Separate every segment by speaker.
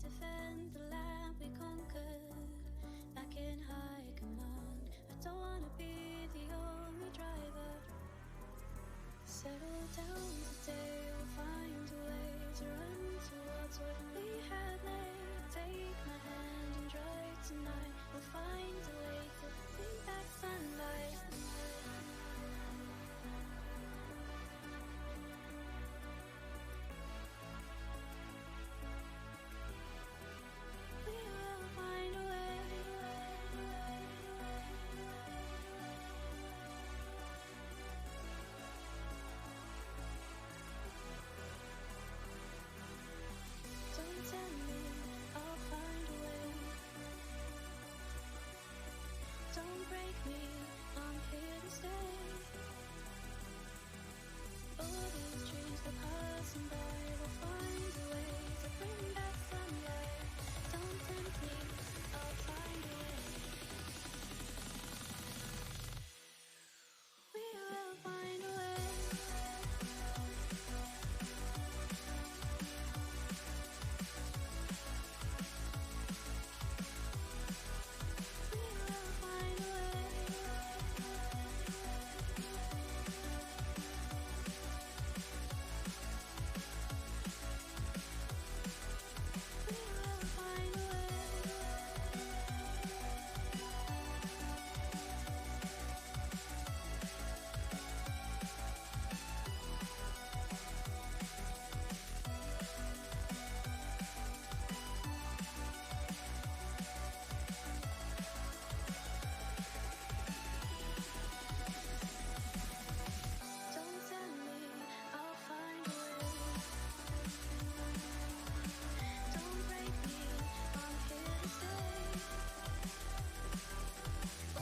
Speaker 1: defend the land we conquered back in high command. I don't wanna be the only driver. Settle down today, we'll find a way to run towards what we have made. Take my hand and drive tonight. We'll find a way to bring back sunlight. We will find a way. Don't tell me, I'll find a way. Don't break me, I'm here to stay. All these dreams are passing by, we'll find a way to bring back sunlight. Don't tempt me, I'll find a way. We will find a way. We will find a way. We will find a way. Don't tell me, I'll find a way. Don't break me, I'm here to stay.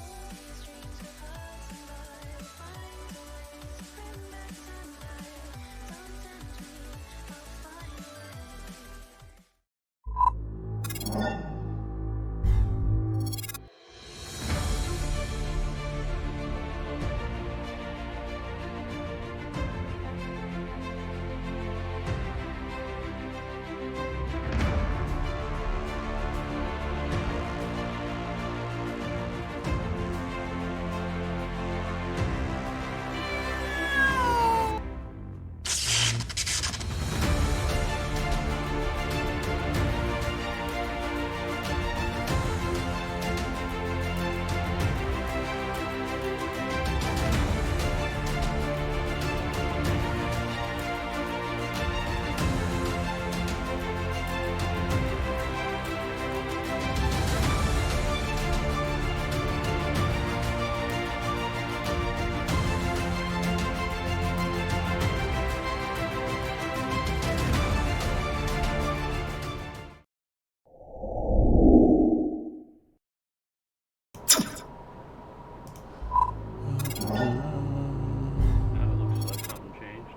Speaker 1: All these dreams are passing by, we'll find a way to bring back sunlight. Don't tempt me, I'll find a way.
Speaker 2: Looks like something changed.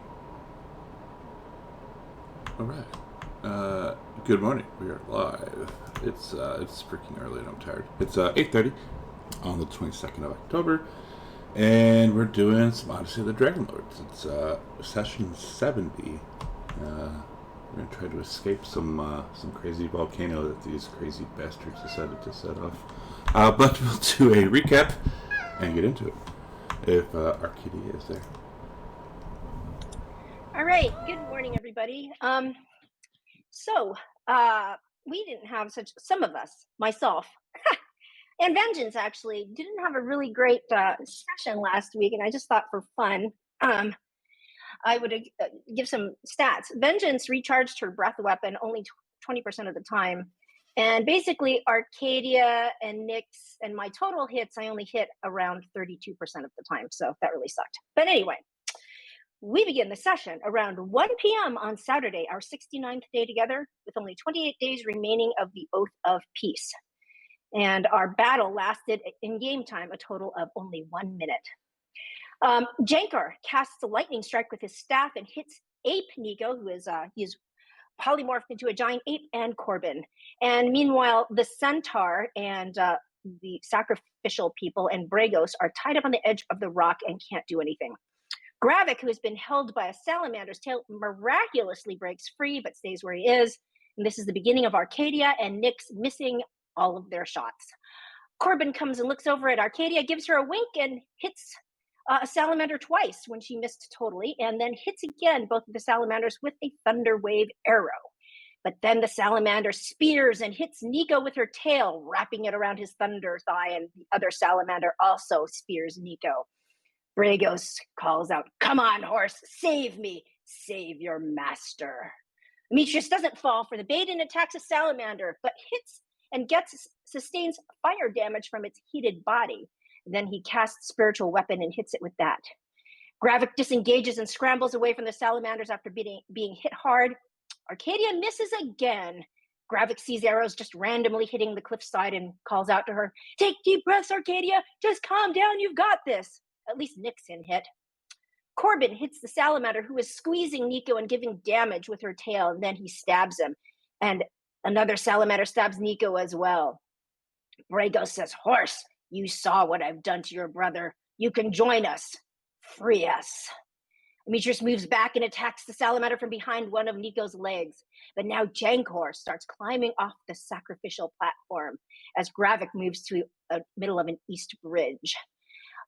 Speaker 3: All right. Good morning. We are live. It's freaking early and I'm tired. It's 8:30 on the 22nd of October, and we're doing some Odyssey of the Dragonlords. It's session 70. We're gonna try to escape some crazy volcano that these crazy bastards decided to set off. But we'll do a recap and get into it if Arcadia is there.
Speaker 4: All right. Good morning, everybody. We didn't have some of us, myself, and Vengeance actually didn't have a really great session last week, and I just thought for fun, I would give some stats. Vengeance recharged her breath weapon only 20% of the time, and basically Arcadia and Nyx and my total hits, I only hit around 32% of the time, so that really sucked. But anyway, we begin the session around 1 p.m. on Saturday, our 69th day together, with only 28 days remaining of the Oath of Peace. And our battle lasted in game time a total of only 1 minute. Jankar casts a lightning strike with his staff and hits Ape Nico, who is he is polymorphed into a giant ape, and Corbin. And meanwhile, the centaur and the sacrificial people and Bragos are tied up on the edge of the rock and can't do anything. Gravik, who has been held by a salamander's tail, miraculously breaks free but stays where he is. And this is the beginning of Arcadia and Nyx missing all of their shots. Corbin comes and looks over at Arcadia, gives her a wink, and hits a salamander twice when she missed totally, and then hits again both of the salamanders with a thunder wave arrow. But then the salamander spears and hits Nico with her tail, wrapping it around his thunder thigh, and the other salamander also spears Nico. Bragos calls out, "Come on, horse, save me, save your master." Demetrius doesn't fall for the bait and attacks a salamander, but hits and sustains fire damage from its heated body. Then he casts spiritual weapon and hits it with that. Gravik disengages and scrambles away from the salamanders after being hit hard. Arcadia misses again. Gravik sees arrows just randomly hitting the cliffside and calls out to her, "Take deep breaths, Arcadia. Just calm down. You've got this." At least Nixon hit. Corbin hits the salamander, who is squeezing Nico and giving damage with her tail, and then he stabs him. And another salamander stabs Nico as well. Bragos says, "Horse, you saw what I've done to your brother. You can join us. Free us." Demetrius moves back and attacks the salamander from behind one of Nico's legs. But now Jankor starts climbing off the sacrificial platform as Gravik moves to the middle of an east bridge.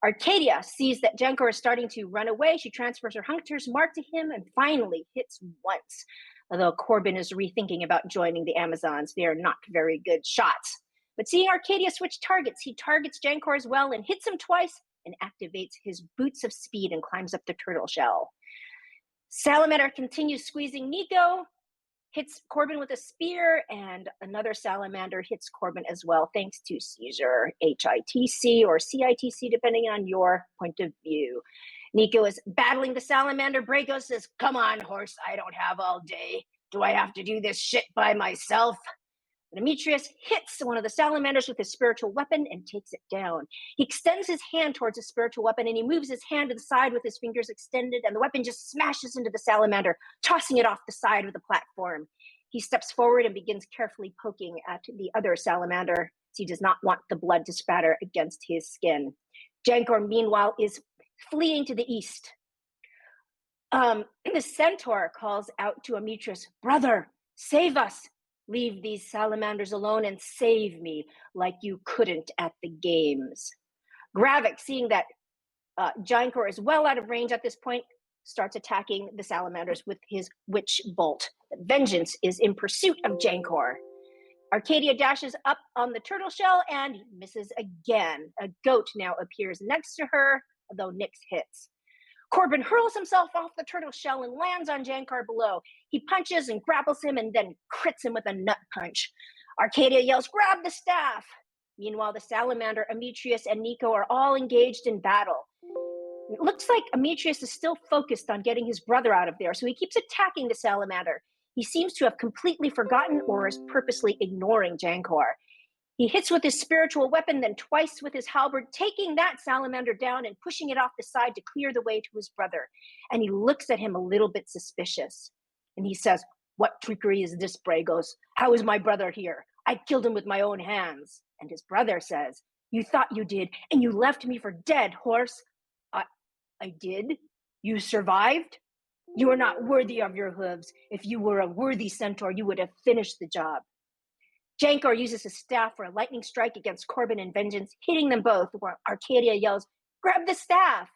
Speaker 4: Arcadia sees that Jankor is starting to run away. She transfers her hunter's mark to him and finally hits once. Although Corbin is rethinking about joining the Amazons, they are not very good shots. But seeing Arcadia switch targets, he targets Jankor as well and hits him twice and activates his boots of speed and climbs up the turtle shell. Salamander continues squeezing Nico, hits Corbin with a spear, and another salamander hits Corbin as well, thanks to Caesar, HITC or CITC, depending on your point of view. Nico is battling the salamander. Bragos says, "Come on, horse, I don't have all day. Do I have to do this shit by myself?" Demetrius hits one of the salamanders with his spiritual weapon and takes it down. He extends his hand towards his spiritual weapon and he moves his hand to the side with his fingers extended, and the weapon just smashes into the salamander, tossing it off the side of the platform. He steps forward and begins carefully poking at the other salamander, as he does not want the blood to spatter against his skin. Jankor, meanwhile, is fleeing to the east. The centaur calls out to Demetrius, "Brother, save us. Leave these salamanders alone and save me like you couldn't at the games." Gravik, seeing that Jankor is well out of range at this point, starts attacking the salamanders with his witch bolt. Vengeance is in pursuit of Jankor. Arcadia dashes up on the turtle shell and misses again. A goat now appears next to her, though Nyx hits. Corbin hurls himself off the turtle shell and lands on Jankor below. He punches and grapples him and then crits him with a nut punch. Arcadia yells, "Grab the staff!" Meanwhile, the salamander, Demetrius, and Nico are all engaged in battle. It looks like Demetrius is still focused on getting his brother out of there, so he keeps attacking the salamander. He seems to have completely forgotten or is purposely ignoring Jankor. He hits with his spiritual weapon, then twice with his halberd, taking that salamander down and pushing it off the side to clear the way to his brother. And he looks at him a little bit suspicious. And he says, "What trickery is this, Bragos? How is my brother here? I killed him with my own hands." And his brother says, "You thought you did, and you left me for dead, horse." I did? You survived? You are not worthy of your hooves. If you were a worthy centaur, you would have finished the job. Jankor uses his staff for a lightning strike against Corbin and Vengeance, hitting them both, where Arcadia yells, "Grab the staff!"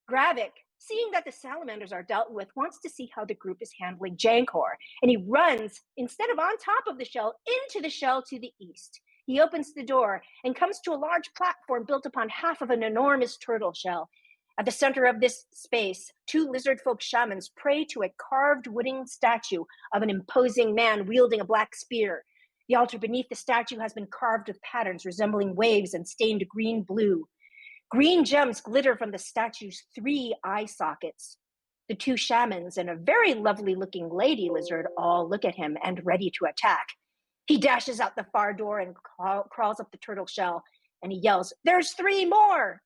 Speaker 4: Gravik, seeing that the salamanders are dealt with, wants to see how the group is handling Jankor, and he runs, instead of on top of the shell, into the shell to the east. He opens the door and comes to a large platform built upon half of an enormous turtle shell. At the center of this space, two lizard folk shamans pray to a carved wooden statue of an imposing man wielding a black spear. The altar beneath the statue has been carved with patterns resembling waves and stained green-blue. Green gems glitter from the statue's 3 eye sockets. The two shamans and a very lovely-looking lady lizard all look at him and ready to attack. He dashes out the far door and crawls up the turtle shell, and he yells, "There's 3 more!"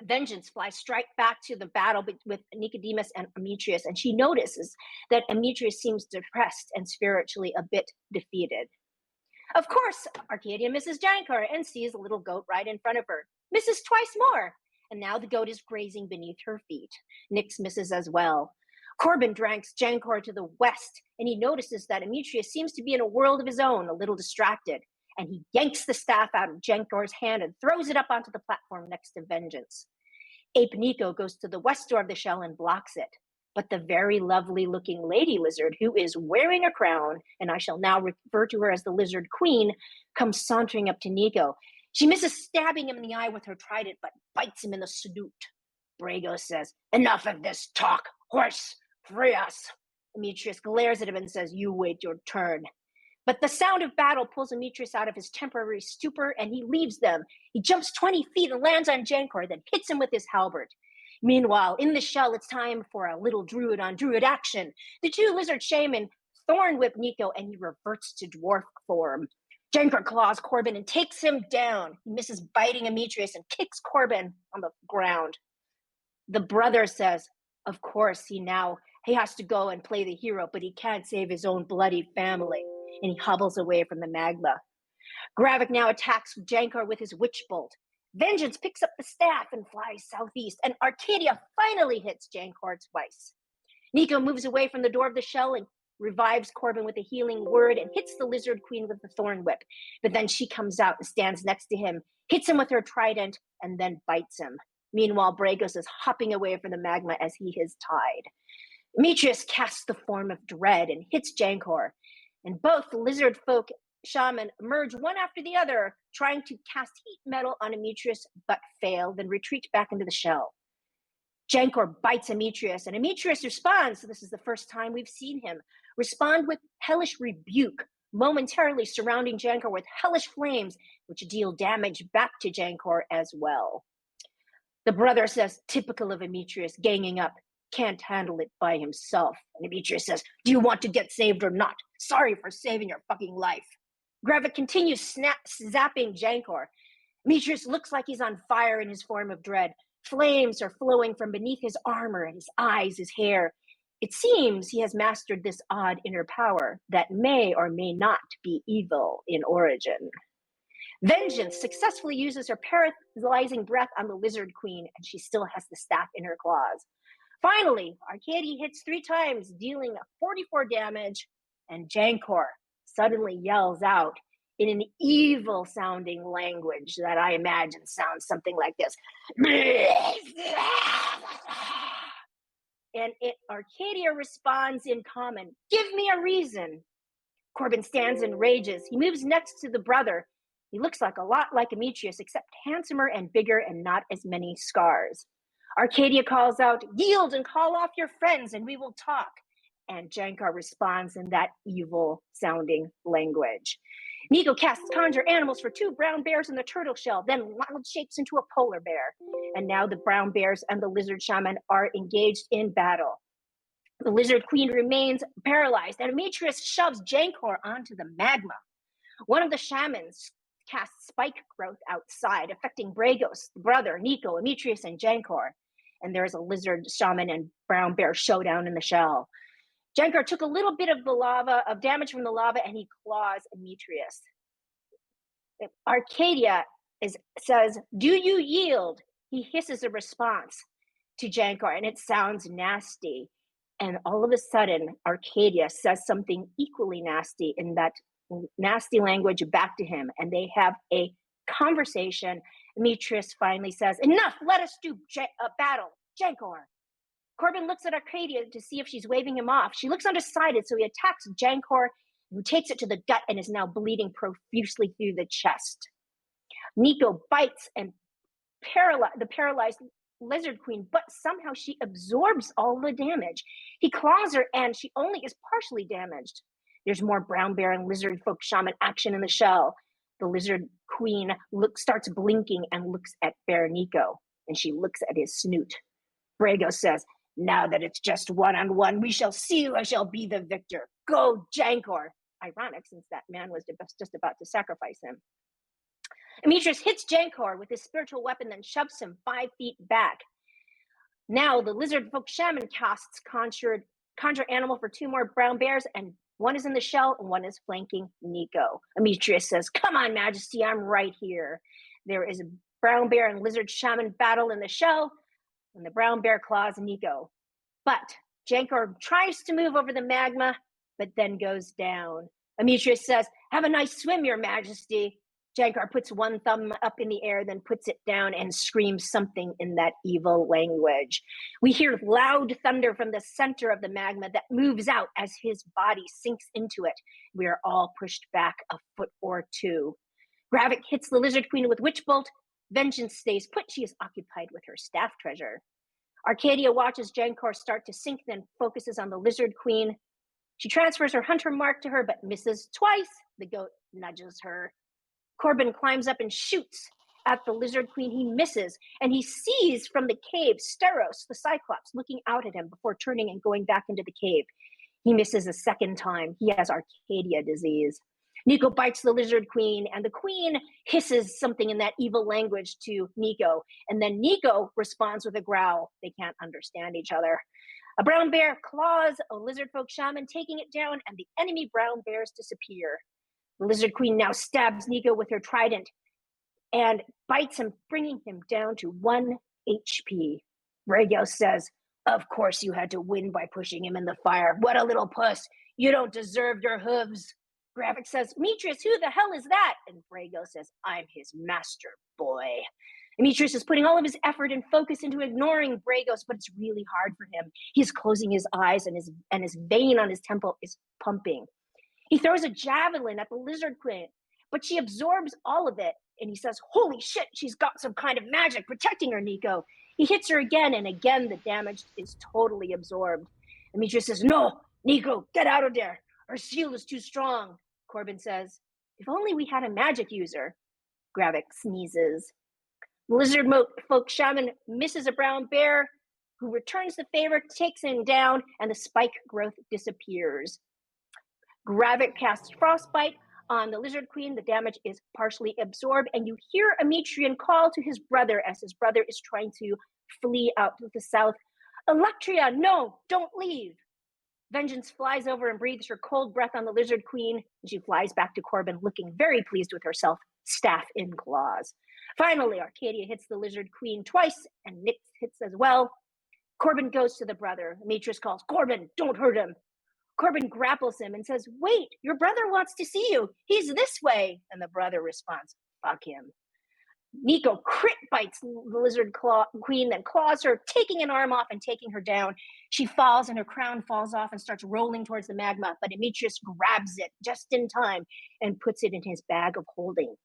Speaker 4: Vengeance flies straight back to the battle with Nicodemus and Demetrius, and she notices that Demetrius seems depressed and spiritually a bit defeated. Of course, Arcadia misses Jankor and sees a little goat right in front of her. Misses twice more, and now the goat is grazing beneath her feet. Nyx misses as well. Corbin drags Jankor to the west, and he notices that Demetrius seems to be in a world of his own, a little distracted, and he yanks the staff out of Jankor's hand and throws it up onto the platform next to Vengeance. Ape Nico goes to the west door of the shell and blocks it. But the very lovely-looking lady lizard, who is wearing a crown, and I shall now refer to her as the Lizard Queen, comes sauntering up to Nico. She misses stabbing him in the eye with her trident, but bites him in the snoot. Brago says, "Enough of this talk, horse! Free us!" Demetrius glares at him and says, "You wait your turn." But the sound of battle pulls Demetrius out of his temporary stupor, and he leaves them. He jumps 20 feet and lands on Jankor, then hits him with his halberd. Meanwhile, in the shell, it's time for a little druid on druid action. The two lizard shaman thorn whip Nico, and he reverts to dwarf form. Jankor claws Corbin and takes him down. He misses biting Demetrius and kicks Corbin on the ground. The brother says, of course, he has to go and play the hero, but he can't save his own bloody family. And he hobbles away from the magma. Gravik now attacks Jankor with his witch bolt. Vengeance picks up the staff and flies southeast, and Arcadia finally hits Jankor twice. Nico moves away from the door of the shell and revives Corbin with a healing word and hits the Lizard Queen with the thorn whip. But then she comes out and stands next to him, hits him with her trident, and then bites him. Meanwhile, Bragos is hopping away from the magma as he is tied. Demetrius casts the form of dread and hits Jankor, and both the lizard folk shaman emerge one after the other, trying to cast heat metal on Demetrius, but fail, then retreat back into the shell. Jankor bites Demetrius, and Demetrius responds. This is the first time we've seen him respond with hellish rebuke, momentarily surrounding Jankor with hellish flames, which deal damage back to Jankor as well. The brother says, typical of Demetrius, ganging up, can't handle it by himself. And Demetrius says, do you want to get saved or not? Sorry for saving your fucking life. Gravik continues zapping Jankor. Demetrius looks like he's on fire in his form of dread. Flames are flowing from beneath his armor and his eyes, his hair. It seems he has mastered this odd inner power that may or may not be evil in origin. Vengeance successfully uses her paralyzing breath on the Lizard Queen, and she still has the staff in her claws. Finally, Arcadia hits 3 times, dealing 44 damage, and Jankor suddenly yells out in an evil-sounding language that I imagine sounds something like this. And Arcadia responds in common, give me a reason. Corbin stands and rages. He moves next to the brother. He looks like a lot like Demetrius, except handsomer and bigger and not as many scars. Arcadia calls out, yield and call off your friends and we will talk. And Jankor responds in that evil-sounding language. Nico casts conjure animals for 2 brown bears in the turtle shell, then wild shapes into a polar bear. And now the brown bears and the lizard shaman are engaged in battle. The Lizard Queen remains paralyzed, and Demetrius shoves Jankor onto the magma. One of the shamans casts spike growth outside, affecting Bragos, the brother, Nico, Demetrius, and Jankor. And there's a lizard shaman and brown bear showdown in the shell. Jankor took a little bit of damage from the lava, and he claws Demetrius. Arcadia says, do you yield? He hisses a response to Jankor, and it sounds nasty. And all of a sudden, Arcadia says something equally nasty in that nasty language back to him, and they have a conversation. Demetrius finally says, enough, let us do battle, Jankor. Corbin looks at Arcadia to see if she's waving him off. She looks undecided, so he attacks Jankor, who takes it to the gut and is now bleeding profusely through the chest. Nico bites and the paralyzed Lizard Queen, but somehow she absorbs all the damage. He claws her, and she only is partially damaged. There's more brown bear and lizard folk shaman action in the shell. The Lizard Queen starts blinking and looks at Bear Nico, and she looks at his snoot. Brago says, now that it's just one-on-one, we shall see who shall be the victor. Go, Jankor. Ironic, since that man was just about to sacrifice him. Demetrius hits Jankor with his spiritual weapon, then shoves him 5 feet back. Now the lizard folk shaman casts conjure animal for 2 more brown bears, and one is in the shell and one is flanking Nico. Demetrius says, come on, Majesty, I'm right here. There is a brown bear and lizard shaman battle in the shell, and the brown bear claws Nico. But Jankor tries to move over the magma, but then goes down. Amitrius says, "Have a nice swim, Your Majesty." Jankar puts one thumb up in the air, then puts it down and screams something in that evil language. We hear loud thunder from the center of the magma that moves out as his body sinks into it. We are all pushed back a foot or two. Gravik hits the Lizard Queen with Witch Bolt. Vengeance stays put. She is occupied with her staff treasure. Arcadia watches Jankor start to sink, then focuses on the Lizard Queen. She transfers her hunter mark to her, but misses twice. The goat nudges her. Corbin climbs up and shoots at the Lizard Queen. He misses, and he sees from the cave Steros, the Cyclops, looking out at him before turning and going back into the cave. He misses a second time. He has Arcadia disease. Nico bites the Lizard Queen, and the Queen hisses something in that evil language to Nico, and then Nico responds with a growl. They can't understand each other. A brown bear claws a lizard folk shaman, taking it down, and the enemy brown bears disappear. The Lizard Queen now stabs Nico with her trident and bites him, bringing him down to 1 HP. Bragos says, "Of course you had to win by pushing him in the fire. What a little puss. You don't deserve your hooves." Gravik says, "Amitrius, who the hell is that?" And Bragos says, "I'm his master boy." Amitrius is putting all of his effort and focus into ignoring Bragos, but it's really hard for him. He's closing his eyes, and his vein on his temple is pumping. He throws a javelin at the Lizard Queen, but she absorbs all of it, and he says, "Holy shit, she's got some kind of magic protecting her, Nico." He hits her again, and again the damage is totally absorbed. Amitrius says, "No, Nico, get out of there. Her shield is too strong." Corbin says, "If only we had a magic user." Gravik sneezes. The Lizard folk shaman misses a brown bear, who returns the favor, takes him down, and the spike growth disappears. Gravik casts Frostbite on the Lizard Queen. The damage is partially absorbed, and you hear Amitrian call to his brother as his brother is trying to flee out to the south. "Electria, no, don't leave." Vengeance flies over and breathes her cold breath on the Lizard Queen. She flies back to Corbin, looking very pleased with herself, staff in claws. Finally, Arcadia hits the Lizard Queen twice, and Nyx hits as well. Corbin goes to the brother. Amitrius calls, "Corbin, don't hurt him." Corbin grapples him and says, "Wait, your brother wants to see you. He's this way." And the brother responds, "Fuck him." Nico crit bites the Lizard Queen, then claws her, taking an arm off and taking her down. She falls, and her crown falls off and starts rolling towards the magma, but Amitrius grabs it just in time and puts it in his bag of holding.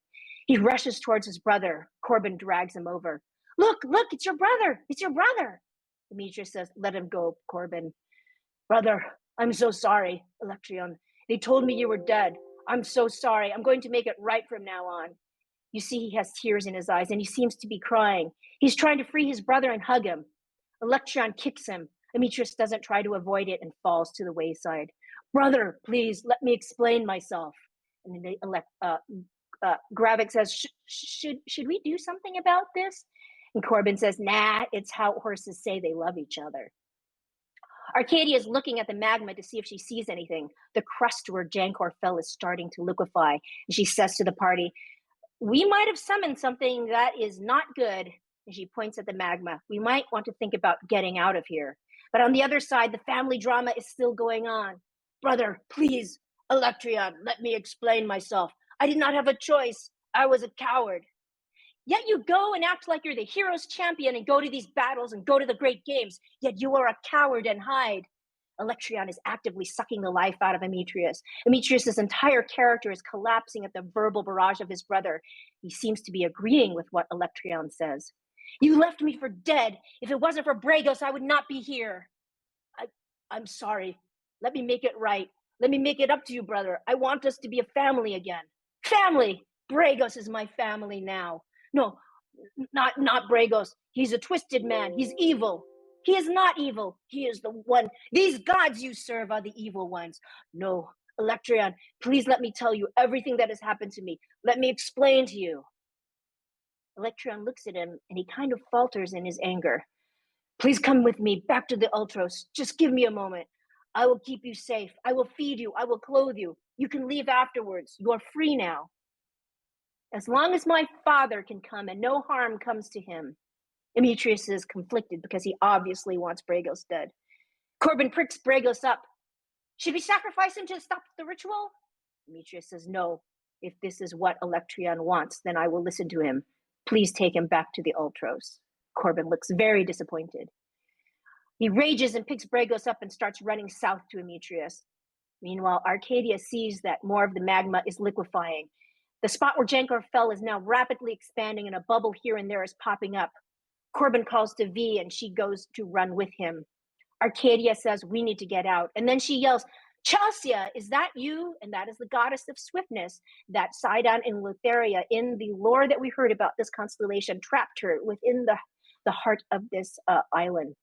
Speaker 4: He rushes towards his brother. Corbin drags him over. Look, it's your brother. It's your brother." Amitrius says, "Let him go, Corbin." "Brother, I'm so sorry, Electrion. They told me you were dead. I'm so sorry. I'm going to make it right from now on." You see he has tears in his eyes, and he seems to be crying. He's trying to free his brother and hug him. Electrion kicks him. Amitrius doesn't try to avoid it and falls to the wayside. "Brother, please, let me explain myself." And then Gravik says, should we do something about this?" And Corbin says, "Nah, it's how horses say they love each other." Arcadia is looking at the magma to see if she sees anything. The crust where Jankor fell is starting to liquefy. And she says to the party, "We might have summoned something that is not good." And she points at the magma. "We might want to think about getting out of here. But on the other side, the family drama is still going on." "Brother, please, Electrion, let me explain myself. I did not have a choice. I was a coward." "Yet you go and act like you're the hero's champion and go to these battles and go to the great games, yet you are a coward and hide." Electrion is actively sucking the life out of Amitrius. Amitrius' entire character is collapsing at the verbal barrage of his brother. He seems to be agreeing with what Electrion says. "You left me for dead. If it wasn't for Bragos, I would not be here." I'm sorry. Let me make it right. Let me make it up to you, brother. I want us to be a family again." "Family! Bragos is my family now." "No, not Bragos. He's a twisted man. He's evil." "He is not evil. He is the one. These gods you serve are the evil ones." "No, Electrion, please let me tell you everything that has happened to me. Let me explain to you." Electrion looks at him, and he kind of falters in his anger. "Please come with me back to the Ultros. Just give me a moment. I will keep you safe. I will feed you. I will clothe you. You can leave afterwards. You are free now." "As long as my father can come and no harm comes to him." Amitrius is conflicted because he obviously wants Bragos dead. Corbin pricks Bragos up. Should we sacrifice him to stop the ritual? Demetrius says, no. If this is what Electrion wants, then I will listen to him. Please take him back to the Ultros. Corbin looks very disappointed. He rages and picks Bragos up and starts running south to Demetrius. Meanwhile, Arcadia sees that more of the magma is liquefying. The spot where Jankor fell is now rapidly expanding, and a bubble here and there is popping up. Corbin calls to V, and she goes to run with him. Arcadia says, we need to get out. And then she yells, Chalcia, is that you? And that is the goddess of swiftness that Sidon and Lutheria, in the lore that we heard about this constellation, trapped her within the heart of this island.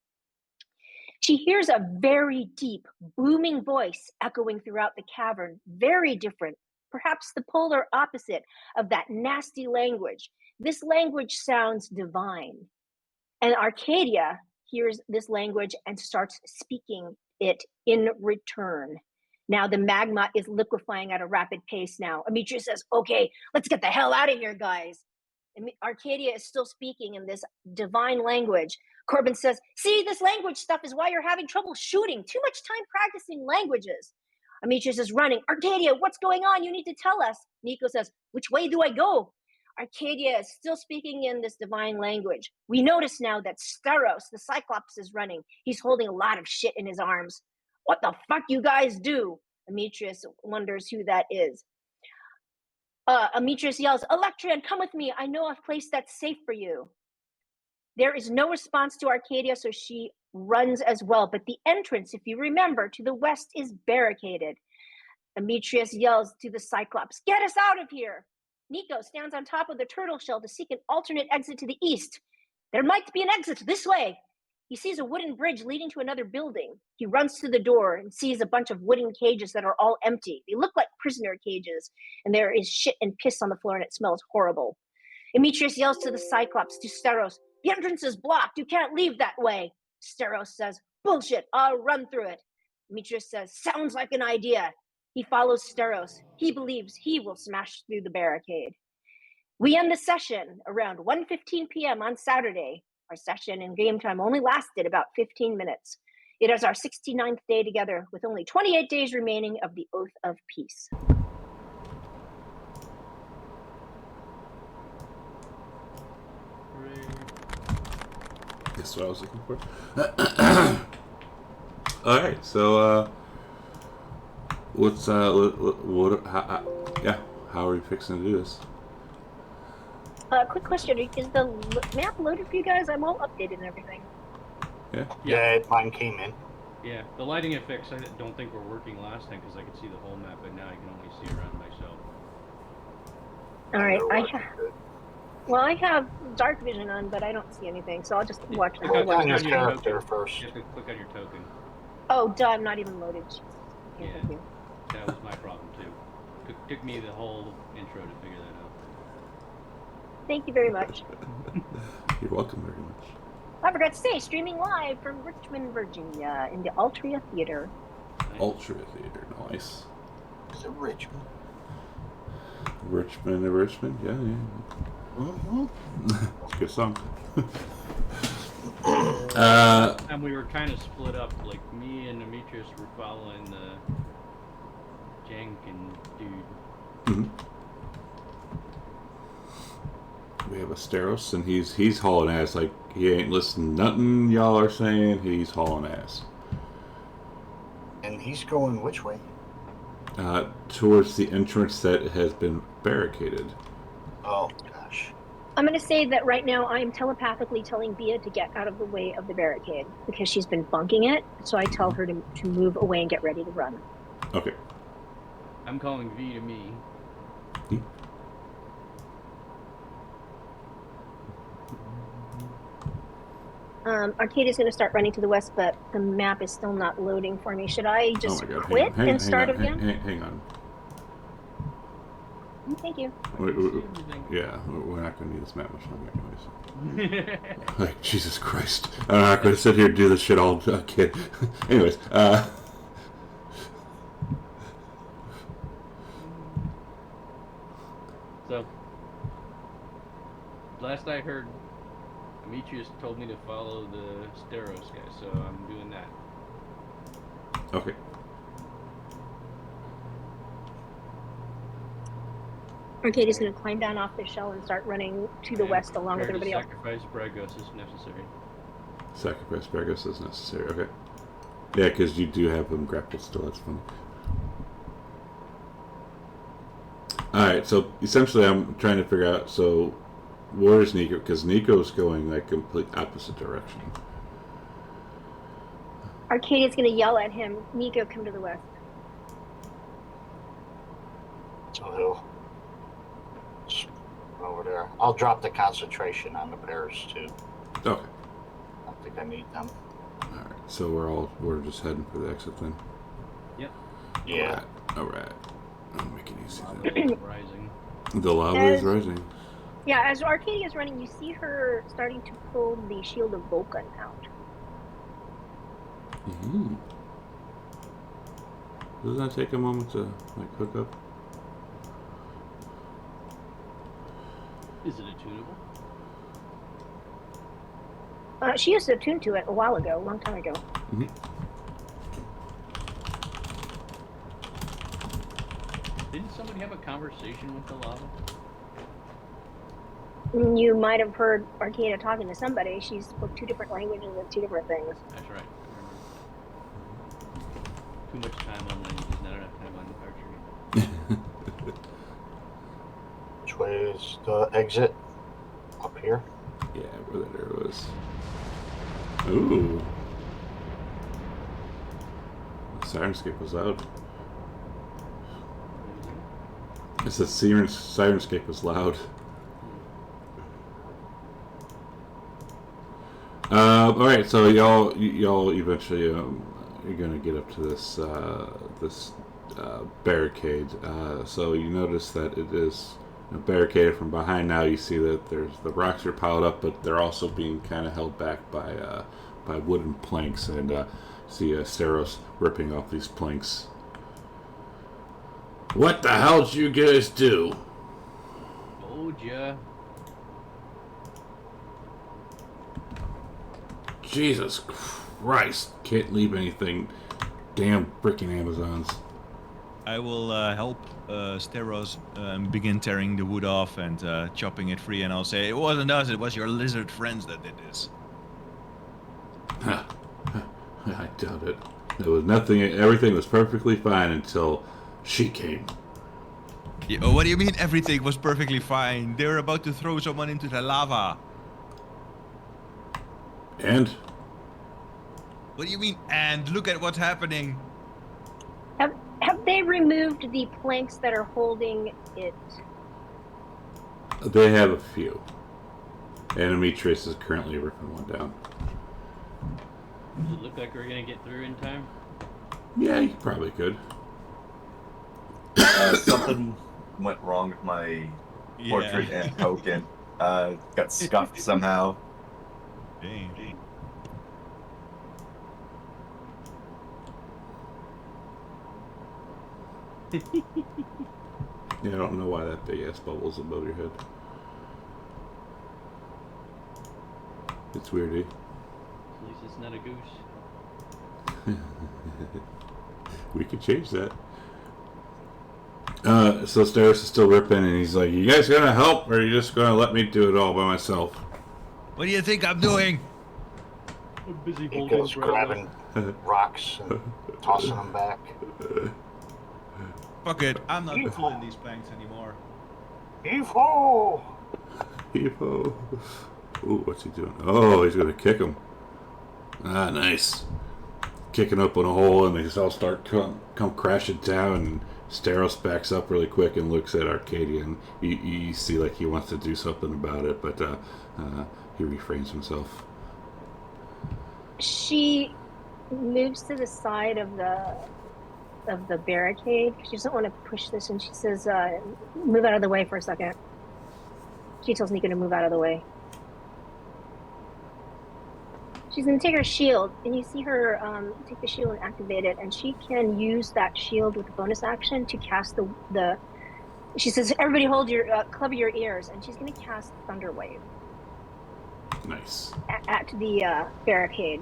Speaker 4: She hears a very deep, booming voice echoing throughout the cavern, very different, perhaps the polar opposite of that nasty language. This language sounds divine. And Arcadia hears this language and starts speaking it in return. Now the magma is liquefying at a rapid pace now. Demetrius says, okay, let's get the hell out of here, guys. And Arcadia is still speaking in this divine language. Corbin says, see, this language stuff is why you're having trouble shooting. Too much time practicing languages. Demetrius is running. Arcadia, what's going on? You need to tell us. Nico says, which way do I go? Arcadia is still speaking in this divine language. We notice now that Steros, the Cyclops, is running. He's holding a lot of shit in his arms. What the fuck you guys do? Demetrius wonders who that is. Demetrius yells, Electrion, come with me. I know a place that's safe for you. There is no response to Arcadia, so she runs as well. But the entrance, if you remember, to the west is barricaded. Demetrius yells to the Cyclops, get us out of here. Nico stands on top of the turtle shell to seek an alternate exit to the east. There might be an exit this way. He sees a wooden bridge leading to another building. He runs to the door and sees a bunch of wooden cages that are all empty. They look like prisoner cages, and there is shit and piss on the floor, and it smells horrible. Demetrius yells to the Cyclops, to Steros, the entrance is blocked. You can't leave that way. Steros says, bullshit, I'll run through it. Demetrius says, sounds like an idea. He follows Steros. He believes he will smash through the barricade. We end the session around 1:15 p.m. on Saturday. Our session and game time only lasted about 15 minutes. It is our 69th day together, with only 28 days remaining of the Oath of Peace.
Speaker 3: That's what I was looking for. All right, so what's how are we fixing to do this?
Speaker 4: Quick question: is the map loaded for you guys? I'm all updated and everything.
Speaker 5: Yeah, mine came in.
Speaker 2: Yeah, the lighting effects I don't think were working last time because I could see the whole map, but now I can only see around myself.
Speaker 4: All right, I have dark vision on, but I don't see anything, so I'll just watch the whole
Speaker 5: Click on your
Speaker 4: one.
Speaker 5: character first.
Speaker 2: You have to click on your token.
Speaker 4: Oh, duh, I'm not even loaded.
Speaker 2: Yeah.
Speaker 4: Thank you.
Speaker 2: That was my problem too. Took me the whole intro to figure that out.
Speaker 4: Thank you very much.
Speaker 3: You're welcome very much.
Speaker 4: I forgot to say, streaming live from Richmond, Virginia, in the Altria Theater.
Speaker 2: Nice.
Speaker 3: Ultra Theater, nice.
Speaker 5: Is it Richmond?
Speaker 3: Richmond, yeah.
Speaker 5: Mm-hmm.
Speaker 3: It's a good song.
Speaker 2: And we were kind of split up. Like me and Demetrius were following the Jankin dude.
Speaker 3: Mm-hmm. We have a Steros, and he's hauling ass. Like, he ain't listening to nothing y'all are saying. He's hauling ass.
Speaker 5: And he's going which way?
Speaker 3: Towards the entrance that has been barricaded.
Speaker 5: Oh, gosh.
Speaker 4: I'm going to say that right now I am telepathically telling Bia to get out of the way of the barricade because she's been bunking it. So I tell her to move away and get ready to run.
Speaker 3: Okay.
Speaker 2: I'm calling V to me.
Speaker 4: Arcadia's going to start running to the west, but the map is still not loading for me. Should I just quit and start again?
Speaker 3: Hang on.
Speaker 4: Thank you.
Speaker 3: We're not going to need this map much longer anyways. Like, Jesus Christ. I'm not going to sit here and do this shit all kid. Anyways,
Speaker 2: So, last I heard, Demetrius told me to follow the Steros guy, so I'm doing that.
Speaker 3: Okay.
Speaker 4: Arcadia's going to climb down off the shell and start running to the west along with
Speaker 2: Prepared to
Speaker 4: everybody else.
Speaker 2: sacrifice Bragos if necessary.
Speaker 3: Sacrifice Bragos is necessary. Okay. Yeah, because you do have him grappled still. That's funny. Alright, so essentially I'm trying to figure out, so where's Nico? Because Nico's going like complete opposite direction.
Speaker 4: Arcadia's going to yell at him, Nico, come to the west.
Speaker 5: So he'll over there. I'll drop the concentration on the bears too.
Speaker 3: Okay.
Speaker 5: I don't think I need them.
Speaker 3: Alright, so we're just heading for the exit then?
Speaker 2: Yep.
Speaker 5: Yeah.
Speaker 3: Alright. I'll make it easy
Speaker 2: Lava
Speaker 3: then.
Speaker 2: is rising.
Speaker 3: The lava is rising.
Speaker 4: Yeah, as Arcadia's running, you see her starting to pull the shield of Vulcan out.
Speaker 3: Mm-hmm. Doesn't that take a moment to like hook up?
Speaker 2: Is it attunable?
Speaker 4: She used to attune to it a while ago, a long time ago.
Speaker 3: Mm-hmm.
Speaker 2: Didn't somebody have a conversation with the lava?
Speaker 4: You might have heard Arcadia talking to somebody. She spoke two different languages and two different things.
Speaker 2: That's right. Too much time on languages, not enough time on archery.
Speaker 5: Which way is the exit? Up here?
Speaker 3: Yeah, where that arrow is. Ooh. The Sirenscape was loud. It says Sirenscape was loud. Alright, so y'all eventually you're gonna get up to this barricade. So you notice that it is barricaded from behind. Now you see that the rocks are piled up, but they're also being kind of held back by wooden planks, and see Steros ripping off these planks. What the hell did you guys do?
Speaker 2: Told ya.
Speaker 3: Jesus Christ, can't leave anything. Damn freaking Amazons.
Speaker 6: I will help Steros begin tearing the wood off and chopping it free, and I'll say, it wasn't us, it was your lizard friends that did this.
Speaker 3: I doubt it. There was nothing, everything was perfectly fine until she came.
Speaker 6: Yeah, what do you mean everything was perfectly fine? They were about to throw someone into the lava.
Speaker 3: And?
Speaker 6: What do you mean, and? Look at what's happening.
Speaker 4: Have they removed the planks that are holding it?
Speaker 3: They have a few. And Demetrius is currently ripping one down.
Speaker 2: Does it look like we're gonna get through in time?
Speaker 3: Yeah, you probably could.
Speaker 7: Something went wrong with my portrait and token. Got scuffed somehow.
Speaker 6: Dang.
Speaker 3: Yeah, I don't know why that big ass bubble's above your head. It's weird, eh?
Speaker 2: At least it's not a goose.
Speaker 3: We could change that. So Steris is still ripping, and he's like, you guys gonna help, or are you just gonna let me do it all by myself?
Speaker 6: What do you think I'm doing?
Speaker 2: I'm busy
Speaker 5: He
Speaker 2: holding
Speaker 5: goes grabbing rocks and tossing them back.
Speaker 6: Fuck it, I'm not pulling these planks anymore.
Speaker 5: Evo!
Speaker 3: Evo. Ooh, what's he doing? Oh, he's gonna kick him. Ah, nice. Kicking up on a hole, and they just all start come crashing down, and Steros backs up really quick and looks at Arcadia, and you see like he wants to do something about it, but he refrains himself.
Speaker 4: She moves to the side of the barricade. She doesn't want to push this, and she says, move out of the way for a second. She tells Nico to move out of the way. She's going to take her shield, and you see her take the shield and activate it, and she can use that shield with a bonus action to cast the she says, everybody hold your, cover your ears, and she's going to cast Thunder Wave.
Speaker 3: Nice.
Speaker 4: At the barricade.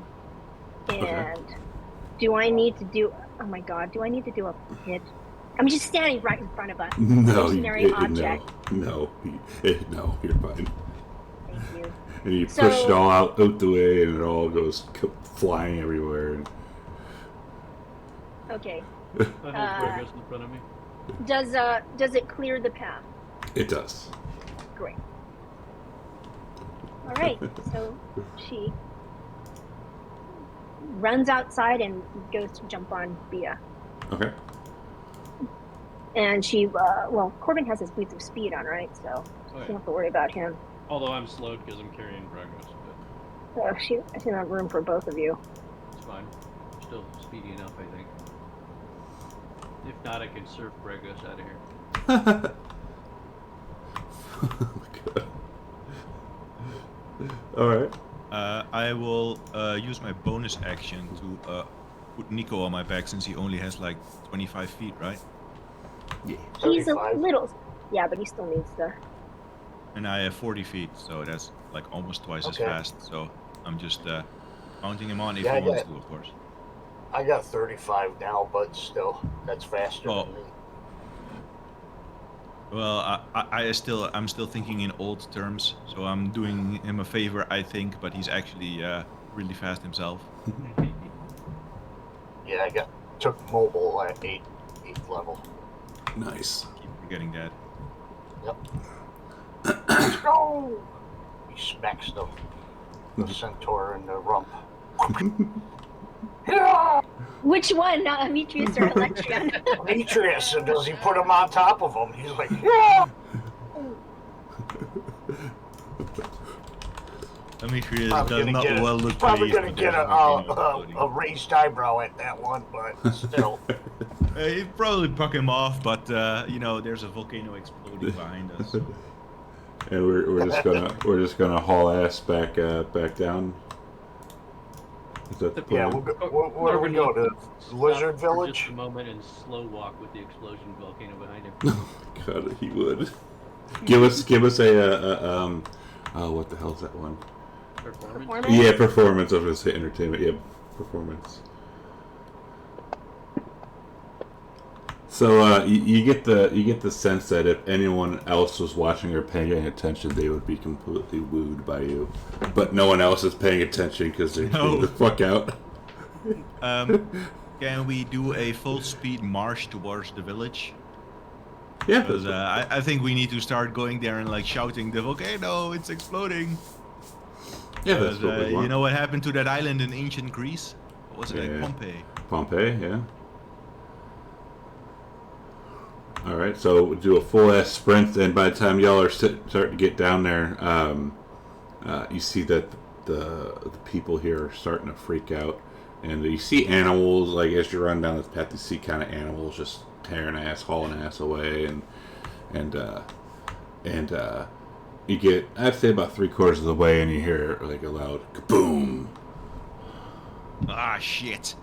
Speaker 4: And Do I need to do? Oh my God! Do I need to do a pitch? I'm just standing right in front of a
Speaker 3: No,
Speaker 4: stationary object.
Speaker 3: no, you're fine.
Speaker 4: Thank you.
Speaker 3: And you
Speaker 4: So-
Speaker 3: push it all out the way, and it all goes flying everywhere. And
Speaker 4: Okay.
Speaker 2: I have Gregos in front of me.
Speaker 4: Does it clear the path?
Speaker 3: it does.
Speaker 4: Great. All right. So she runs outside and goes to jump on Bia.
Speaker 3: Okay.
Speaker 4: And she, well, Corbin has his boots of speed on, right? So
Speaker 2: Oh,
Speaker 4: you don't
Speaker 2: yeah.
Speaker 4: have to worry about him.
Speaker 2: Although I'm slowed because I'm carrying Gregos, but
Speaker 4: I should have room for both of you.
Speaker 2: it's fine. I'm still speedy enough, I think. If not, I can surf Gregos out of here.
Speaker 3: Oh my God. All right.
Speaker 6: I will use my bonus action to put Nico on my back since he only has like 25 feet, right?
Speaker 3: Yeah.
Speaker 4: He's a
Speaker 5: 35.
Speaker 4: little, yeah, but he still needs to.
Speaker 6: And I have 40 feet, so that's like almost twice as
Speaker 5: Okay.
Speaker 6: fast. So I'm just mounting him on if
Speaker 5: Yeah,
Speaker 6: he wants
Speaker 5: yeah.
Speaker 6: to, of course.
Speaker 5: I got 35 now, but still, that's faster
Speaker 6: Oh.
Speaker 5: than me.
Speaker 6: Well, I'm still thinking in old terms, so I'm doing him a favor, I think, but he's actually really fast himself.
Speaker 5: Yeah, I took mobile at 8th level.
Speaker 3: Nice.
Speaker 6: Keep forgetting that.
Speaker 5: Yep. Let's go! He smacks the centaur in the rump. Yeah!
Speaker 4: Which one? Demetrius or Electrion?
Speaker 5: Demetrius, and does he put him on top of him? He's like, yeah!
Speaker 6: Demetrius
Speaker 5: Probably
Speaker 6: does
Speaker 5: gonna
Speaker 6: not
Speaker 5: get a-
Speaker 6: well look
Speaker 5: Probably
Speaker 6: pleased
Speaker 5: gonna
Speaker 6: with
Speaker 5: get
Speaker 6: that volcano
Speaker 5: a raised eyebrow at that one, but still.
Speaker 6: He'd probably buck him off, but there's a volcano exploding behind us.
Speaker 3: And we're just gonna haul ass back down. Is that the
Speaker 5: Yeah,
Speaker 3: plan?
Speaker 5: where do we go? To Lizard
Speaker 2: Stop for
Speaker 5: Village?
Speaker 2: just a moment and slow walk with the explosion volcano behind him.
Speaker 3: God, he would. Give us a what the hell's that one?
Speaker 2: Performance.
Speaker 3: Yeah, performance. I was gonna say entertainment. Yeah, performance. So you get the sense that if anyone else was watching or paying attention, they would be completely wooed by you. But no one else is paying attention because they're getting the fuck out.
Speaker 6: Can we do a full speed march towards the village?
Speaker 3: Yeah.
Speaker 6: Because I think we need to start going there and like shouting, "The volcano, it's exploding!"
Speaker 3: Yeah, that's
Speaker 6: Because,
Speaker 3: what we want.
Speaker 6: you know what happened to that island in ancient Greece? What was it?
Speaker 3: Yeah.
Speaker 6: Like Pompeii.
Speaker 3: Pompeii, yeah. All right, so we'll do a full ass sprint, and by the time y'all are starting to get down there, you see that the people here are starting to freak out, and you see animals. Like as you run down this path, you see kind of animals just tearing ass, hauling ass away, and you get, I'd say, about 3/4 of the way, and you hear like a loud kaboom.
Speaker 6: Ah, shit.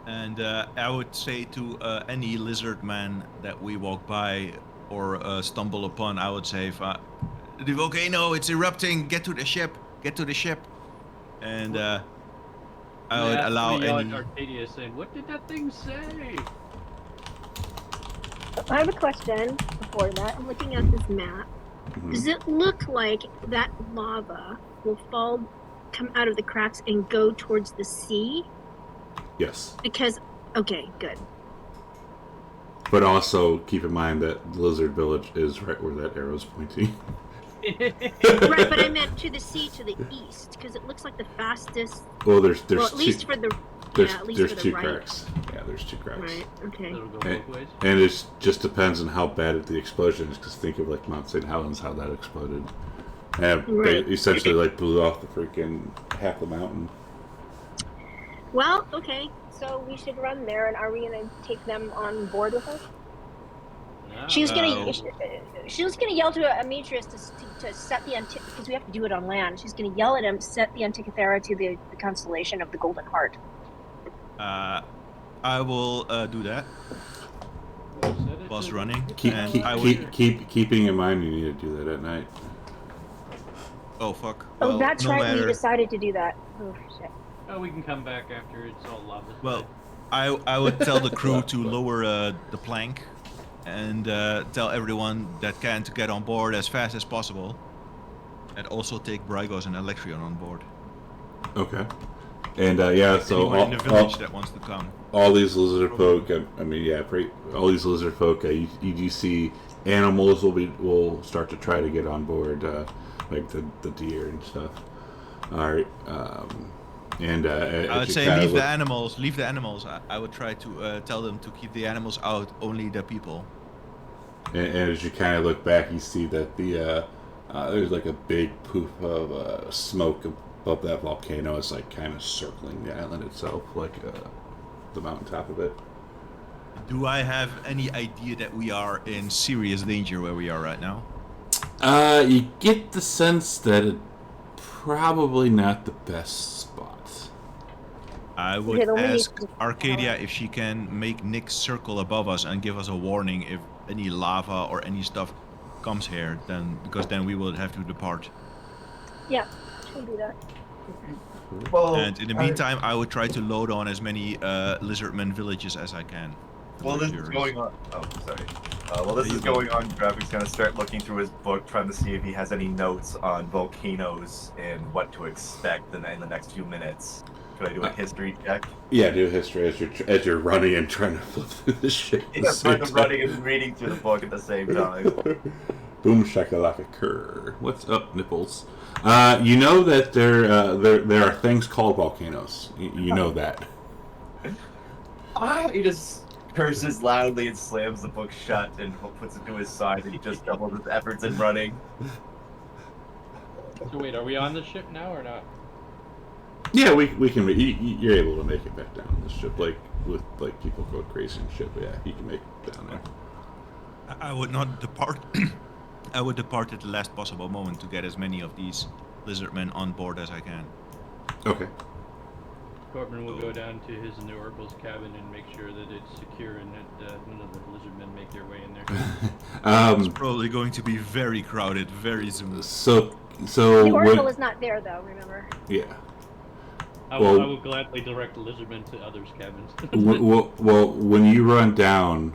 Speaker 6: And I would say to any lizard man that we walk by or stumble upon, I would say, the volcano, it's erupting, get to the ship. And I would allow any...
Speaker 2: Arcadia saying, "What did that thing say?"
Speaker 4: I have a question before that. I'm looking at this map. Does it look like that lava will come out of the cracks and go towards the sea?
Speaker 3: Yes.
Speaker 4: Because, okay, good.
Speaker 3: But also keep in mind that Lizard Village is right where that arrow's pointing.
Speaker 4: Right, but I meant to the sea to the east, because it looks like the fastest.
Speaker 3: Well, there's
Speaker 4: Well, at least
Speaker 3: two,
Speaker 4: for the.
Speaker 3: there's
Speaker 4: Yeah, at least
Speaker 3: there's
Speaker 4: for the
Speaker 3: two
Speaker 4: right.
Speaker 3: cracks. Yeah, there's two cracks.
Speaker 4: Right. Okay.
Speaker 2: It'll go
Speaker 3: And,
Speaker 2: both ways.
Speaker 3: and it just depends on how bad the explosion is. Because think of like Mount St. Helens, how that exploded. And
Speaker 4: Right.
Speaker 3: they essentially like blew off the freaking half the mountain.
Speaker 4: Well, okay. So we should run there, and are we gonna take them on board with us?
Speaker 2: No.
Speaker 4: She was gonna yell to Demetrius to set the because we have to do it on land. She's gonna yell at him, set the Antikythera to the constellation of the Golden Heart.
Speaker 6: I will do that whilst running.
Speaker 3: Keeping in mind you need to do that at night.
Speaker 6: Oh, fuck.
Speaker 4: Oh,
Speaker 6: Well,
Speaker 4: that's
Speaker 6: no
Speaker 4: right.
Speaker 6: matter.
Speaker 4: We decided to do that. Oh shit.
Speaker 2: Oh, we can come back after it's all lava.
Speaker 6: Well, I would tell the crew to lower the plank and tell everyone that can to get on board as fast as possible. And also take Brygos and Electrion on board.
Speaker 3: Okay. And yeah, so
Speaker 6: Anyone in the village that wants to come.
Speaker 3: all these lizard folk. I mean, yeah, all these lizard folk. You do see animals will start to try to get on board, like the deer and stuff. All right. And
Speaker 6: I would say leave the animals. Leave the animals. I would try to tell them to keep the animals out. Only the people.
Speaker 3: And as you kind of look back, you see that there's like a big poof of smoke above that volcano. It's like kind of circling the island itself, like the mountaintop of it.
Speaker 6: Do I have any idea that we are in serious danger where we are right now?
Speaker 3: You get the sense that it's probably not the best spot.
Speaker 6: I would ask Arcadia if she can make Nick circle above us and give us a warning if any lava or any stuff comes here, because then we will have to depart.
Speaker 4: Yeah, she'll do that.
Speaker 7: Well,
Speaker 6: And in the meantime, I would try to load on as many lizardmen villages as I can.
Speaker 7: While this is going on, while this is going on, Gravik's gonna start looking through his book, trying to see if he has any notes on volcanoes and what to expect in the next few minutes. Could I do a history check?
Speaker 3: Yeah, do a history as you're running and trying to flip through the shit.
Speaker 7: Yeah, I'm running and reading through the book at the same time.
Speaker 3: Boom shakalaka cur. What's up, nipples? You know that there are things called volcanoes. You know that.
Speaker 7: He just curses loudly and slams the book shut and puts it to his side, and he just doubles his efforts in running.
Speaker 2: So wait, are we on the ship now or not?
Speaker 3: Yeah, we can. You're able to make it back down the ship, like with like people go crazy and shit. But yeah, you can make it down there.
Speaker 6: I would not depart. I would depart at the last possible moment to get as many of these lizardmen on board as I can.
Speaker 3: Okay.
Speaker 2: Corbin will go down to his and the Oracle's cabin and make sure that it's secure and that none of the lizardmen make their way in there.
Speaker 6: It's probably going to be very crowded very soon.
Speaker 3: So
Speaker 4: The Oracle is not there, though, remember?
Speaker 3: Yeah.
Speaker 2: I will gladly direct the lizardmen to others' cabins.
Speaker 3: well, when you run down,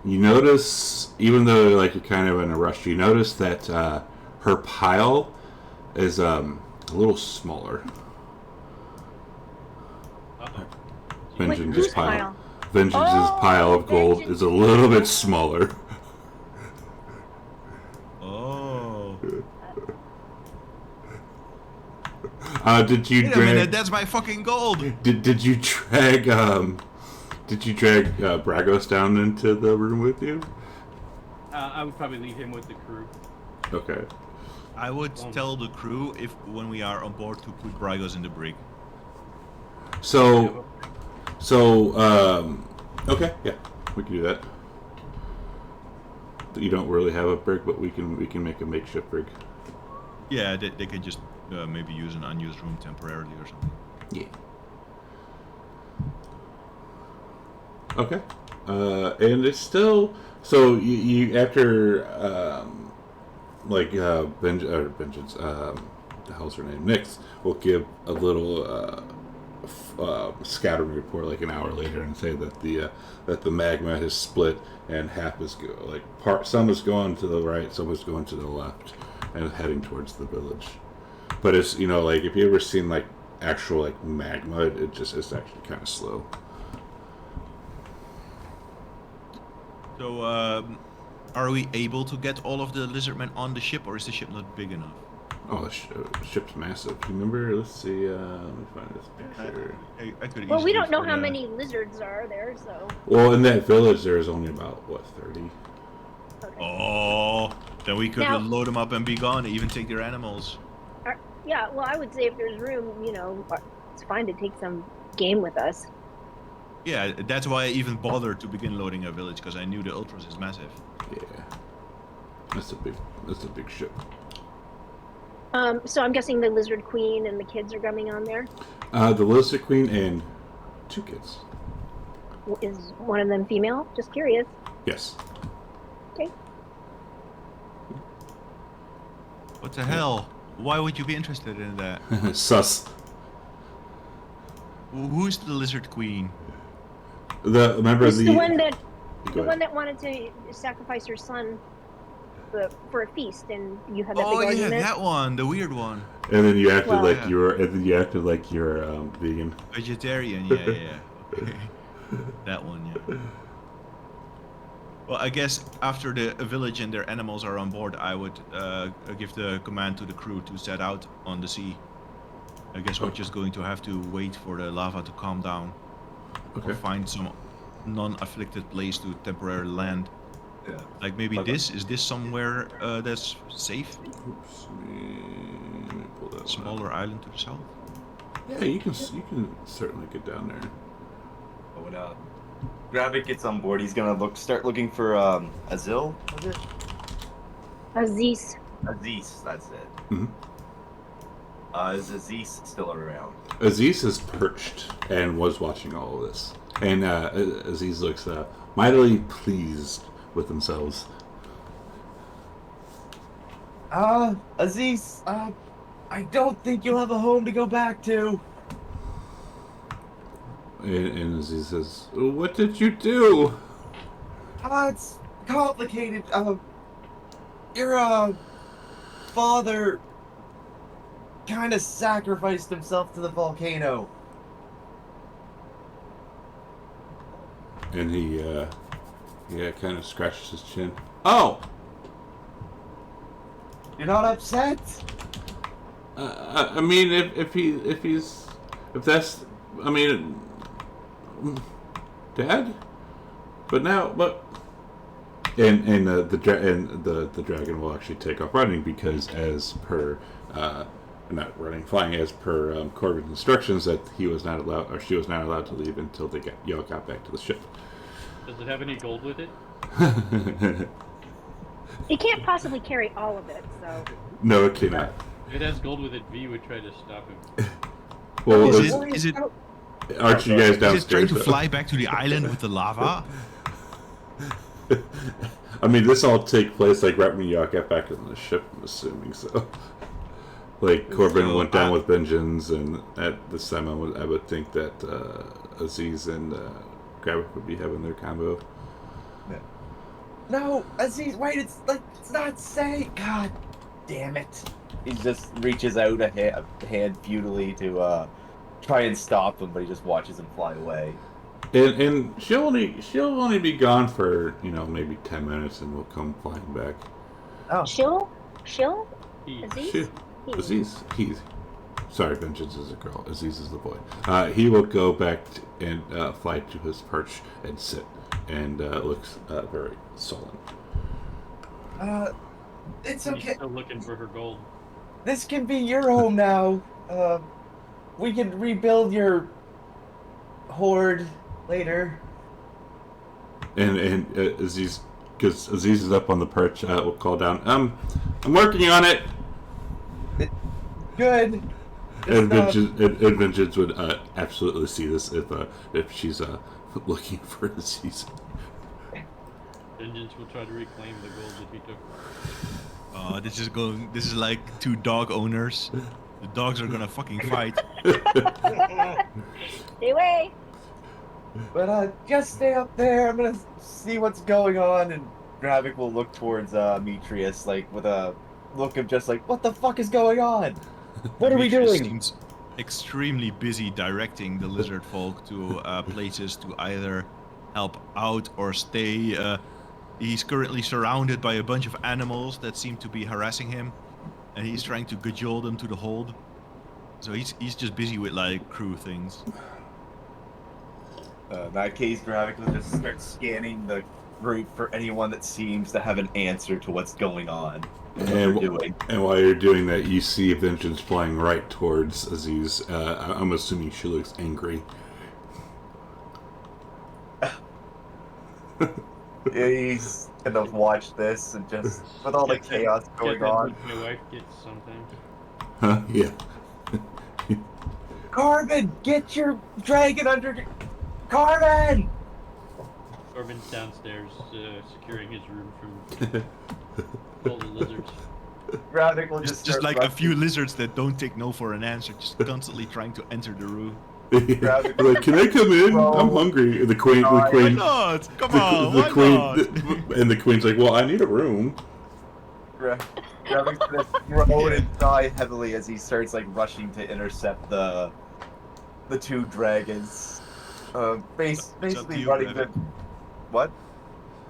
Speaker 3: you notice, even though like you're kind of in a rush, you notice that her pile is a little smaller.
Speaker 2: Uh-oh.
Speaker 3: Vengeance's
Speaker 4: Whose pile?
Speaker 3: Vengeance's pile of gold is a little bit smaller.
Speaker 6: Oh.
Speaker 3: Did you
Speaker 6: Wait a
Speaker 3: drag?
Speaker 6: minute, that's my fucking gold.
Speaker 3: Did you drag Bragos down into the room with you?
Speaker 2: I would probably leave him with the crew.
Speaker 3: Okay.
Speaker 6: I would tell the crew when we are on board to put Brygos in the brig.
Speaker 3: So, okay, yeah, we can do that. You don't really have a brig, but we can make a makeshift brig.
Speaker 6: Yeah, they can just maybe use an unused room temporarily or something.
Speaker 3: Yeah. Okay. And it's still so you after Vengeance, the hell's her name? Nyx will give a little scattering report like an hour later and say that the magma has split and half is some is going to the right, some is going to the left, and heading towards the village. But it's like if you ever seen like actual like magma, it's actually kind of slow.
Speaker 6: So, are we able to get all of the lizardmen on the ship, or is the ship not big enough?
Speaker 3: Oh, the ship's massive. You remember? Let's see. Let me find this picture.
Speaker 6: I could
Speaker 4: Well, we
Speaker 6: easily
Speaker 4: don't know
Speaker 6: for
Speaker 4: how
Speaker 6: the-
Speaker 4: many lizards are there, so.
Speaker 3: Well, in that village, there's only about 30.
Speaker 4: Okay.
Speaker 6: Oh, then we could
Speaker 4: Now-
Speaker 6: load them up and be gone. Even take their animals.
Speaker 4: Yeah, well, I would say if there's room, it's fine to take some game with us.
Speaker 6: Yeah, that's why I even bothered to begin loading a village, because I knew the Ultras is massive.
Speaker 3: Yeah, that's a big ship.
Speaker 4: So I'm guessing the Lizard Queen and the kids are coming on there.
Speaker 3: The Lizard Queen and 2 kids.
Speaker 4: Is one of them female? Just curious.
Speaker 3: Yes.
Speaker 4: Okay.
Speaker 6: What the hell? Why would you be interested in that?
Speaker 3: Sus.
Speaker 6: Who's the lizard queen?
Speaker 3: Remember
Speaker 4: It's
Speaker 3: the
Speaker 4: the one that
Speaker 3: Go ahead.
Speaker 4: wanted to sacrifice her son for a feast, and you had that
Speaker 6: Oh
Speaker 4: big
Speaker 6: yeah,
Speaker 4: argument.
Speaker 6: that one, the weird one.
Speaker 3: And then you acted
Speaker 4: Well-
Speaker 3: like
Speaker 6: Yeah.
Speaker 3: you were. And then you acted like you're vegan.
Speaker 6: Vegetarian, yeah. Okay. That one, yeah. Well, I guess after the village and their animals are on board, I would give the command to the crew to set out on the sea. I guess we're just going to have to wait for the lava to calm down,
Speaker 3: Okay.
Speaker 6: or find some non-afflicted place to temporarily land.
Speaker 7: Yeah.
Speaker 6: Like maybe
Speaker 7: Okay.
Speaker 6: is this somewhere that's safe?
Speaker 3: Oops. Let me pull that one up.
Speaker 6: Smaller island to the south.
Speaker 3: Yeah, you can certainly get down there.
Speaker 7: When Gravik gets on board, he's gonna start looking for Azil. Was it?
Speaker 4: Aziz.
Speaker 7: Aziz, that's it.
Speaker 3: Mhm.
Speaker 7: Is Aziz still around?
Speaker 3: Aziz is perched and was watching all of this, and Aziz looks mightily pleased with themselves.
Speaker 7: Aziz, I don't think you'll have a home to go back to.
Speaker 3: And Aziz says, "What did you do?"
Speaker 7: It's complicated. Your father kind of sacrificed himself to the volcano.
Speaker 3: And he kind of scratches his chin. Oh,
Speaker 7: You're not upset?
Speaker 3: I mean, if that's, I mean, Dad. But the dragon will actually take off running because, as per not running, flying, as per Corbin's instructions, that he was not allowed, or she was not allowed to leave until y'all got back to the ship.
Speaker 2: Does it have any gold with it?
Speaker 4: It can't possibly carry all of it, so.
Speaker 3: No, it cannot.
Speaker 2: If it has gold with it, V would try to stop him.
Speaker 3: Well,
Speaker 6: Is it
Speaker 3: aren't you guys
Speaker 6: is it trying
Speaker 3: downstairs?
Speaker 6: to
Speaker 3: though?
Speaker 6: fly back to the island with the lava?
Speaker 3: I mean, this all take place like right when y'all got back on the ship, I'm assuming so. Like Corbin
Speaker 6: So,
Speaker 3: went down with vengeance, and at this time I would think that Aziz and Gravik would be having their combo.
Speaker 7: No, Aziz, wait, it's not safe. God damn it. He just reaches out a hand futilely to try and stop him, but he just watches him fly away.
Speaker 3: And she'll only be gone for maybe 10 minutes, and we'll come flying back.
Speaker 7: Oh,
Speaker 4: Shill?
Speaker 2: He-
Speaker 4: Aziz?
Speaker 3: Aziz, sorry, Vengeance is a girl. Aziz is the boy. He will go back and fly to his perch and sit, and looks very sullen.
Speaker 7: it's
Speaker 2: He's
Speaker 7: okay.
Speaker 2: still looking for her gold.
Speaker 7: This can be your home now. We can rebuild your hoard later.
Speaker 3: And Aziz, because Aziz is up on the perch, will call down. I'm working on it.
Speaker 7: Good.
Speaker 3: And Vengeance would absolutely see this if she's looking for Aziz.
Speaker 2: Vengeance will try to reclaim the gold that he took.
Speaker 6: This is like two dog owners. The dogs are gonna fucking fight.
Speaker 4: Stay away.
Speaker 7: But just stay up there. I'm gonna see what's going on. And Gravik will look towards Metreus, like with a look of just like, what the fuck is going on? What are we
Speaker 6: Demetrius
Speaker 7: doing?
Speaker 6: Seems extremely busy directing the lizard folk to places to either help out or stay. He's currently surrounded by a bunch of animals that seem to be harassing him, and he's trying to cajole them to the hold. So he's just busy with like crew things.
Speaker 7: In that case, Gravik will just start scanning the group for anyone that seems to have an answer to what's going on. What they're doing.
Speaker 3: And while you're doing that, you see Vengeance flying right towards Aziz. I'm assuming she looks angry.
Speaker 7: He's gonna watch this and just with all the
Speaker 2: Get that-
Speaker 7: chaos
Speaker 2: get
Speaker 7: going
Speaker 2: that
Speaker 7: on.
Speaker 2: look my wife gets sometimes.
Speaker 3: Huh? Yeah.
Speaker 7: Corbin, get your dragon under. Corbin!
Speaker 2: Corbin's downstairs securing his room from all the lizards.
Speaker 7: Gravik will
Speaker 6: Just
Speaker 7: start
Speaker 6: like a few
Speaker 7: rushing.
Speaker 6: lizards that don't take no for an answer, just constantly trying to enter the room.
Speaker 3: Like, can I come in? I'm hungry. The queen.
Speaker 6: Why not? Come on, why not?
Speaker 3: And the queen's like, well, I need a room.
Speaker 7: Grabbing's gonna throw it and die heavily as he starts like rushing to intercept the two dragons. Basically
Speaker 6: you,
Speaker 7: running the. What?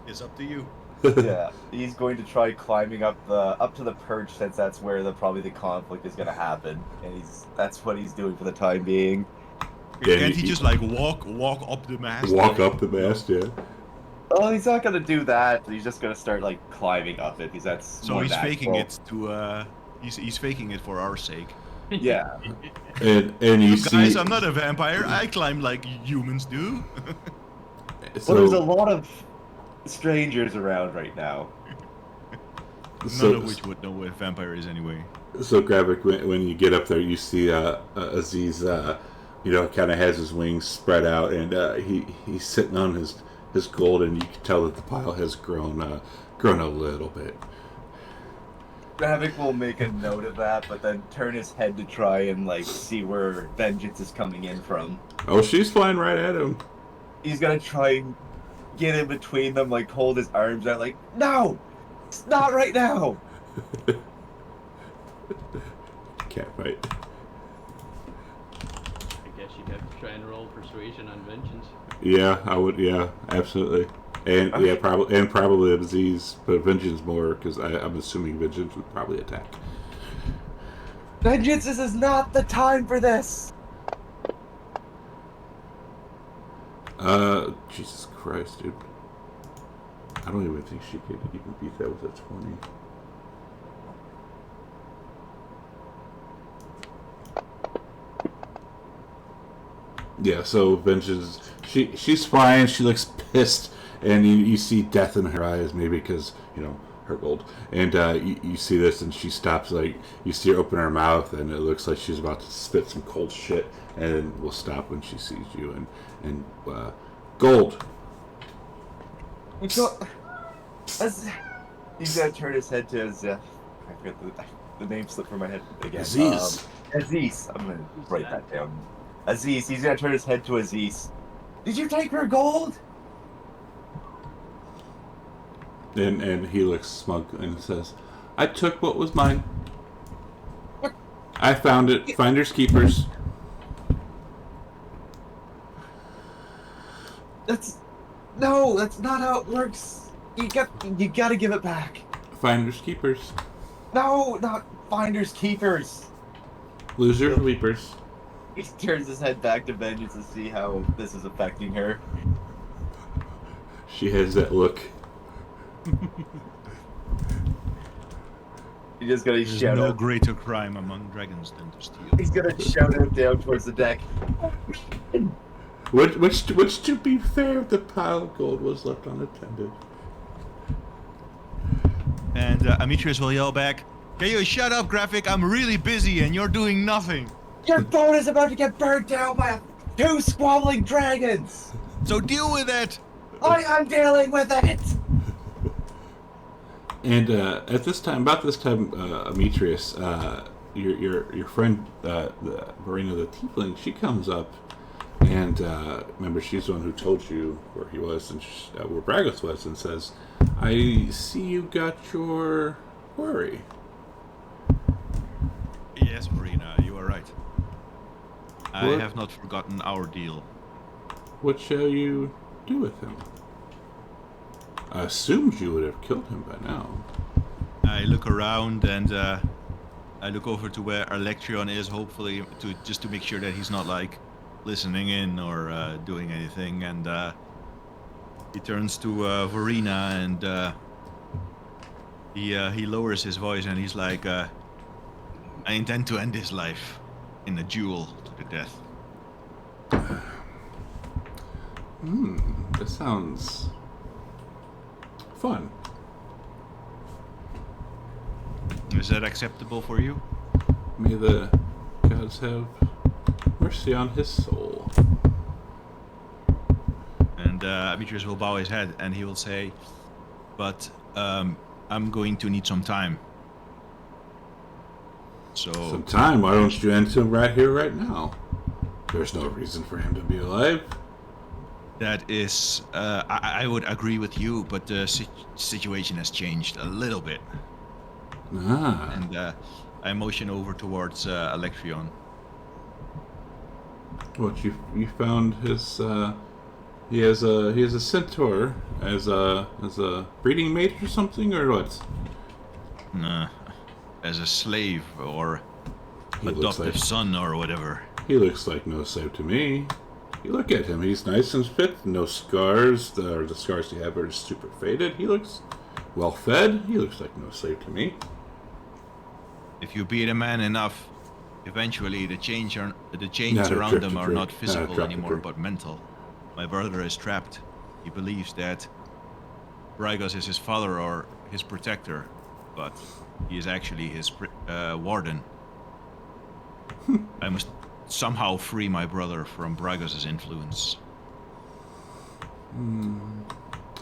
Speaker 6: It's up to you.
Speaker 7: Yeah, he's going to try climbing up to the perch since that's where probably the conflict is going to happen, and that's what he's doing for the time being.
Speaker 3: Yeah,
Speaker 6: Can't he just like walk up the mast?
Speaker 3: Walk up the mast, yeah.
Speaker 7: Well, he's not going to do that. He's just going to start like climbing up it because that's
Speaker 6: So
Speaker 7: more
Speaker 6: he's
Speaker 7: natural.
Speaker 6: faking it to he's faking it for our sake.
Speaker 7: Yeah.
Speaker 3: And you see,
Speaker 6: guys, I'm not a vampire. I climb like humans do.
Speaker 3: so,
Speaker 7: Well, there's a lot of strangers around right now.
Speaker 6: None of which would know what a vampire is anyway.
Speaker 3: So Gravik, when you get up there, you see Aziz, kind of has his wings spread out, and he's sitting on his gold, and you can tell that the pile has grown a little bit.
Speaker 7: Gravik will make a note of that, but then turn his head to try and like see where vengeance is coming in from.
Speaker 3: Oh, she's flying right at him.
Speaker 7: He's gonna try and get in between them, like hold his arms out, like, no, it's not right now.
Speaker 3: Cat fight.
Speaker 2: I guess you'd have to try and roll persuasion on vengeance.
Speaker 3: Yeah, I would. Yeah, absolutely. And yeah, probably Aziz, but vengeance more because I'm assuming vengeance would probably attack.
Speaker 7: Vengeance, this is not the time for this.
Speaker 3: Jesus Christ, dude. I don't even think she could even beat that with a 20. Yeah, so Vengeance, she's fine, she looks pissed, and you see death in her eyes, maybe because, her gold. And you see this, and she stops, like, you see her open her mouth, and it looks like she's about to spit some cold shit, and will stop when she sees you, and gold.
Speaker 7: He's gonna turn his head to his, I forget the name slipped from my head again.
Speaker 3: Aziz.
Speaker 7: Aziz, I'm gonna write that down. Aziz, he's gonna turn his head to Aziz. Did you take her gold?
Speaker 3: And he looks smug and says, I took what was mine. I found it. Finders keepers.
Speaker 7: That's not how it works. You gotta give it back.
Speaker 3: Finders keepers.
Speaker 7: No, not finders keepers.
Speaker 3: Losers weepers.
Speaker 7: He turns his head back to Vengeance to see how this is affecting her.
Speaker 3: She has that look.
Speaker 7: He's just gonna
Speaker 6: There's
Speaker 7: shout
Speaker 6: no
Speaker 7: out.
Speaker 6: greater crime among dragons than to steal.
Speaker 7: He's gonna shout out down towards the deck.
Speaker 3: Which to be fair, the pile of gold was left unattended.
Speaker 6: And Amitrius will yell back, "Can you shut up, Graphic? I'm really busy and you're doing nothing.
Speaker 7: Your boat is about to get burnt down by 2 squabbling dragons!
Speaker 6: So deal with it!"
Speaker 7: I'm dealing with it!
Speaker 3: And about this time, Amitrius, your friend, Verena the Tiefling, she comes up, and remember, she's the one who told you where he was and where Bragos was, and says, "I see you got your quarry."
Speaker 6: Yes, Marina, you are right. I
Speaker 3: What?
Speaker 6: have not forgotten our deal.
Speaker 3: What shall you do with him? I assumed you would have killed him by now.
Speaker 6: I look around and I look over to where Electrion is, hopefully, just to make sure that he's not like listening in or doing anything. And he turns to Verena and he lowers his voice and he's like, "I intend to end his life in a duel to the death."
Speaker 3: That sounds fun.
Speaker 6: Is that acceptable for you?
Speaker 3: May the gods have mercy on his soul.
Speaker 6: And Demetrius will bow his head and he will say, "But I'm going to need some time. So
Speaker 3: Some time. Why don't you end him right here, right now? There's no reason for him to be alive.
Speaker 6: That is, I would agree with you, but the situation has changed a little bit.
Speaker 3: Ah.
Speaker 6: And I motion over towards Electrion.
Speaker 3: What you found his he has a centaur as a breeding mate or something, or what?
Speaker 6: Nah, as a slave or
Speaker 3: He looks
Speaker 6: adoptive
Speaker 3: like
Speaker 6: son or whatever.
Speaker 3: he looks like no slave to me. You look at him; he's nice and fit, no scars. The scars he have are just super faded. He looks well fed. He looks like no slave to me.
Speaker 6: If you beat a man enough, eventually the chains
Speaker 3: Not a
Speaker 6: around
Speaker 3: drip
Speaker 6: them
Speaker 3: to
Speaker 6: are
Speaker 3: drink.
Speaker 6: not
Speaker 3: Not a
Speaker 6: physical
Speaker 3: drop to
Speaker 6: anymore,
Speaker 3: drink.
Speaker 6: but mental. My brother is trapped. He believes that Brygos is his father or his protector, but he is actually his warden. I must somehow free my brother from Brygos' influence.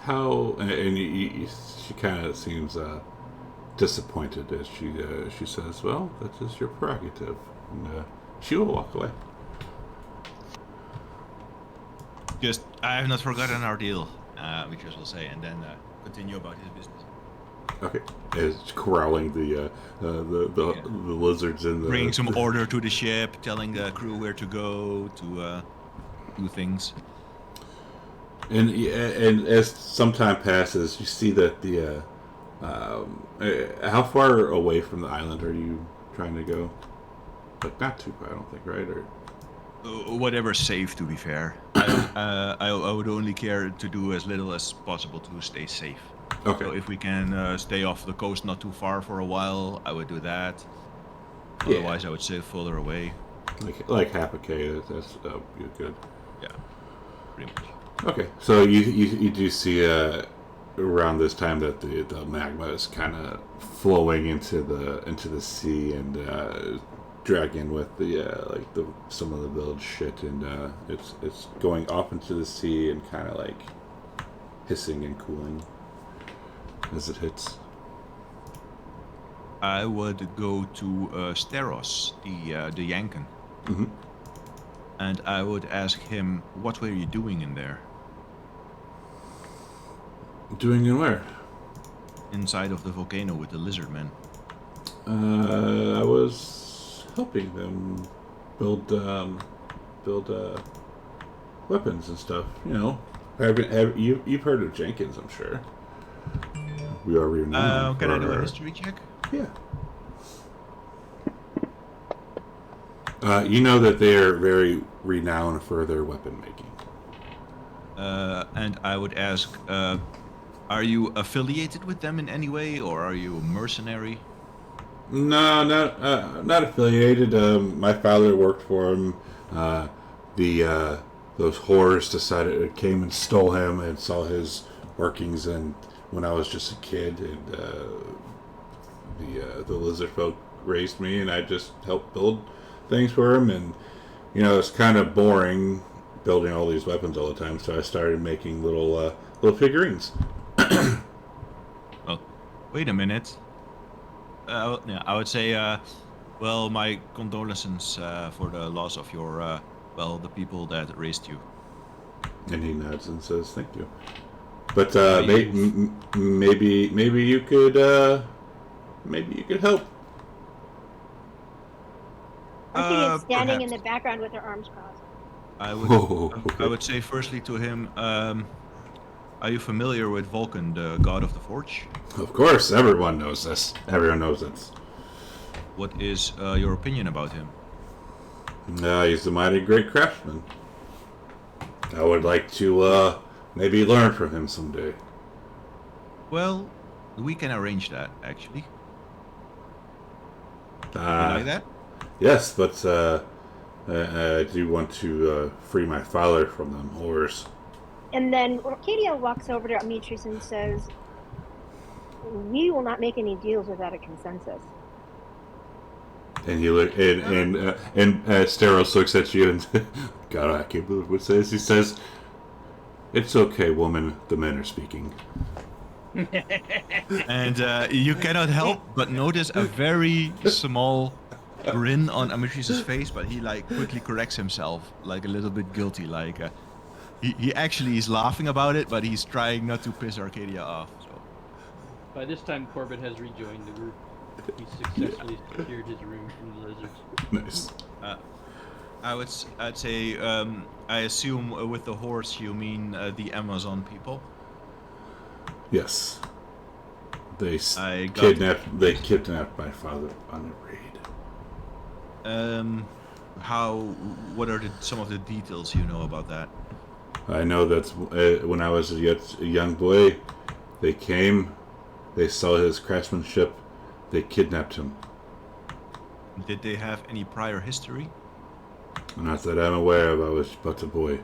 Speaker 3: How and she kind of seems disappointed as she says, "Well, that is your prerogative," and she will walk away.
Speaker 6: Just, I have not forgotten our deal, Mitros will say, and then continue about his business.
Speaker 3: Okay, is corralling the lizards in the
Speaker 6: Bringing some order to the ship, telling the crew where to go, to do things.
Speaker 3: And as some time passes, you see that the how far away from the island are you trying to go? Like not too far, I don't think, right? Or
Speaker 6: Whatever's safe, to be fair. I would only care to do as little as possible to stay safe.
Speaker 3: okay,
Speaker 6: So if we can stay off the coast not too far for a while, I would do that.
Speaker 3: Yeah.
Speaker 6: Otherwise, I would stay further away.
Speaker 3: like half a K. That's good.
Speaker 6: Yeah, pretty much.
Speaker 3: Okay, so you do see around this time that the magma is kind of flowing into the sea and dragging with the some of the village shit, and it's going off into the sea and kind of like hissing and cooling as it hits.
Speaker 6: I would go to Steros, the Yankin,
Speaker 3: Mm-hmm.
Speaker 6: and I would ask him, what were you doing in there?
Speaker 3: Doing in where?
Speaker 6: Inside of the volcano with the lizard men.
Speaker 3: I was helping them build weapons and stuff. You know, you've heard of Jenkins, I'm sure. We are renowned.
Speaker 6: Can I
Speaker 3: for
Speaker 6: do a
Speaker 3: our-
Speaker 6: history check?
Speaker 3: Yeah. You know that they are very renowned for their weapon making.
Speaker 6: And I would ask, are you affiliated with them in any way, or are you a mercenary?
Speaker 3: No, not affiliated. My father worked for him. Those whores came and stole him and saw his workings. And when I was just a kid, and the lizard folk raised me, and I just helped build things for him. And you know, it's kind of boring building all these weapons all the time, so I started making little figurines.
Speaker 6: Well, wait a minute. Yeah, I would say, well, my condolences for the loss of your, the people that raised you.
Speaker 3: And he nods and says, "Thank you." But
Speaker 6: You've-
Speaker 3: maybe you could help.
Speaker 4: Arcadia's standing in
Speaker 6: Perhaps.
Speaker 4: the background with her arms crossed.
Speaker 6: I would,
Speaker 3: Whoa, okay.
Speaker 6: I would say firstly to him, are you familiar with Vulcan, the god of the forge?
Speaker 3: Of course, everyone knows this. Everyone knows this.
Speaker 6: What is your opinion about him?
Speaker 3: He's a mighty great craftsman. I would like to maybe learn from him someday.
Speaker 6: Well, we can arrange that, actually. You like that?
Speaker 3: Yes, but I do want to free my father from them whores.
Speaker 4: And then Arcadia walks over to Demetrius and says, "We will not make any deals without a consensus."
Speaker 3: And you look, and Steros looks at you and, God, I can't believe what says. He says, "It's okay, woman. The men are speaking."
Speaker 6: And you cannot help but notice a very small grin on Amitri's face, but he like quickly corrects himself, like a little bit guilty. Like he actually is laughing about it, but he's trying not to piss Arcadia off. So
Speaker 2: By this time, Corbett has rejoined the group. He successfully secured his room from the lizards.
Speaker 3: Nice.
Speaker 6: I'd say I assume with the horse you mean the Amazon people.
Speaker 3: Yes. They
Speaker 6: I got-
Speaker 3: kidnapped my father on a raid.
Speaker 6: What are some of the details you know about that?
Speaker 3: I know that when I was a young boy, they came, they saw his craftsmanship, they kidnapped him.
Speaker 6: Did they have any prior history?
Speaker 3: Not that I'm aware of, I was but a boy.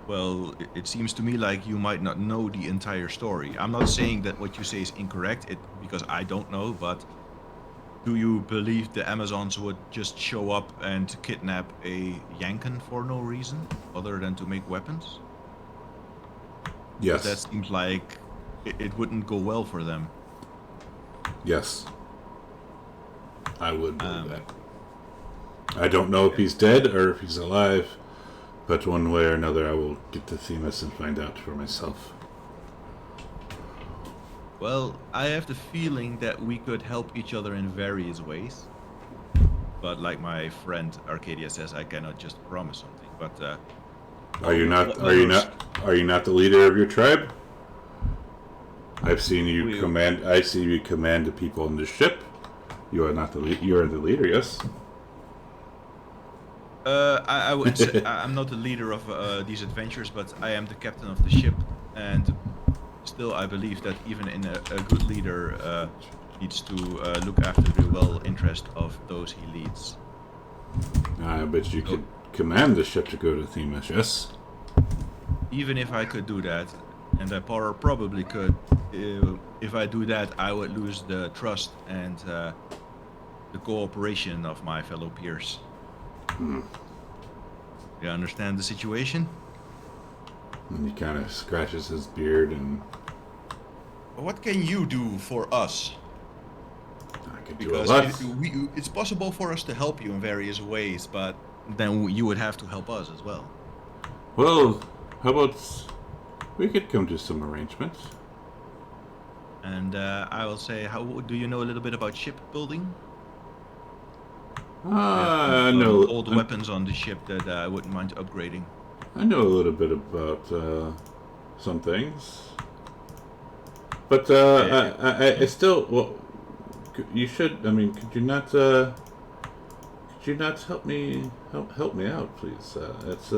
Speaker 6: Well, it seems to me like you might not know the entire story. I'm not saying that what you say is incorrect, because I don't know, but do you believe the Amazons would just show up and kidnap a Yankan for no reason, other than to make weapons?
Speaker 3: Yes.
Speaker 6: That seems like it wouldn't go well for them.
Speaker 3: Yes. I would believe that. I don't know if he's dead or if he's alive, but one way or another I will get to Themis and find out for myself.
Speaker 6: Well, I have the feeling that we could help each other in various ways. But like my friend Arcadia says, I cannot just promise something. But
Speaker 3: Are you not the leader of your tribe? I've seen you command the people on the ship. You are not the you are the leader, yes?
Speaker 6: I would say I'm not the leader of these adventures, but I am the captain of the ship, and still I believe that even in a good leader needs to look after the well-interest of those he leads.
Speaker 3: I bet you could command the ship to go to Themis, yes?
Speaker 6: Even if I could do that, and I probably could, if I do that, I would lose the trust and the cooperation of my fellow peers. You understand the situation?
Speaker 3: And he kind of scratches his beard and...
Speaker 6: What can you do for us?
Speaker 3: I could do
Speaker 6: Because
Speaker 3: a lot.
Speaker 6: it's possible for us to help you in various ways, but then you would have to help us as well.
Speaker 3: Well, how about we could come to some arrangements?
Speaker 6: And I will say, how do you know a little bit about shipbuilding?
Speaker 3: I know
Speaker 6: old weapons on the ship that I wouldn't mind upgrading.
Speaker 3: I know a little bit about some things, but I still. Well, you should. I mean, could you not help me out, please? It's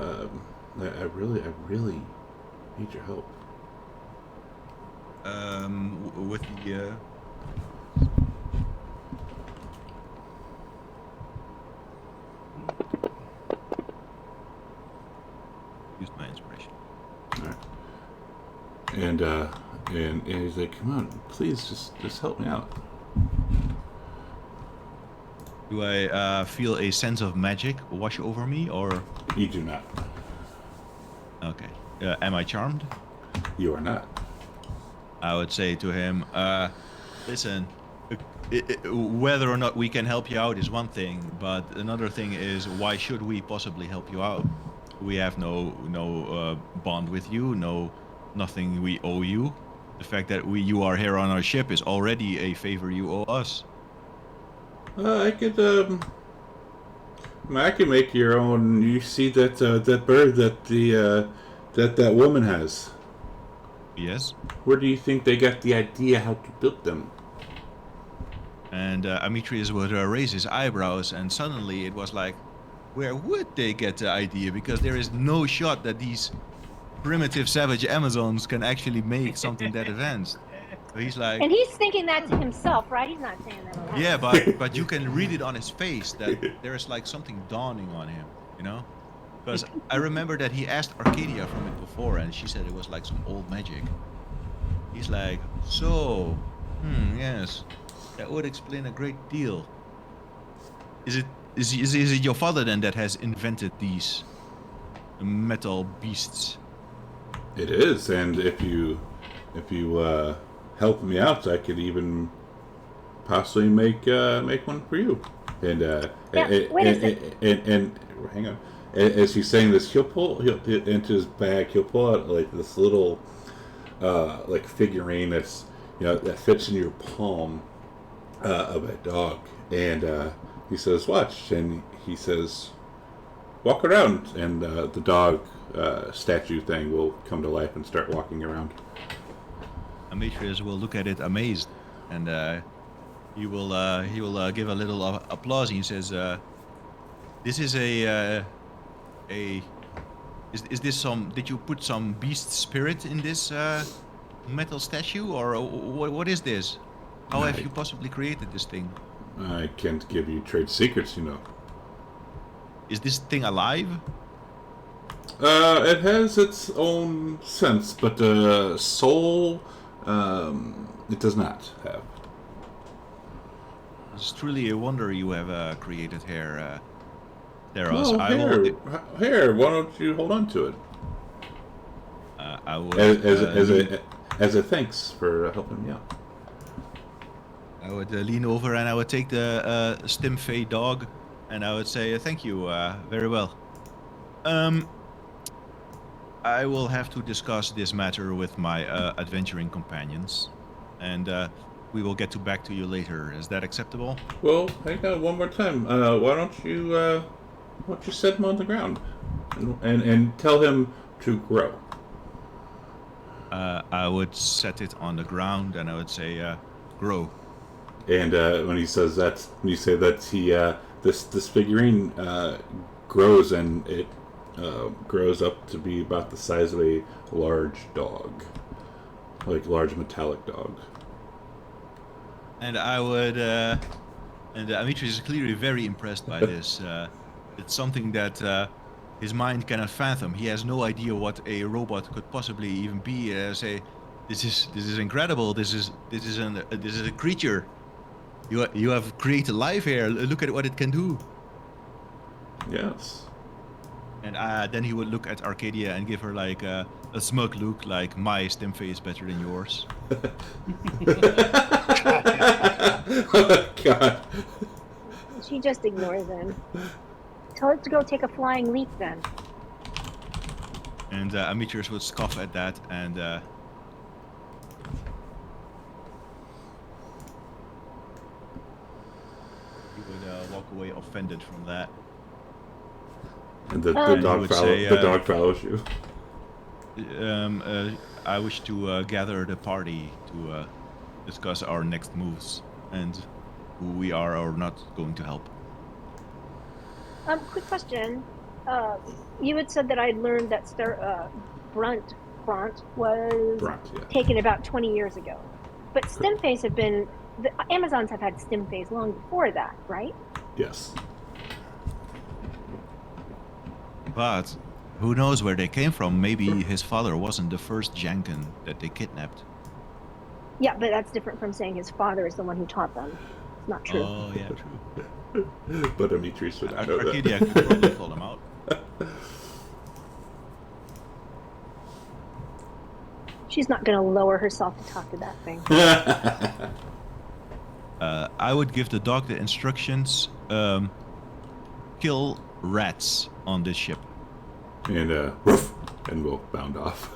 Speaker 3: I really need your help.
Speaker 6: With the. Use my inspiration.
Speaker 3: All right. And he's like, "Come on, please, just help me out."
Speaker 6: Do I feel a sense of magic wash over me, or?
Speaker 3: You do not.
Speaker 6: Okay. Am I charmed?
Speaker 3: You are not.
Speaker 6: I would say to him, listen, whether or not we can help you out is one thing, but another thing is, why should we possibly help you out? We have no bond with you, nothing we owe you. The fact that you are here on our ship is already a favor you owe us.
Speaker 3: I could I can make your own. You see that that bird that that woman has.
Speaker 6: Yes.
Speaker 3: Where do you think they got the idea how to build them?
Speaker 6: And Amitrius would raise his eyebrows, and suddenly it was like, where would they get the idea? Because there is no shot that these primitive savage Amazons can actually make something that advanced. So he's like,
Speaker 4: And he's thinking that to himself, right? He's not saying that aloud.
Speaker 6: yeah, but you can read it on his face that there's like something dawning on him, you know? Because I remember that he asked Arcadia from it before, and she said it was like some old magic. He's like, so, yes, that would explain a great deal. Is it your father then that has invented these metal beasts?
Speaker 3: It is, and if you help me out, I could even possibly make one for you. And and hang on. As he's saying this, he'll into his bag. He'll pull out like this little like figurine that's that fits in your palm of a dog, and he says, "Watch," and he says, "Walk around," and the dog statue thing will come to life and start walking around.
Speaker 6: Demetrius will look at it amazed, and he will give a little applause. He says, "This is is this some? Did you put some beast spirit in this metal statue, or what is this? How have you possibly created this thing?"
Speaker 3: I can't give you trade secrets,
Speaker 6: Is this thing alive?
Speaker 3: It has its own sense, but soul, it does not have.
Speaker 6: It's truly a wonder you have created here, Theros.
Speaker 3: Oh, here, why don't you hold on to it?
Speaker 6: I would,
Speaker 3: as a thanks for helping me out.
Speaker 6: I would lean over and I would take the Stimfey dog, and I would say thank you very well. I will have to discuss this matter with my adventuring companions, and we will get back to you later. Is that acceptable?
Speaker 3: Well, hang on one more time. Why don't you set him on the ground and tell him to grow?
Speaker 6: I would set it on the ground and I would say, grow.
Speaker 3: And when he says that, when you say that, this figurine grows, and it grows up to be about the size of a large dog, like large metallic dog.
Speaker 6: And I would, and Demetrius is clearly very impressed by this. It's something that his mind cannot fathom. He has no idea what a robot could possibly even be. Say, this is incredible. This is a creature. You have created life here. Look at what it can do.
Speaker 3: Yes.
Speaker 6: And then he would look at Arcadia and give her like a smug look, like my Stimfey is better than yours.
Speaker 3: Oh, God.
Speaker 4: She just ignores him. Tell it to go take a flying leap then.
Speaker 6: And Demetrius would scoff at that, and he would walk away offended from that.
Speaker 3: And the dog follows you.
Speaker 6: I wish to gather the party to discuss our next moves and who we are or not going to help.
Speaker 4: Quick question. You had said that I'd learned that Brunt was taken about 20 years ago. But Stimfays have been... The Amazons have had Stimfays long before that, right?
Speaker 3: Yes.
Speaker 6: But who knows where they came from? Maybe his father wasn't the first Janken that they kidnapped.
Speaker 4: Yeah, but that's different from saying his father is the one who taught them. It's not true.
Speaker 6: Oh, yeah, true.
Speaker 3: But Demetrius would not know that.
Speaker 6: Arcadia could probably pull them out.
Speaker 4: She's not going to lower herself to talk to that thing.
Speaker 6: I would give the dog the instructions, kill rats on this ship.
Speaker 3: And woof, and we'll bound off.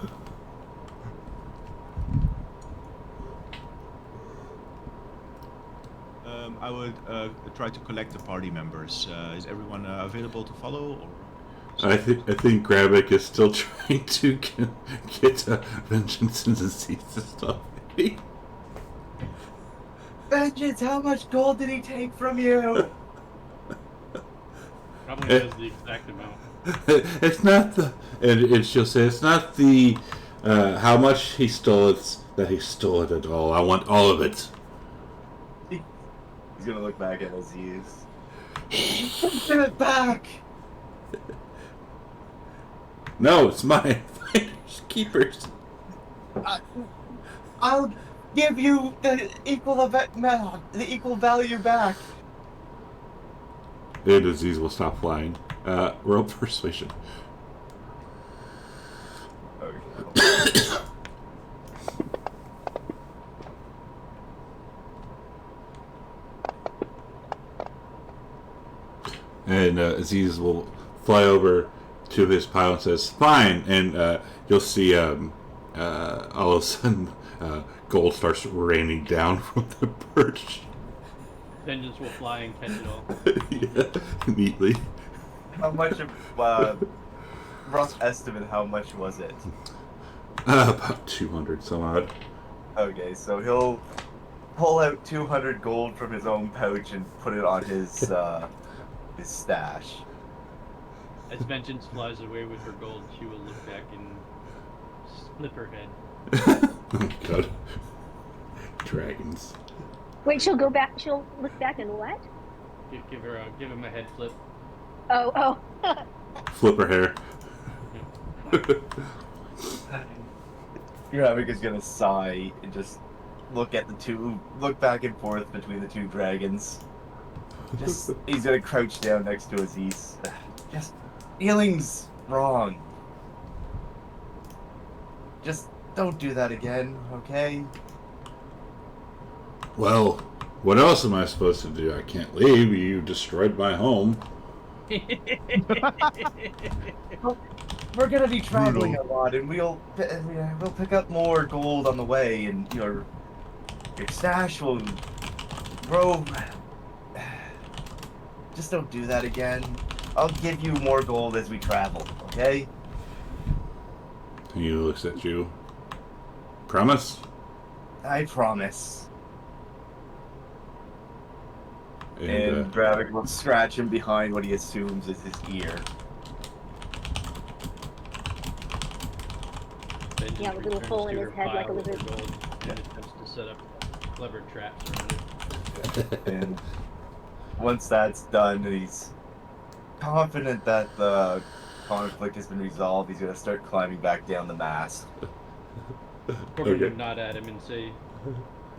Speaker 6: I would try to collect the party members. Is everyone available to follow? Or...
Speaker 3: I think Gravic is still trying to get Vengeance and disease and stuff.
Speaker 7: Vengeance, how much gold did he take from you?
Speaker 2: Probably does the exact amount.
Speaker 3: It's not the, and she'll say it's not the how much he stole. It's that he stole it at all. I want all of it.
Speaker 7: He's gonna look back at Aziz. Give it back!
Speaker 3: No, it's mine. Finders keepers.
Speaker 7: I'll give you the equal value back.
Speaker 3: And Aziz will stop flying. Roll persuasion.
Speaker 7: Okay.
Speaker 3: and Aziz will fly over to his pile and says, "Fine," and you'll see all of a sudden gold starts raining down from the perch.
Speaker 2: Vengeance will fly and catch it all.
Speaker 3: Yeah, neatly.
Speaker 7: How much of rough estimate? How much was it?
Speaker 3: About 200 some odd.
Speaker 7: Okay, so he'll pull out 200 gold from his own pouch and put it on his stash.
Speaker 2: As Vengeance flies away with her gold, she will look back and flip her head.
Speaker 3: Oh my god. Dragons.
Speaker 4: Wait, she'll go back. She'll look back and what?
Speaker 2: Give him a head flip.
Speaker 4: Oh.
Speaker 3: Flip her hair.
Speaker 7: Gravik is gonna sigh and just look back and forth between the two dragons. He's gonna crouch down next to Aziz. Just, healing's wrong. Just don't do that again, okay?
Speaker 3: Well, what else am I supposed to do? I can't leave. You destroyed my home.
Speaker 7: We're gonna be traveling a lot, and we'll pick up more gold on the way, and your stash will grow. Just don't do that again. I'll give you more gold as we travel, okay?
Speaker 3: He looks at you. Promise?
Speaker 7: I promise.
Speaker 3: And
Speaker 7: And Gravik will scratch him behind what he assumes is his ear.
Speaker 2: Vengeance
Speaker 4: Yeah, with a little
Speaker 2: returns
Speaker 4: hole in
Speaker 2: to
Speaker 4: his
Speaker 2: her
Speaker 4: head like a
Speaker 2: pile with the
Speaker 4: lizard.
Speaker 2: gold and attempts to set up clever traps around it.
Speaker 7: And once that's done, and he's confident that the conflict has been resolved, he's gonna start climbing back down the mast.
Speaker 2: Corbin
Speaker 3: Okay.
Speaker 2: would nod at him and say,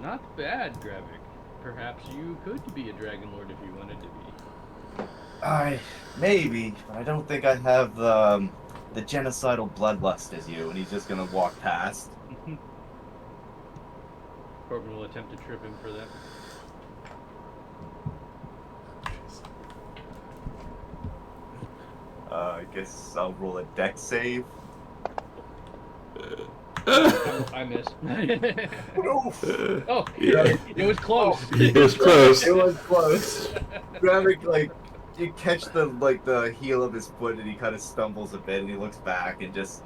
Speaker 2: "Not bad, Gravik. Perhaps you could be a Dragonlord if you wanted to be."
Speaker 7: Maybe, but I don't think I have the genocidal bloodlust as you. And he's just gonna walk past.
Speaker 2: Corbin will attempt to trip him for that.
Speaker 7: I guess I'll roll a dex save.
Speaker 2: I missed. Oh,
Speaker 3: Yeah.
Speaker 2: it was close.
Speaker 3: It was close.
Speaker 7: It was close. Gravik, you catch the heel of his foot, and he kind of stumbles a bit, and he looks back and just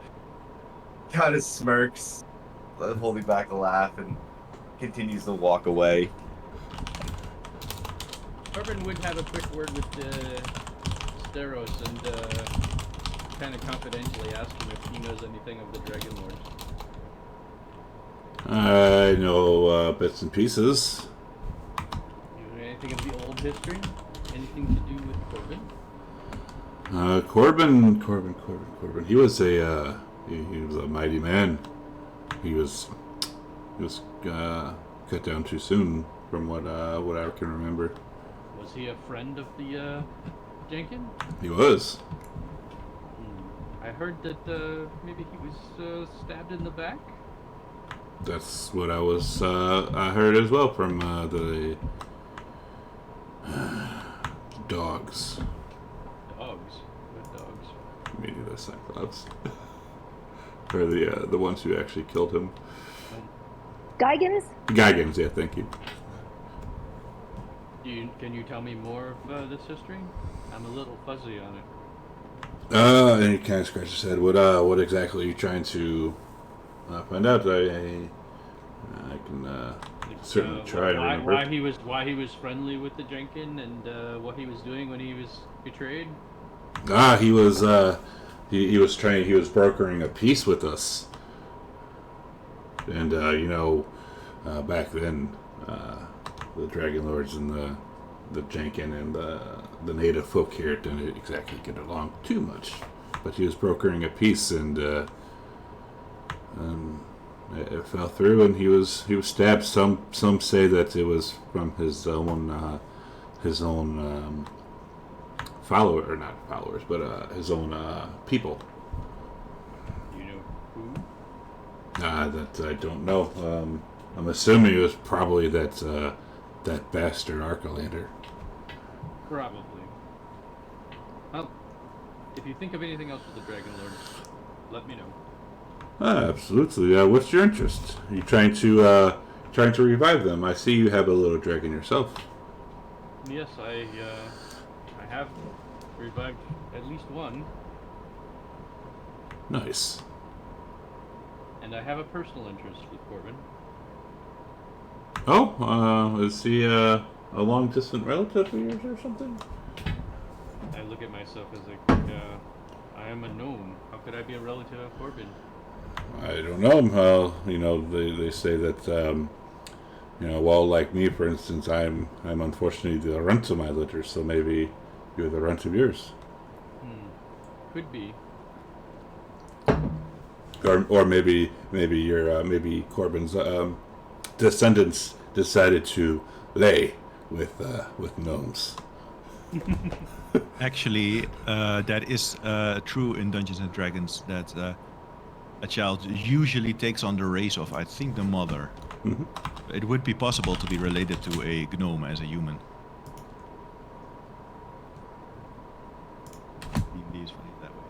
Speaker 7: kind of smirks, holding back a laugh, and continues to walk away.
Speaker 2: Corbin would have a quick word with Steros and kind of confidentially ask him if he knows anything of the Dragonlords.
Speaker 3: I know bits and pieces.
Speaker 2: You know anything of the old history? Anything to do with Corbin?
Speaker 3: Corbin. He was a mighty man. He was cut down too soon, from what I can remember.
Speaker 2: Was he a friend of the Jenkins?
Speaker 3: He was.
Speaker 2: I heard that maybe he was stabbed in the back.
Speaker 3: That's what I heard as well from the dogs.
Speaker 2: Dogs? What dogs?
Speaker 3: Maybe the Cyclops. Or the ones who actually killed him.
Speaker 4: Geigens?
Speaker 3: Geigens, yeah, thank you.
Speaker 2: Can you tell me more of this history? I'm a little fuzzy on it.
Speaker 3: And he kind of scratched his head. What exactly are you trying to find out? I can certainly try to remember.
Speaker 2: Why he was friendly with the Jenkin and what he was doing when he was betrayed.
Speaker 3: He was he was brokering a peace with us, and back then the Dragonlords and the Jenkin and the native folk here didn't exactly get along too much, but he was brokering a peace, and it fell through, and he was stabbed. Some say that it was from his own follower, or not followers, but his own people.
Speaker 2: You know who?
Speaker 3: That I don't know. I'm assuming it was probably that bastard Archelander.
Speaker 2: Probably. If you think of anything else with the Dragonlords, let me know.
Speaker 3: Absolutely. What's your interest? Are you trying to revive them? I see you have a little dragon yourself.
Speaker 2: Yes, I have revived at least one,
Speaker 3: Nice.
Speaker 2: and I have a personal interest with Corbin.
Speaker 3: Oh, is he a long distant relative of yours or something?
Speaker 2: I look at myself as I am a gnome. How could I be a relative of Corbin?
Speaker 3: I don't know. They say that well, like me, for instance, I'm unfortunately the runt of my litter, so maybe you're the runt of yours,
Speaker 2: Could be.
Speaker 3: or maybe maybe Corbin's descendants decided to lay with gnomes.
Speaker 6: Actually, that is true in Dungeons and Dragons. That a child usually takes on the race of, I think, the mother.
Speaker 3: Mhm.
Speaker 6: It would be possible to be related to a gnome as a human. D&D is funny that way.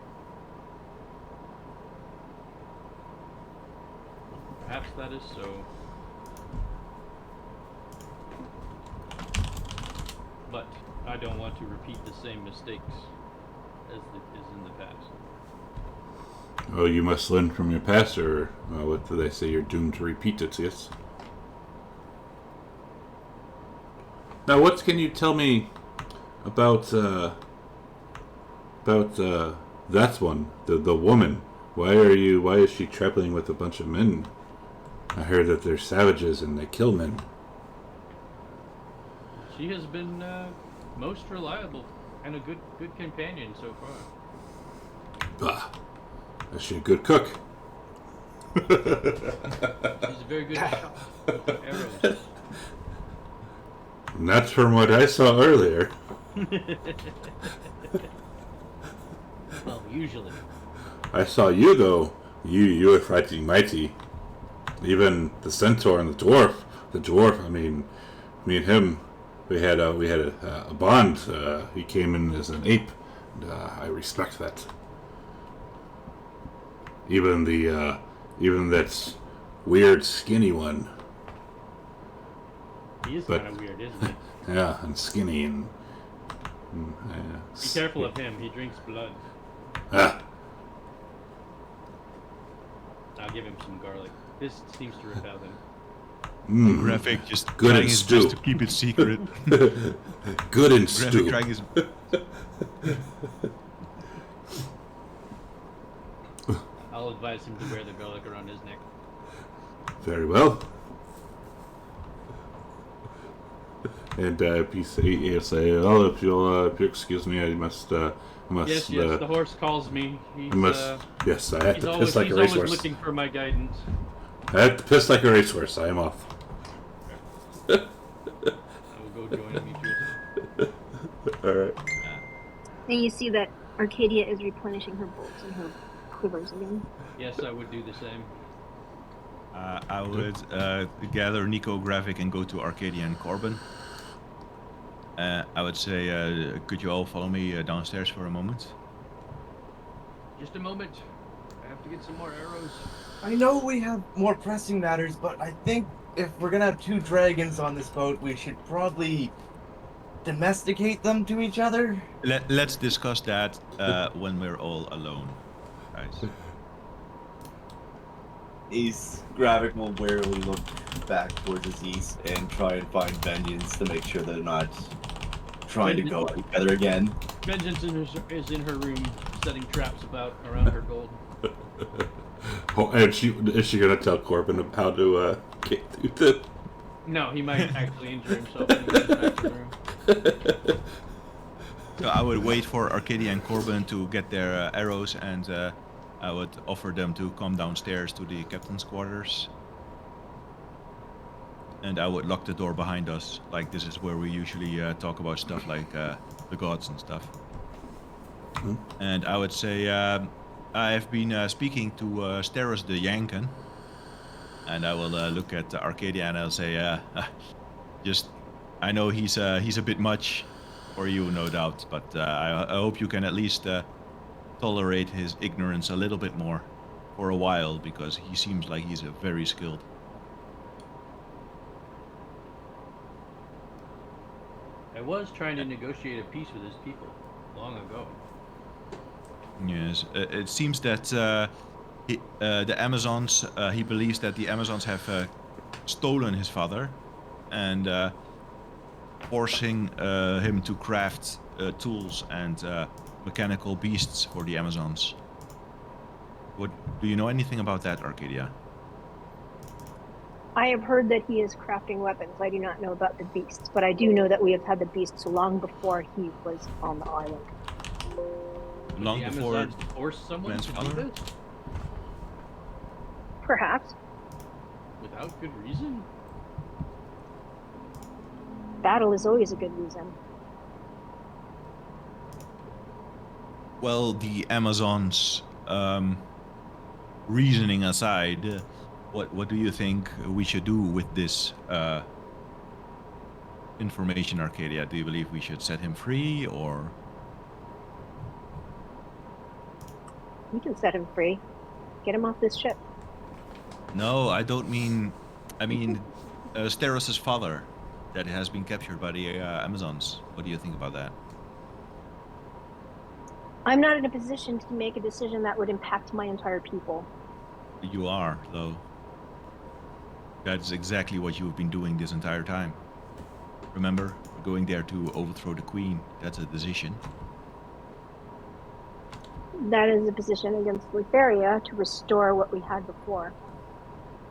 Speaker 2: Perhaps that is so. But I don't want to repeat the same mistakes as in the past.
Speaker 3: Oh, you must learn from your past, or what do they say? You're doomed to repeat it. Yes. Now, what can you tell me about that one, the woman? Why is she traveling with a bunch of men? I heard that they're savages and they kill men.
Speaker 2: She has been most reliable and a good companion so far.
Speaker 3: Bah, is she a good cook?
Speaker 2: She's a very good shot with arrows.
Speaker 3: Not from what I saw earlier.
Speaker 2: Well, usually.
Speaker 3: I saw you though. You were fighting mighty. Even the centaur and the dwarf. The dwarf. I mean, me and him, we had a bond. He came in as an ape, and I respect that. Even that weird skinny one.
Speaker 2: He is
Speaker 3: But-
Speaker 2: kind of weird, isn't he?
Speaker 3: Yeah, and skinny and.
Speaker 2: Be careful of him. He drinks blood.
Speaker 3: Ah,
Speaker 2: I'll give him some garlic. This seems to repel him.
Speaker 6: Graphic just
Speaker 3: Good
Speaker 6: trying
Speaker 3: and
Speaker 6: his
Speaker 3: stew.
Speaker 6: best to keep it secret.
Speaker 3: good and
Speaker 6: Graphic
Speaker 3: stew.
Speaker 6: trying his
Speaker 2: I'll advise him to wear the garlic around his neck.
Speaker 3: Very well. And if you say, oh, if you'll excuse me, I must.
Speaker 2: Yes, the horse calls me. He's,
Speaker 3: I must. Yes, I have
Speaker 2: he's
Speaker 3: to
Speaker 2: always,
Speaker 3: piss like a
Speaker 2: he's always
Speaker 3: racehorse.
Speaker 2: looking for my guidance.
Speaker 3: I have to piss like a racehorse. I am off.
Speaker 2: I will go join Demetrius.
Speaker 3: All right.
Speaker 4: And you see that Arcadia is replenishing her bolts and her quivers again.
Speaker 2: Yes, I would do the same.
Speaker 6: I would gather Nico, Graphic, and go to Arcadia and Corbin. I would say, could you all follow me downstairs for a moment?
Speaker 2: Just a moment. I have to get some more arrows.
Speaker 7: I know we have more pressing matters, but I think if we're gonna have two dragons on this boat, we should probably domesticate them to each other.
Speaker 6: Let's discuss that when we're all alone, guys.
Speaker 7: Gravik will warily look back towards his east and try and find Vengeance to make sure they're not trying to go together again.
Speaker 2: Vengeance is in her room, setting traps around her gold.
Speaker 3: Oh, and is she gonna tell Corbin how to get through the?
Speaker 2: No, he might actually injure himself when he goes back to the room.
Speaker 6: So I would wait for Arcadia and Corbin to get their arrows, and I would offer them to come downstairs to the captain's quarters. And I would lock the door behind us, like this is where we usually talk about stuff like the gods and stuff.
Speaker 3: Hmm.
Speaker 6: And I would say, I have been speaking to Steros the Yanken, and I will look at Arcadia and I'll say, I know he's a bit much for you, no doubt, but I hope you can at least tolerate his ignorance a little bit more for a while, because he seems like he's a very skilled.
Speaker 2: I was trying to negotiate a peace with his people long ago.
Speaker 6: Yes, it seems that the Amazons, he believes that the Amazons have stolen his father and forcing him to craft tools and mechanical beasts for the Amazons. What do you know anything about that, Arcadia?
Speaker 4: I have heard that he is crafting weapons. I do not know about the beasts, but I do know that we have had the beasts long before he was on the island.
Speaker 6: Long
Speaker 2: Would the
Speaker 6: before
Speaker 2: Amazons force someone to do
Speaker 6: grandfather?
Speaker 2: this
Speaker 4: Perhaps.
Speaker 2: without good reason?
Speaker 4: Battle is always a good reason.
Speaker 6: Well, the Amazons, reasoning aside, what do you think we should do with this information, Arcadia? Do you believe we should set him free, or?
Speaker 4: We can set him free. Get him off this ship.
Speaker 6: No, I don't mean. I mean, Steros' father, that has been captured by the Amazons. What do you think about that?
Speaker 4: I'm not in a position to make a decision that would impact my entire people.
Speaker 6: You are, though. That's exactly what you've been doing this entire time. Remember, going there to overthrow the queen. That's a decision.
Speaker 4: That is a position against Lytheria to restore what we had before.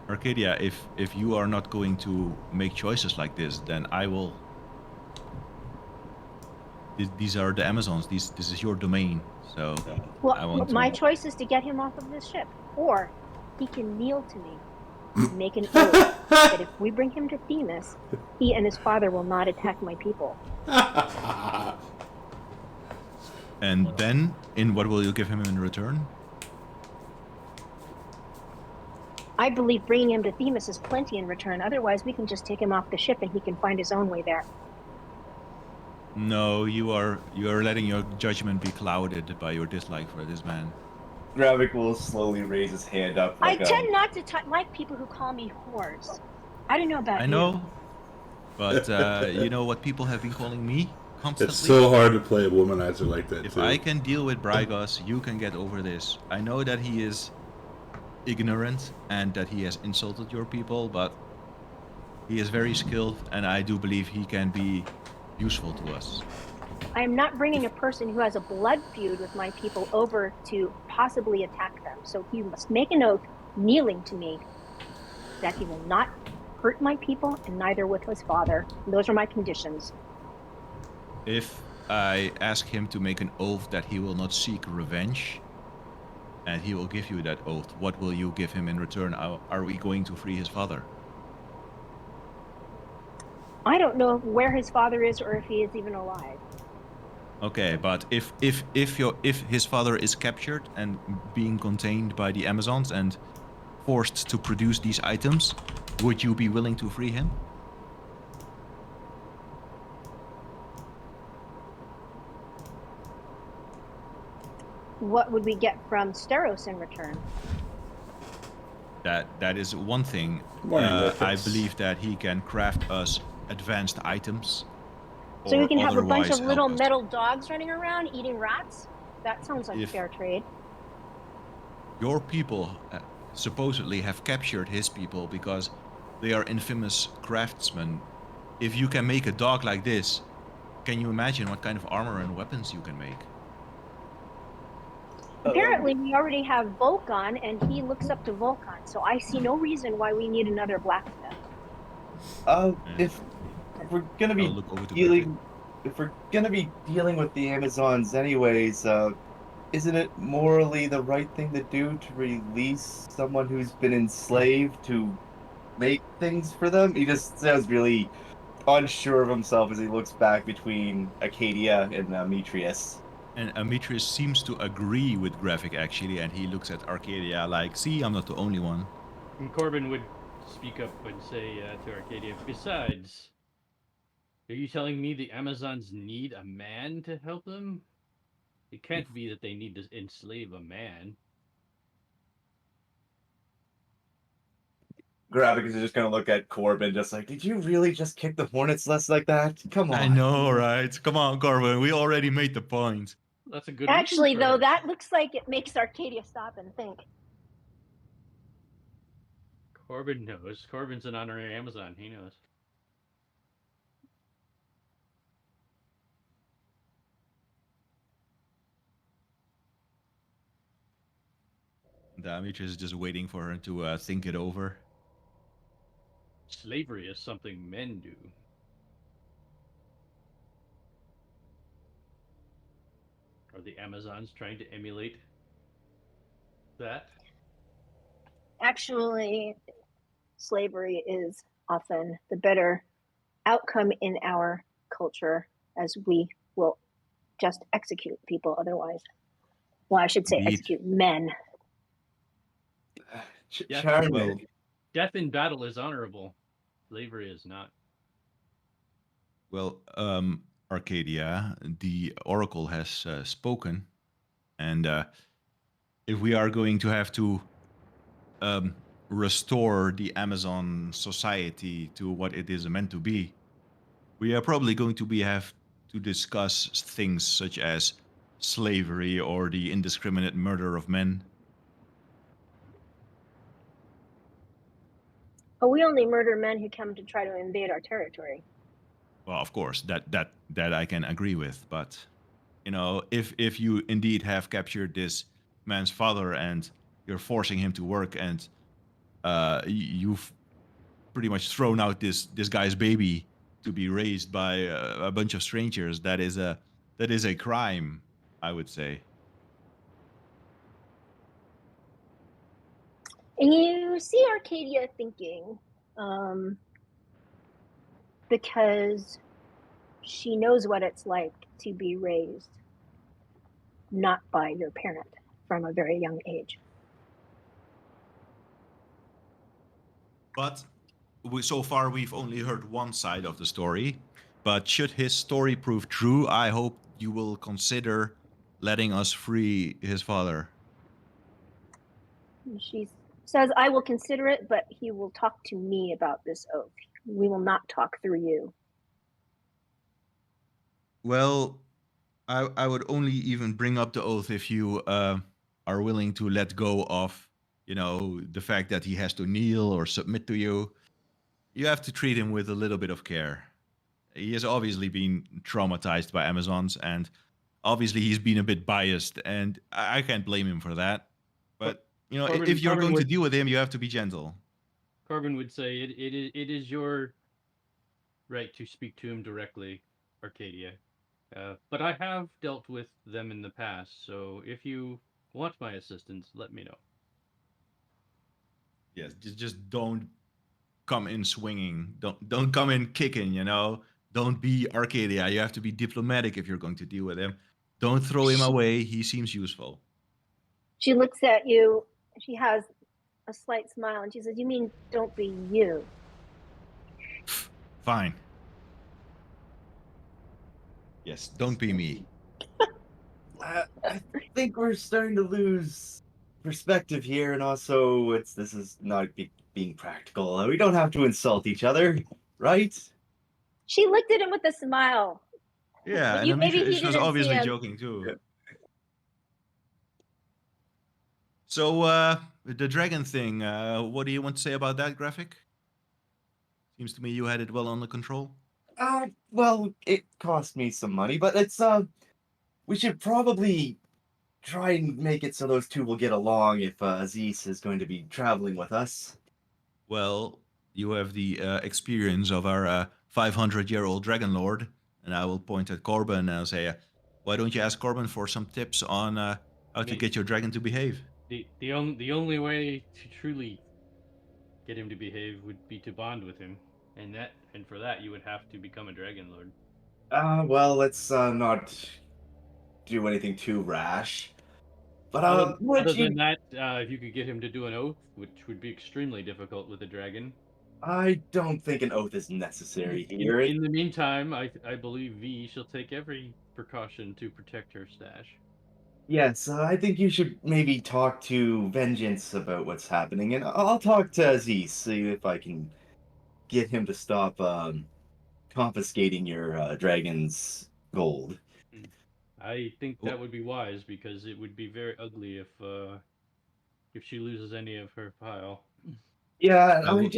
Speaker 6: Arcadia, if you are not going to make choices like this, then I will. These are the Amazons. This is your domain. So
Speaker 4: Well,
Speaker 6: I want
Speaker 4: my
Speaker 6: to.
Speaker 4: choice is to get him off of this ship, or he can kneel to me, and make an oath that if we bring him to Themis, he and his father will not attack my people.
Speaker 6: And then, in what will you give him in return?
Speaker 4: I believe bringing him to Themis is plenty in return. Otherwise, we can just take him off the ship and he can find his own way there.
Speaker 6: No, you are letting your judgment be clouded by your dislike for this man.
Speaker 7: Gravik will slowly raise his hand up.
Speaker 4: I
Speaker 7: Like
Speaker 4: tend not to like people who call me whores. I don't know about
Speaker 6: I
Speaker 4: you.
Speaker 6: know, but you know what people have been calling me constantly?
Speaker 3: It's so hard to play a womanizer like that,
Speaker 6: If
Speaker 3: too.
Speaker 6: I can deal with Brygos, you can get over this. I know that he is ignorant and that he has insulted your people, but he is very skilled, and I do believe he can be useful to us.
Speaker 4: I am not bringing a person who has a blood feud with my people over to possibly attack them. So he must make an oath, kneeling to me, that he will not hurt my people and neither with his father. Those are my conditions.
Speaker 6: If I ask him to make an oath that he will not seek revenge, and he will give you that oath, what will you give him in return? Are we going to free his father?
Speaker 4: I don't know where his father is or if he is even alive.
Speaker 6: Okay, but if his father is captured and being contained by the Amazons and forced to produce these items, would you be willing to free him?
Speaker 4: What would we get from Steros in return?
Speaker 6: That is one thing.
Speaker 3: Morning,
Speaker 6: I
Speaker 3: Lucas.
Speaker 6: believe that he can craft us advanced items.
Speaker 4: So we can have a bunch
Speaker 6: otherwise
Speaker 4: of little
Speaker 6: help us.
Speaker 4: metal dogs running around eating rats? That sounds like
Speaker 6: If-
Speaker 4: fair trade.
Speaker 6: Your people supposedly have captured his people because they are infamous craftsmen. If you can make a dog like this, can you imagine what kind of armor and weapons you can make?
Speaker 4: Apparently, we already have Vulcan, and he looks up to Vulcan, so I see no reason why we need another blacksmith.
Speaker 7: If we're gonna
Speaker 6: I'll
Speaker 7: be
Speaker 6: look over to
Speaker 7: dealing, if we're gonna be dealing with the Amazons anyways, isn't it morally the right thing to do to release someone who's been enslaved to make things for them? He just sounds really unsure of himself as he looks back between Acadia and Demetrius.
Speaker 6: And Demetrius seems to agree with Graphic actually, and he looks at Arcadia like, see, I'm not the only one.
Speaker 2: And Corbin would speak up and say to Arcadia, besides, are you telling me the Amazons need a man to help them? It can't be that they need to enslave a man.
Speaker 7: Gravik is just gonna look at Corbin, just like, did you really just kick the hornet's nest like that? Come on.
Speaker 6: I know, right? Come on, Corbin. We already made the point.
Speaker 2: That's a good
Speaker 4: Actually,
Speaker 2: reason for
Speaker 4: though,
Speaker 2: it.
Speaker 4: that looks like it makes Arcadia stop and think.
Speaker 2: Corbin knows. Corbin's an honorary Amazon. He knows.
Speaker 6: Damage is just waiting for her to think it over.
Speaker 2: Slavery is something men do. Are the Amazons trying to emulate that?
Speaker 4: Actually, slavery is often the better outcome in our culture, as we will just execute people otherwise. Well, I should say
Speaker 6: Indeed.
Speaker 4: execute men.
Speaker 2: Yeah,
Speaker 7: Charming.
Speaker 6: Well,
Speaker 2: Death in battle is honorable. Slavery is not.
Speaker 6: Well, Arcadia, the Oracle has spoken, and if we are going to have to restore the Amazon society to what it is meant to be, we are probably going to have to discuss things such as slavery or the indiscriminate murder of men.
Speaker 4: But we only murder men who come to try to invade our territory.
Speaker 6: Well, of course, that I can agree with, but you know, if you indeed have captured this man's father and you're forcing him to work, and you've pretty much thrown out this guy's baby to be raised by a bunch of strangers, that is a crime, I would say.
Speaker 4: And you see Arcadia thinking, because she knows what it's like to be raised not by your parent from a very young age.
Speaker 6: But so far we've only heard one side of the story. But should his story prove true, I hope you will consider letting us free his father.
Speaker 4: And she says, I will consider it, but he will talk to me about this oath. We will not talk through you.
Speaker 6: Well, I would only even bring up the oath if you are willing to let go of, you know, the fact that he has to kneel or submit to you. You have to treat him with a little bit of care. He has obviously been traumatized by Amazons, and obviously he's been a bit biased, and I can't blame him for that. But you know,
Speaker 2: Corbin-
Speaker 6: if you're
Speaker 2: Corbin
Speaker 6: going to
Speaker 2: would-
Speaker 6: deal with him, you have to be gentle.
Speaker 2: Corbin would say it is your right to speak to him directly, Arcadia. But I have dealt with them in the past, so if you want my assistance, let me know.
Speaker 6: Yes, just don't come in swinging. Don't come in kicking. You know, don't be Arcadia. You have to be diplomatic if you're going to deal with him. Don't throw him away. He seems useful.
Speaker 4: She looks at you. She has a slight smile, and she says, you mean don't be you?
Speaker 6: Fine. Yes, don't be me.
Speaker 7: I think we're starting to lose perspective here, and also this is not being practical. We don't have to insult each other, right?
Speaker 4: She looked at him with a smile.
Speaker 6: Yeah,
Speaker 4: But
Speaker 6: and I mean,
Speaker 4: maybe he
Speaker 6: she was
Speaker 4: didn't see
Speaker 6: obviously
Speaker 4: him.
Speaker 6: joking too.
Speaker 7: Yeah.
Speaker 6: So, the dragon thing, what do you want to say about that, Graphic? Seems to me you had it well under control.
Speaker 7: Well, it cost me some money, but we should probably try and make it so those two will get along if Aziz is going to be traveling with us.
Speaker 6: Well, you have the experience of our 500-year-old Dragonlord, and I will point at Corbin and I'll say, why don't you ask Corbin for some tips on how to get your dragon to behave?
Speaker 2: The only way to truly get him to behave would be to bond with him, and for that you would have to become a dragon lord.
Speaker 7: Well, let's not do anything too rash. But
Speaker 2: Other than that, if you could get him to do an oath, which would be extremely difficult with a dragon.
Speaker 7: I don't think an oath is necessary here.
Speaker 2: In the meantime, I believe V shall take every precaution to protect her stash.
Speaker 7: Yes, I think you should maybe talk to Vengeance about what's happening, and I'll talk to Aziz, see if I can get him to stop confiscating your dragon's gold.
Speaker 2: I think that
Speaker 6: Well,
Speaker 2: would be wise because it would be very ugly if she loses any of her pile.
Speaker 7: Yeah,
Speaker 6: I will.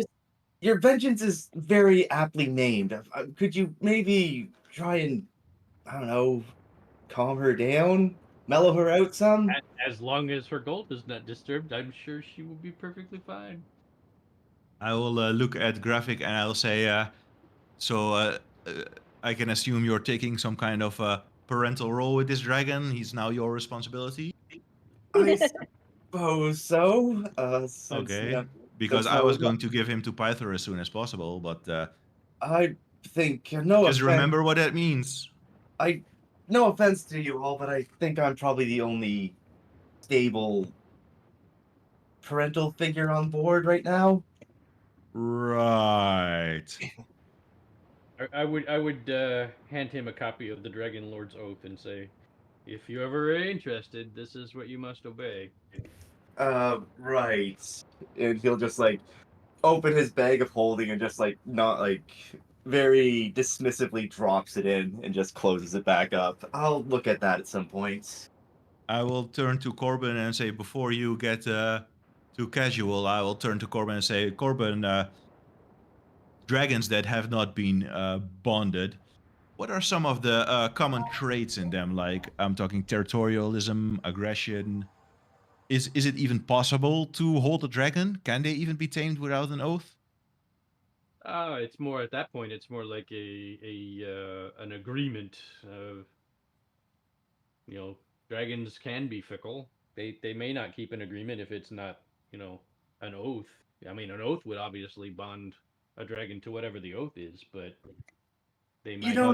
Speaker 7: your vengeance is very aptly named. Could you maybe try and, I don't know, calm her down, mellow her out some?
Speaker 2: As long as her gold is not disturbed, I'm sure she will be perfectly fine.
Speaker 6: I will look at Graphic and I'll say, so I can assume you're taking some kind of parental role with this dragon. He's now your responsibility.
Speaker 7: I suppose so. Since
Speaker 6: Okay. Because
Speaker 7: that's
Speaker 6: I
Speaker 7: how
Speaker 6: was
Speaker 7: it
Speaker 6: going
Speaker 7: goes.
Speaker 6: to give him to Pythor as soon as possible, but
Speaker 7: I think no
Speaker 6: just
Speaker 7: offense.
Speaker 6: remember what that means.
Speaker 7: I no offense to you all, but I think I'm probably the only stable parental figure on board right now.
Speaker 6: Right.
Speaker 2: I would hand him a copy of the Dragonlord's oath and say, if you ever are interested, this is what you must obey.
Speaker 7: Right. And he'll just like open his bag of holding and just like not like very dismissively drops it in and just closes it back up. I'll look at that at some point.
Speaker 6: I will turn to Corbin and say, before you get too casual, I will turn to Corbin and say, Corbin, dragons that have not been bonded, what are some of the common traits in them? Like, I'm talking territorialism, aggression. Is it even possible to hold a dragon? Can they even be tamed without an oath?
Speaker 2: It's more at that point. It's more like a an agreement. You know, dragons can be fickle. They may not keep an agreement if it's not, an oath. I mean, an oath would obviously bond a dragon to whatever the oath is, but they
Speaker 7: You
Speaker 2: might
Speaker 7: know,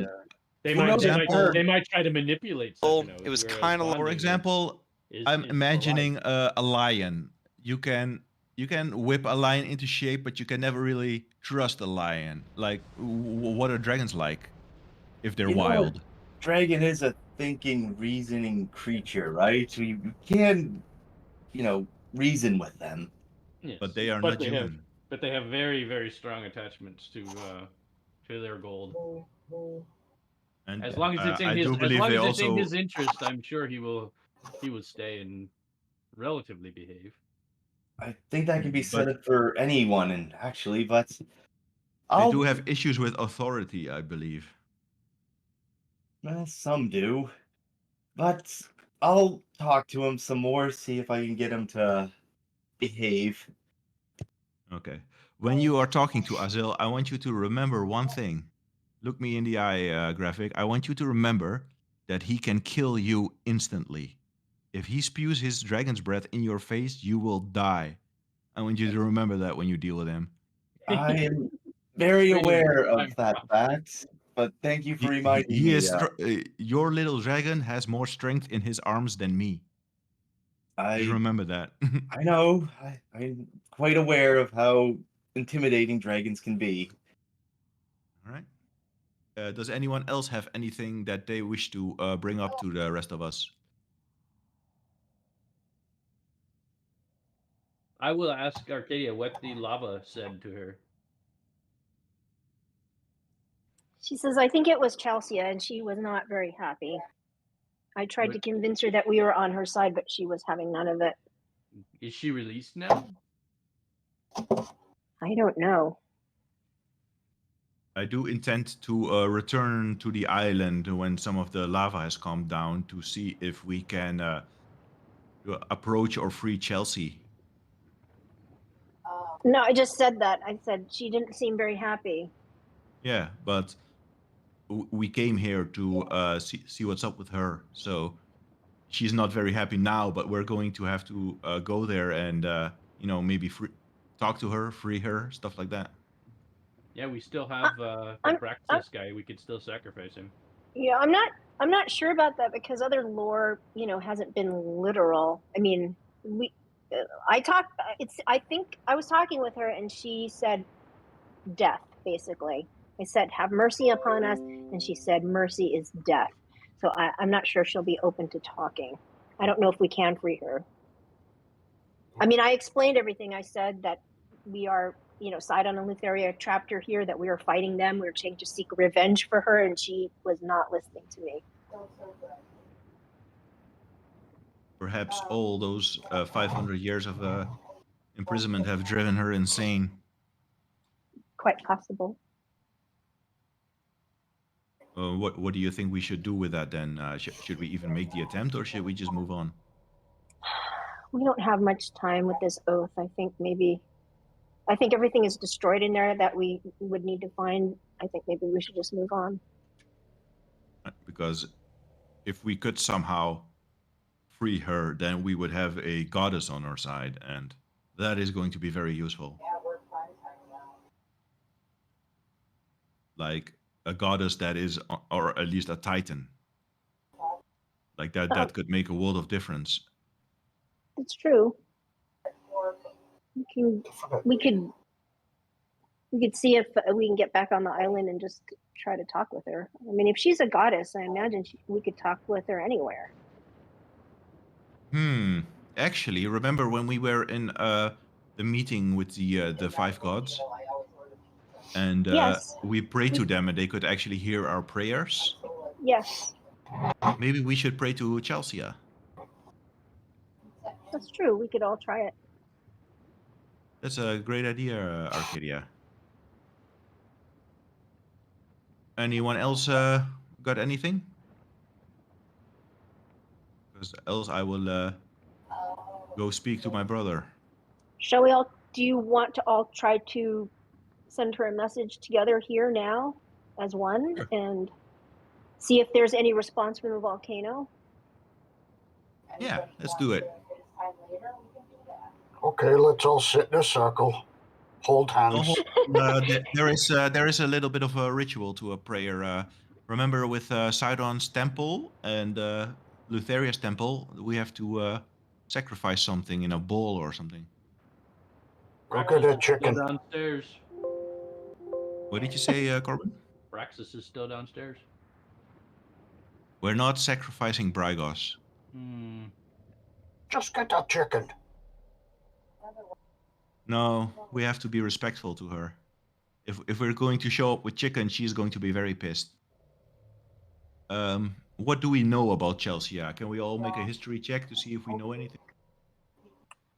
Speaker 2: they
Speaker 7: you
Speaker 6: For
Speaker 7: know
Speaker 2: might they
Speaker 7: the
Speaker 2: might
Speaker 6: example,
Speaker 7: term.
Speaker 2: they might try to manipulate such an
Speaker 8: It
Speaker 2: oath,
Speaker 8: was
Speaker 2: whereas
Speaker 8: kind of
Speaker 6: for
Speaker 2: bonding is
Speaker 6: example,
Speaker 2: is
Speaker 6: I'm
Speaker 2: is for life.
Speaker 6: imagining a lion. You can whip a lion into shape, but you can never really trust a lion. Like, what are dragons like if they're
Speaker 7: You know, a
Speaker 6: wild?
Speaker 7: dragon is a thinking, reasoning creature, right? You can, reason with them.
Speaker 6: But
Speaker 2: Yes,
Speaker 6: they are
Speaker 2: but
Speaker 6: not
Speaker 2: they have
Speaker 6: human.
Speaker 2: very very strong attachments to their gold.
Speaker 6: And I do
Speaker 2: As
Speaker 6: believe
Speaker 2: long
Speaker 6: they
Speaker 2: as it's in
Speaker 6: also.
Speaker 2: his interest, I'm sure he will stay and relatively behave.
Speaker 7: I think that can be
Speaker 6: But
Speaker 7: said for anyone, and actually, but
Speaker 6: they do
Speaker 7: I'll.
Speaker 6: have issues with authority, I believe.
Speaker 7: Well, some do, but I'll talk to him some more, see if I can get him to behave.
Speaker 6: Okay. When you are talking to Azil, I want you to remember one thing. Look me in the eye, Graphic. I want you to remember that he can kill you instantly. If he spews his dragon's breath in your face, you will die. I want you to remember that when you deal with him.
Speaker 7: I am very
Speaker 2: Pretty
Speaker 7: aware of
Speaker 2: prime
Speaker 7: that
Speaker 2: prophecy.
Speaker 7: fact, but thank you for
Speaker 6: He, he,
Speaker 7: reminding
Speaker 6: he
Speaker 7: me.
Speaker 6: is your little dragon has more strength in his arms than me. Just
Speaker 7: I
Speaker 6: remember that.
Speaker 7: I know. I'm quite aware of how intimidating dragons can be.
Speaker 6: All right. Does anyone else have anything that they wish to bring up to the rest of us?
Speaker 2: I will ask Arcadia what the lava said to her.
Speaker 4: She says, I think it was Chelsea, and she was not very happy. I tried
Speaker 2: What
Speaker 4: to convince her that we were on her side, but she was having none of it.
Speaker 2: is she released now?
Speaker 4: I don't know.
Speaker 6: I do intend to return to the island when some of the lava has calmed down to see if we can approach or free Chelsea.
Speaker 4: No, I just said that. I said she didn't seem very happy.
Speaker 6: Yeah, but we came here to see what's up with her. So she's not very happy now, but we're going to have to go there and maybe talk to her, free her, stuff like that.
Speaker 2: Yeah, we still have the
Speaker 4: I'm, I'm
Speaker 2: Praxis guy. We could still sacrifice him.
Speaker 4: yeah, I'm not sure about that because other lore, hasn't been literal. I mean, I think I was talking with her and she said death basically. I said have mercy upon us, and she said mercy is death. So I'm not sure she'll be open to talking. I don't know if we can free her. I mean, I explained everything. I said that we are, Sidon and Lutheria trapped her here, that we were fighting them. We were trying to seek revenge for her, and she was not listening to me.
Speaker 6: Perhaps all those 500 years of imprisonment have driven her insane.
Speaker 4: Quite possible.
Speaker 6: What do you think we should do with that then? Should we even make the attempt, or should we just move on?
Speaker 4: We don't have much time with this oath. I think everything is destroyed in there that we would need to find. I think maybe we should just move on.
Speaker 6: Because if we could somehow free her, then we would have a goddess on our side, and that is going to be very useful. Like a goddess that is, or at least a titan. Like that could make a world of difference.
Speaker 4: It's true. We could see if we can get back on the island and just try to talk with her. I mean, if she's a goddess, I imagine we could talk with her anywhere.
Speaker 6: Actually, remember when we were in the meeting with the 5 gods? And
Speaker 4: yes.
Speaker 6: we prayed to them and they could actually hear our prayers?
Speaker 4: Yes.
Speaker 6: Maybe we should pray to Chelsea.
Speaker 4: That's true. We could all try it.
Speaker 6: That's a great idea, Arcadia. Anyone else got anything? Because else I will go speak to my brother.
Speaker 4: Shall we all? Do you want to all try to send her a message together here now as one,
Speaker 6: Sure.
Speaker 4: and see if there's any response from the volcano?
Speaker 6: Yeah, let's do it.
Speaker 5: Okay, let's all sit in a circle. Hold hands.
Speaker 6: There is a little bit of a ritual to a prayer. Remember with Sidon's temple and Lutheria's temple, we have to sacrifice something in a bowl or something.
Speaker 5: Go get a chicken.
Speaker 2: Still downstairs.
Speaker 6: What did you say, Corbin?
Speaker 2: Praxis is still downstairs.
Speaker 6: We're not sacrificing Brygos.
Speaker 5: Just get that chicken.
Speaker 6: No, we have to be respectful to her. If we're going to show up with chicken, she's going to be very pissed. What do we know about Chelsea? Can we all make a history check to see if we know anything?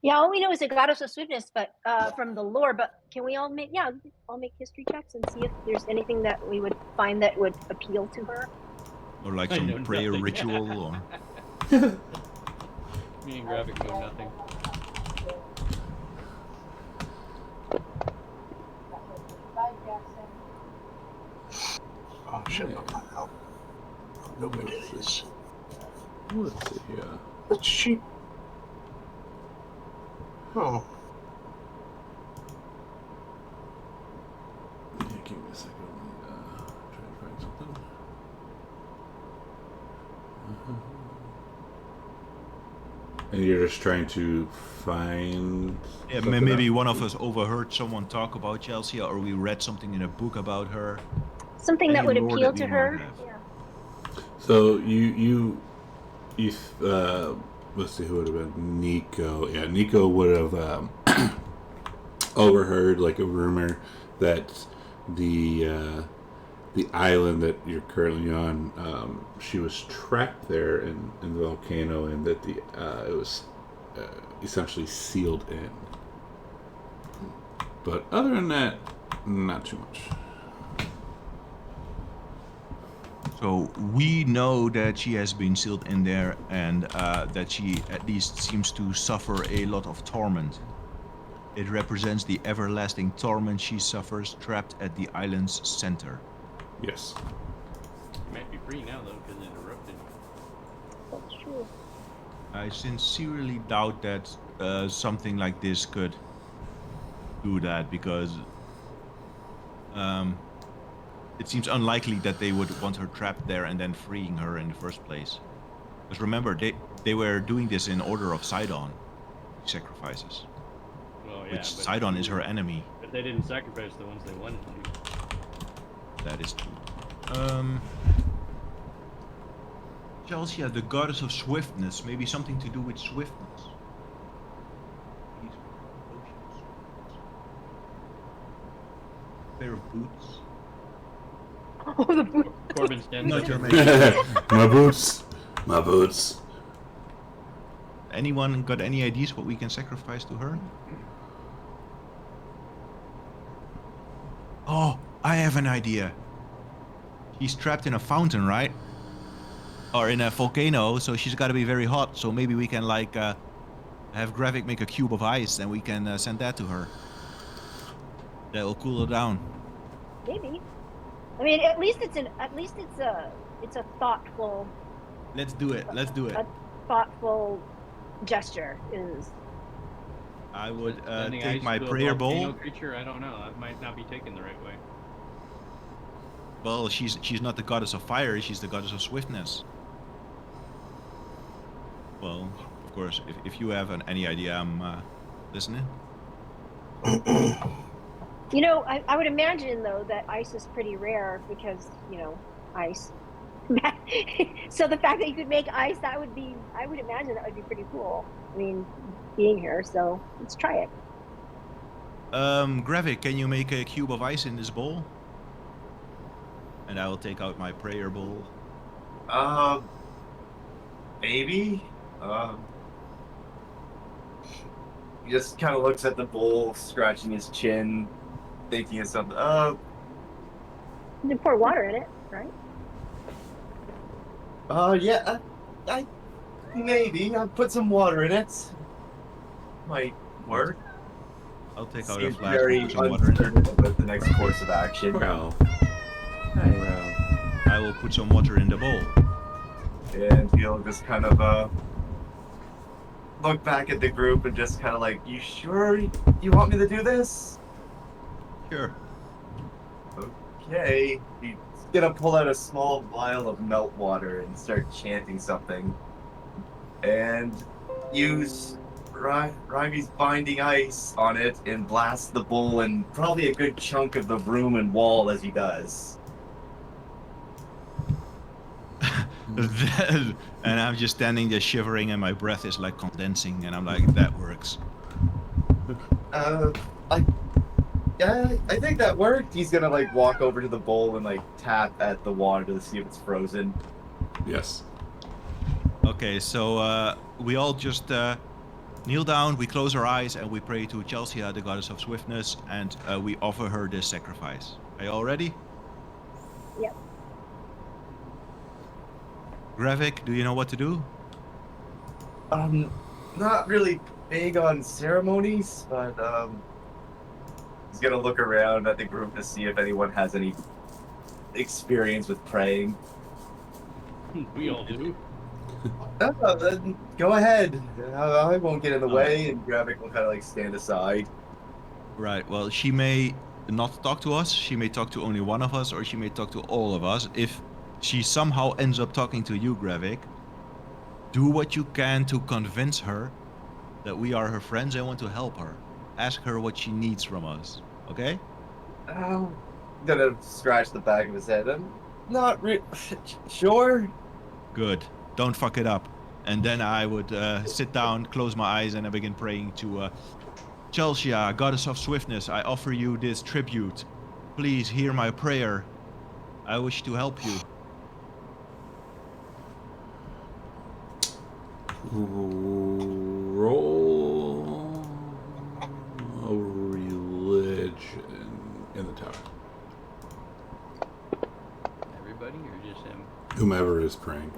Speaker 4: Yeah, all we know is a goddess of swiftness, but from the lore. But can we all make history checks and see if there's anything that we would find that would appeal to her?
Speaker 6: Or like some prayer ritual, or
Speaker 2: me and Graphic know nothing.
Speaker 5: Oh shit! Nobody is.
Speaker 3: Let's see here.
Speaker 5: It's cheap. Oh.
Speaker 3: Yeah, give me a second. Try to find something. And you're just trying to find.
Speaker 6: yeah, maybe one of us overheard someone talk about Chelsea, or we read something in a book about her.
Speaker 4: Something that would
Speaker 6: Any lore
Speaker 4: appeal
Speaker 6: that
Speaker 4: to
Speaker 6: we
Speaker 4: her.
Speaker 6: might have.
Speaker 4: Yeah.
Speaker 3: So you let's see who would have been Nico. Yeah, Nico would have overheard like a rumor that the island that you're currently on, she was trapped there in the volcano, and that it was essentially sealed in. But other than that, not too much.
Speaker 6: So we know that she has been sealed in there, and that she at least seems to suffer a lot of torment. It represents the everlasting torment she suffers trapped at the island's center.
Speaker 3: Yes.
Speaker 2: She might be free now though, because it erupted.
Speaker 4: That's true.
Speaker 6: I sincerely doubt that something like this could do that, because it seems unlikely that they would want her trapped there and then freeing her in the first place. Because remember, they were doing this in order of Sidon, sacrifices.
Speaker 2: Well, yeah,
Speaker 6: Which Sidon is her enemy.
Speaker 2: But they didn't sacrifice the ones they wanted to.
Speaker 6: That is true. Chelsea, the goddess of swiftness. Maybe something to do with swiftness. Pair of boots.
Speaker 4: Oh, the boot.
Speaker 2: Corbin stands
Speaker 6: Not
Speaker 2: up.
Speaker 6: your mate.
Speaker 3: My boots. My boots.
Speaker 6: Anyone got any ideas what we can sacrifice to her? Oh, I have an idea. She's trapped in a fountain, right? Or in a volcano, so she's got to be very hot. So maybe we can like have Gravik make a cube of ice, and we can send that to her. That will cool her down.
Speaker 4: Maybe. I mean, at least it's a thoughtful.
Speaker 6: Let's do it. Let's do it.
Speaker 4: A thoughtful gesture is.
Speaker 6: I would
Speaker 2: Sending
Speaker 6: take
Speaker 2: ice
Speaker 6: my
Speaker 2: to a
Speaker 6: prayer
Speaker 2: volcano
Speaker 6: bowl.
Speaker 2: creature, I don't know. That might not be taken the right way.
Speaker 6: Well, she's not the goddess of fire. She's the goddess of swiftness. Well, of course, if you have any idea, I'm listening.
Speaker 4: You know, I would imagine though that ice is pretty rare because ice. So the fact that you could make ice, I would imagine that would be pretty cool. I mean, being here, so let's try it.
Speaker 6: Gravik, can you make a cube of ice in this bowl? And I will take out my prayer bowl.
Speaker 7: Maybe. He just kind of looks at the bowl, scratching his chin, thinking of something.
Speaker 4: You can pour water in it, right?
Speaker 7: Yeah. I maybe I'll put some water in it. Might work.
Speaker 6: I'll take out a
Speaker 7: Seems
Speaker 6: flask
Speaker 7: very
Speaker 6: and put some water in it.
Speaker 7: uncertain with the next course of action.
Speaker 3: Well.
Speaker 6: I will put some water in the bowl.
Speaker 7: And he'll just kind of look back at the group and just kind of like, you sure you want me to do this?
Speaker 6: Sure.
Speaker 7: Okay. He's gonna pull out a small vial of melt water and start chanting something. And use Rimey's binding ice on it and blast the bowl and probably a good chunk of the room and wall as he does.
Speaker 6: And I'm just standing there shivering, and my breath is like condensing, and I'm like, that works.
Speaker 7: I think that worked. He's gonna like walk over to the bowl and like tap at the water to see if it's frozen.
Speaker 3: Yes.
Speaker 6: Okay, so we all just kneel down, we close our eyes, and we pray to Chelsea, the goddess of swiftness, and we offer her this sacrifice. Are you all ready?
Speaker 4: Yep.
Speaker 6: Gravik, do you know what to do?
Speaker 7: Not really big on ceremonies, but he's gonna look around at the group to see if anyone has any experience with praying.
Speaker 2: We all do.
Speaker 7: Then go ahead. I won't get in the way, and Gravik will kind of like stand aside.
Speaker 6: Right, well, she may not talk to us, she may talk to only one of us, or she may talk to all of us. If she somehow ends up talking to you, Gravik, do what you can to convince her that we are her friends and want to help her. Ask her what she needs from us, okay?
Speaker 7: I'm gonna scratch the back of his head. I'm not sure.
Speaker 6: Good. Don't fuck it up. And then I would sit down, close my eyes, and I begin praying to Chelsea, goddess of swiftness. I offer you this tribute. Please hear my prayer. I wish to help you.
Speaker 3: Roll a religion in the tower.
Speaker 2: Everybody or just him?
Speaker 3: Whomever is praying.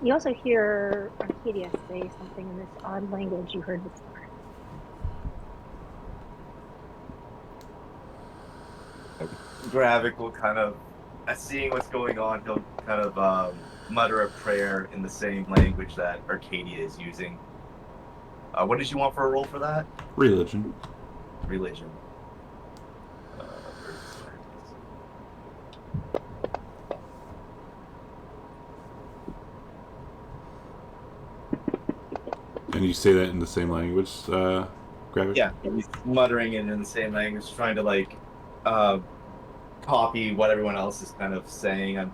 Speaker 4: You also hear Arcadia say something in this odd language you heard before.
Speaker 7: Gravik will kind of, seeing what's going on, he'll kind of mutter a prayer in the same language that Arcadia is using. What did you want for a roll for that?
Speaker 3: Religion.
Speaker 7: Religion.
Speaker 3: And you say that in the same language, Gravik?
Speaker 7: Yeah, he's muttering it in the same language, trying to like copy what everyone else is kind of saying.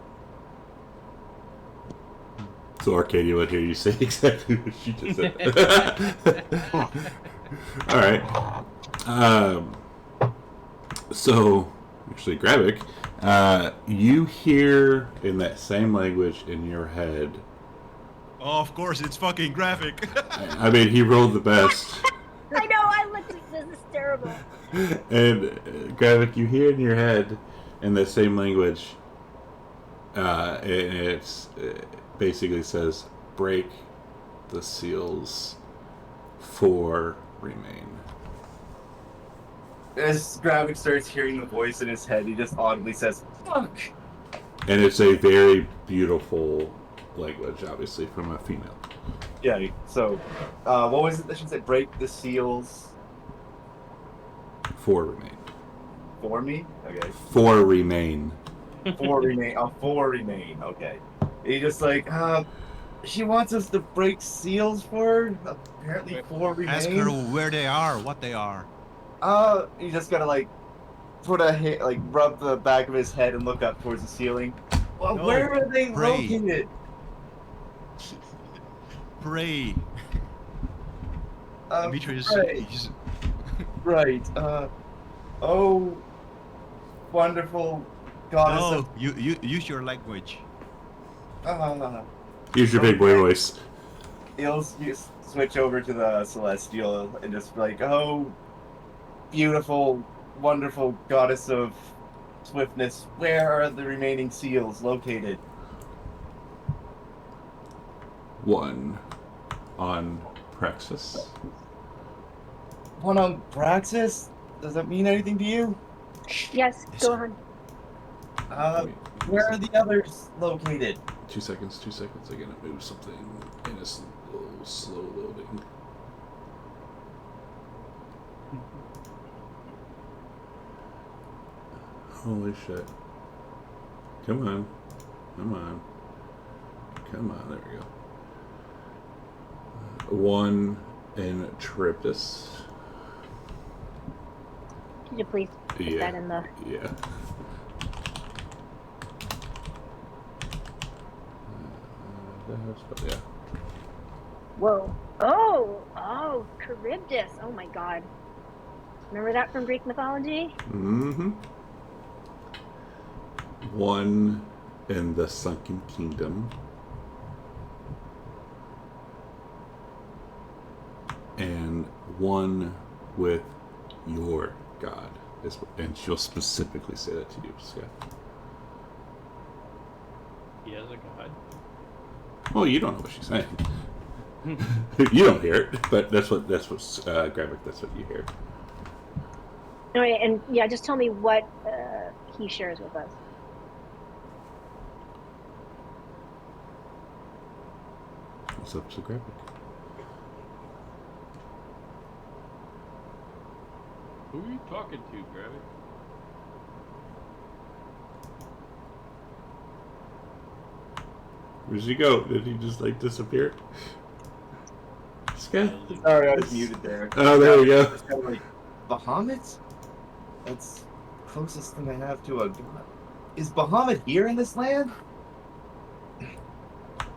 Speaker 3: So Arcadia would hear you say exactly what she just said. All right. So, actually, Gravik, you hear in that same language in your head.
Speaker 6: Oh, of course, it's fucking graphic.
Speaker 3: I mean, he rolled the best.
Speaker 4: I know. I looked at this. Is terrible.
Speaker 3: And Gravik, you hear in your head in that same language. It basically says, "Break the seals. 4 remain."
Speaker 7: As Gravik starts hearing the voice in his head, he just audibly says, "Fuck!"
Speaker 3: And it's a very beautiful language, obviously, from a female.
Speaker 7: Yeah, so, what was it that she said? Break the seals
Speaker 3: 4 remain.
Speaker 7: for me? Okay.
Speaker 3: 4 remain.
Speaker 7: 4 remain. Oh, 4 remain. Okay. He just like, she wants us to break seals for her? Apparently 4 remain.
Speaker 6: Ask her where they are, what they are.
Speaker 7: You just gotta like put rub the back of his head and look up towards the ceiling. Well,
Speaker 6: No,
Speaker 7: where are they
Speaker 6: pray.
Speaker 7: located?
Speaker 6: Pray. Demetrius,
Speaker 7: Pray.
Speaker 6: he's-
Speaker 7: Right. Oh, wonderful goddess
Speaker 6: No, you use your language.
Speaker 7: of.
Speaker 3: Use your big boy voice.
Speaker 7: He'll switch over to the celestial and just be like, oh, beautiful, wonderful goddess of swiftness, where are the remaining seals located?
Speaker 3: 1 on Praxis.
Speaker 7: 1 on Praxis? Does that mean anything to you?
Speaker 4: Yes. Go on.
Speaker 7: Where are the others located?
Speaker 3: 2 seconds. I gotta move something, and it's a little slow loading. Holy shit. Come on. There we go. 1 in Triptis.
Speaker 4: Could you please put that in the?
Speaker 3: Yeah. Yeah.
Speaker 4: Whoa. Oh. Charybdis. Oh my God. Remember that from Greek mythology?
Speaker 3: Mm-hmm. 1 in the Sunken Kingdom. And 1 with your god. And she'll specifically say that to you, Scott.
Speaker 2: He has a god.
Speaker 3: Well, you don't know what she's saying. You don't hear it, but that's what Gravik, that's what you hear.
Speaker 4: Oh, yeah, and yeah, just tell me what he shares with us.
Speaker 3: What's up to Gravik?
Speaker 2: Who are you talking to, Gravik?
Speaker 3: Where'd he go? Did he just like disappear? Scott?
Speaker 7: Sorry, I was muted there.
Speaker 3: Oh, there we go.
Speaker 7: It's kind of like, Bahamut? That's closest thing I have to a god. Is Bahamut here in this land?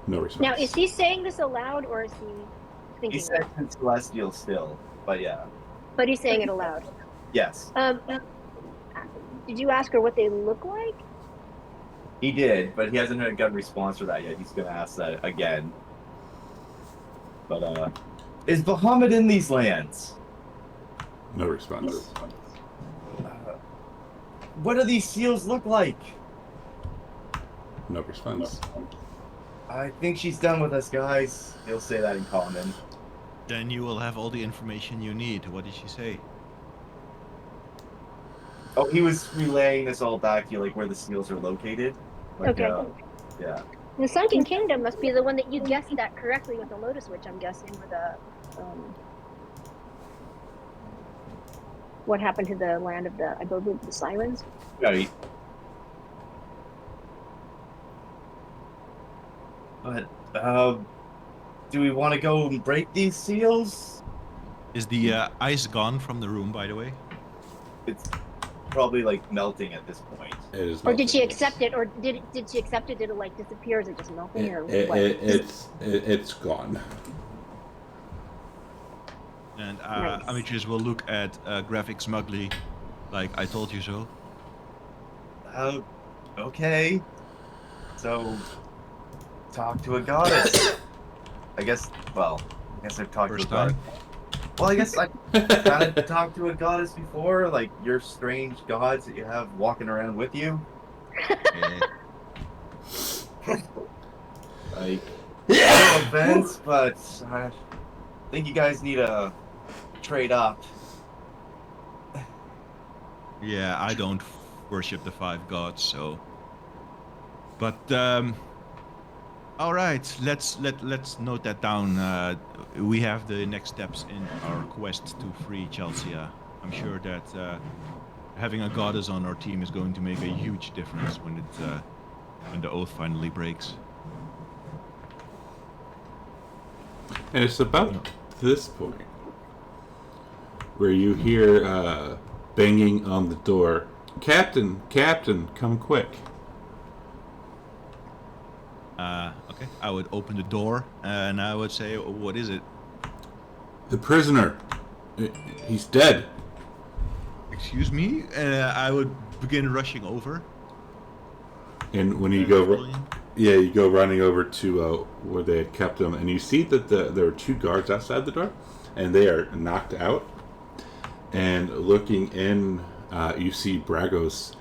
Speaker 3: No response.
Speaker 4: Now, is he saying this aloud or is he thinking?
Speaker 7: He said it's celestial still, but yeah.
Speaker 4: But he's saying it aloud.
Speaker 7: Yes,
Speaker 4: Did you ask her what they look like?
Speaker 7: he did, but he hasn't had a good response for that yet. He's gonna ask that again. But is Bahamut in these lands?
Speaker 3: No response.
Speaker 7: What do these seals look like?
Speaker 3: No response.
Speaker 7: I think she's done with us, guys. He'll say that in common.
Speaker 6: Then you will have all the information you need. What did she say?
Speaker 7: Oh, he was relaying this all back to you, like where the seals are located. Like,
Speaker 4: Okay.
Speaker 7: Yeah.
Speaker 4: The Sunken Kingdom must be the one that you guessed that correctly with the Lotus Witch, I'm guessing, with the what happened to the land of the, I believe, the Sirens?
Speaker 7: Right. But, do we want to go and break these seals?
Speaker 6: Is the ice gone from the room, by the way?
Speaker 7: It's probably like melting at this point.
Speaker 3: It is
Speaker 4: Or did she
Speaker 3: melting, yes.
Speaker 4: accept it? Or did she accept it? Did it like disappear? Is it just melting, or what?
Speaker 3: It's gone.
Speaker 6: And
Speaker 4: Nice.
Speaker 6: Amitrius will look at Graphic smugly, like, I told you so.
Speaker 7: Okay. So, talk to a goddess. I guess I've talked
Speaker 6: First
Speaker 7: to a goddess.
Speaker 6: time?
Speaker 7: Well, I guess I've kind of talked to a goddess before, like your strange gods that you have walking around with you. Like, no offense, but I think you guys need to trade up.
Speaker 6: Yeah, I don't worship the 5 gods, so. But all right, let's note that down. We have the next steps in our quest to free Chelsea. I'm sure that having a goddess on our team is going to make a huge difference when the oath finally breaks.
Speaker 3: And it's about this point where you hear banging on the door. Captain, come quick.
Speaker 6: Okay, I would open the door and I would say, what is it?
Speaker 3: The prisoner. He's dead.
Speaker 6: Excuse me? I would begin rushing over.
Speaker 3: And when you go... Yeah, you go running over to where they had kept him, and you see that there are 2 guards outside the door, and they are knocked out. And looking in, you see Bragos.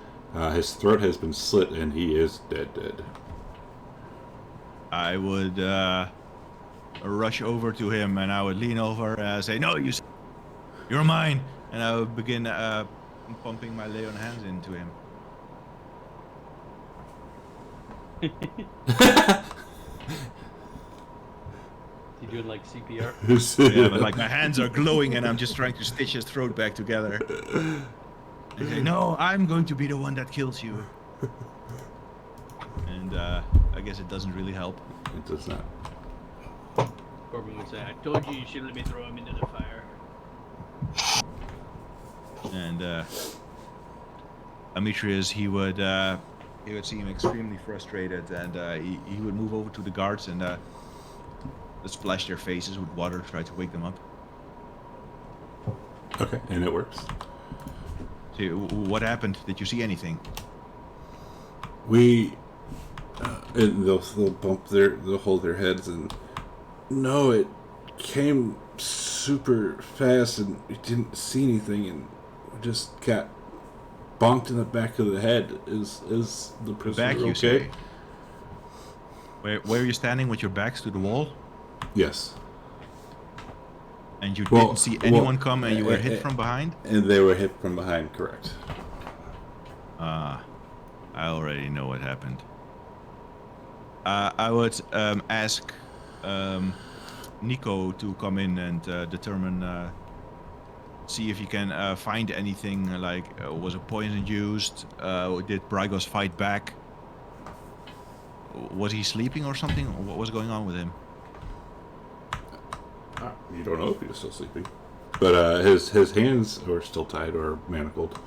Speaker 3: His throat has been slit, and he is dead.
Speaker 6: I would rush over to him, and I would lean over and say, "No, you're mine," and I would begin pumping my lay on hands into him.
Speaker 2: You doing like CPR?
Speaker 6: Yeah, but like my hands are glowing and I'm just trying to stitch his throat back together. And say, "No, I'm going to be the one that kills you." And I guess it doesn't really help.
Speaker 3: It does not.
Speaker 2: Corbin would say, "I told you should let me throw him into the fire."
Speaker 6: And Amitrius, he would seem extremely frustrated, and he would move over to the guards and splash their faces with water, try to wake them up.
Speaker 3: Okay, and it works.
Speaker 6: So, what happened? Did you see anything?
Speaker 3: And they'll bump they'll hold their heads, and no, it came super fast, and we didn't see anything, and we just got bonked in the back of the head. Is the prisoner
Speaker 6: Back, you
Speaker 3: okay?
Speaker 6: say? Where are you standing with your backs to the wall?
Speaker 3: Yes.
Speaker 6: And you didn't see anyone come, and you were hit from behind?
Speaker 3: And they were hit from behind, correct.
Speaker 6: I already know what happened. I would ask Nico to come in and determine, see if he can find anything, like was a poison used? Did Brygos fight back? Was he sleeping or something? What was going on with him?
Speaker 3: You don't know if he was still sleeping. But his hands were still tied or manacled.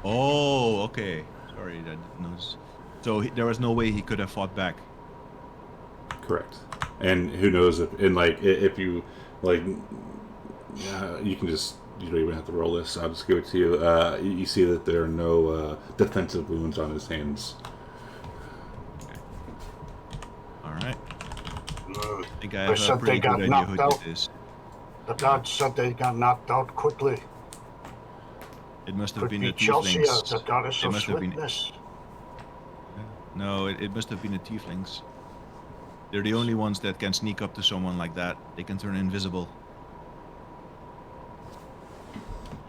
Speaker 6: Oh, okay. Sorry, I didn't notice. So there was no way he could have fought back.
Speaker 3: Correct. And who knows if you like, you can just, you don't even have to roll this. I'll just give it to you. You see that there are no defensive wounds on his hands.
Speaker 6: Okay. All right. I think I
Speaker 5: They
Speaker 6: have a
Speaker 5: said
Speaker 6: pretty
Speaker 5: they got
Speaker 6: good idea who
Speaker 5: knocked
Speaker 6: did
Speaker 5: out.
Speaker 6: this.
Speaker 5: The gods said they got knocked out quickly.
Speaker 6: It must have
Speaker 5: Could
Speaker 6: been
Speaker 5: be
Speaker 6: the
Speaker 5: Chelsea,
Speaker 6: tieflings.
Speaker 5: the goddess
Speaker 6: It
Speaker 5: of
Speaker 6: must have been.
Speaker 5: swiftness.
Speaker 6: No, it must have been the tieflings. They're the only ones that can sneak up to someone like that. They can turn invisible.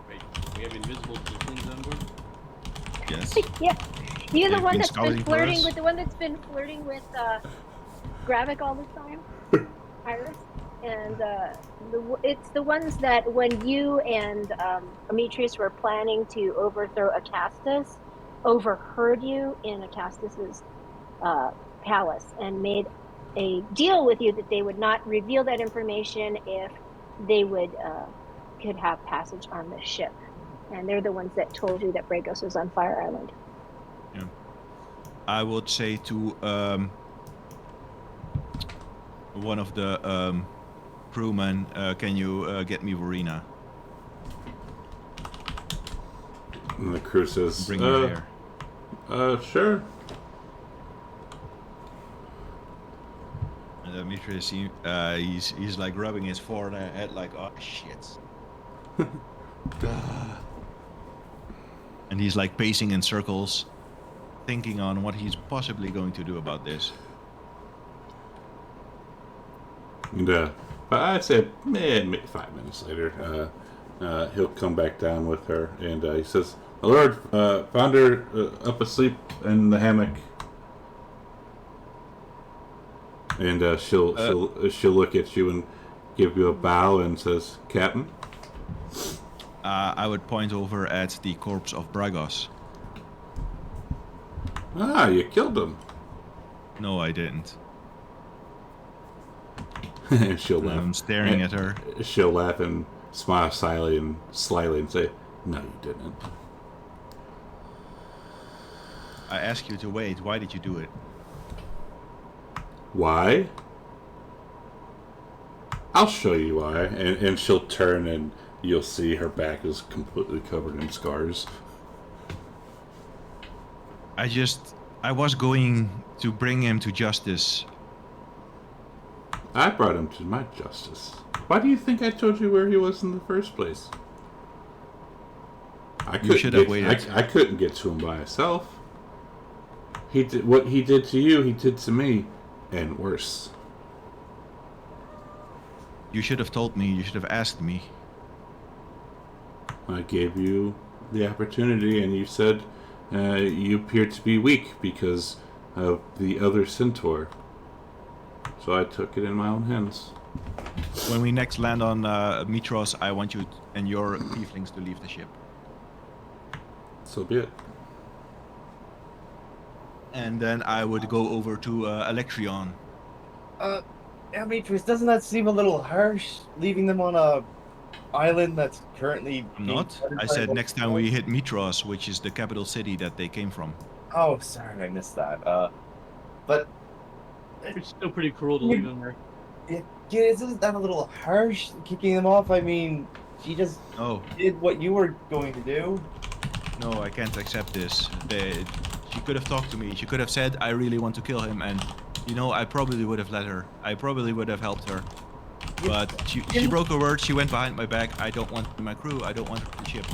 Speaker 2: Wait, we have invisible tieflings on board?
Speaker 6: Yes.
Speaker 4: Yeah, you're the
Speaker 6: They've
Speaker 4: one
Speaker 6: been
Speaker 4: that's been
Speaker 6: scouting for
Speaker 4: flirting
Speaker 6: us.
Speaker 4: with the one that's been flirting with Gravik all the time, Iris. And it's the ones that when you and Amitrius were planning to overthrow Acastus, overheard you in Acastus's palace and made a deal with you that they would not reveal that information if they would could have passage on the ship. and they're the ones that told you that Bragos was on Fire Island.
Speaker 6: Yeah. I would say to one of the crewmen, can you get me Verena?
Speaker 3: And the crew says,
Speaker 6: Bring her here.
Speaker 3: Sure.
Speaker 6: And Demetrius, he's like rubbing his forehead like, oh shit. And he's like pacing in circles, thinking on what he's possibly going to do about this.
Speaker 3: And I'd say maybe 5 minutes later, he'll come back down with her, and he says, "My lord, found her up asleep in the hammock." And she'll look at you and give you a bow and says, "Captain."
Speaker 6: I would point over at the corpse of Bragos.
Speaker 3: Ah, you killed him.
Speaker 6: No, I didn't.
Speaker 3: And she'll laugh.
Speaker 6: I'm staring at her.
Speaker 3: She'll laugh and smile slyly and say, "No, you didn't."
Speaker 6: I ask you to wait. Why did you do it?
Speaker 3: Why? I'll show you why. And she'll turn and you'll see her back is completely covered in scars.
Speaker 6: I was going to bring him to justice.
Speaker 3: I brought him to my justice. Why do you think I told you where he was in the first place?
Speaker 6: You should have waited.
Speaker 3: I couldn't get to him by myself. He did what he did to you. He did to me, and worse.
Speaker 6: You should have told me. You should have asked me.
Speaker 3: I gave you the opportunity, and you said you appeared to be weak because of the other centaur. So I took it in my own hands.
Speaker 6: When we next land on Mitros, I want you and your tieflings to leave the ship.
Speaker 3: So be it.
Speaker 6: And then I would go over to Electrion.
Speaker 8: Demetrius, doesn't that seem a little harsh, leaving them on a island that's currently...
Speaker 6: I'm not. I said next time we hit Mitros, which is the capital city that they came from.
Speaker 8: Oh, sorry, I missed that. But...
Speaker 2: It's still pretty cruel to leave them there.
Speaker 8: Yeah, isn't that a little harsh, kicking them off? I mean, she just did what you were going to do.
Speaker 6: No, I can't accept this. She could have talked to me. She could have said, I really want to kill him, and, you know, I probably would have let her. I probably would have helped her. But she broke her word. She went behind my back. I don't want her in my crew. I don't want her on the ship.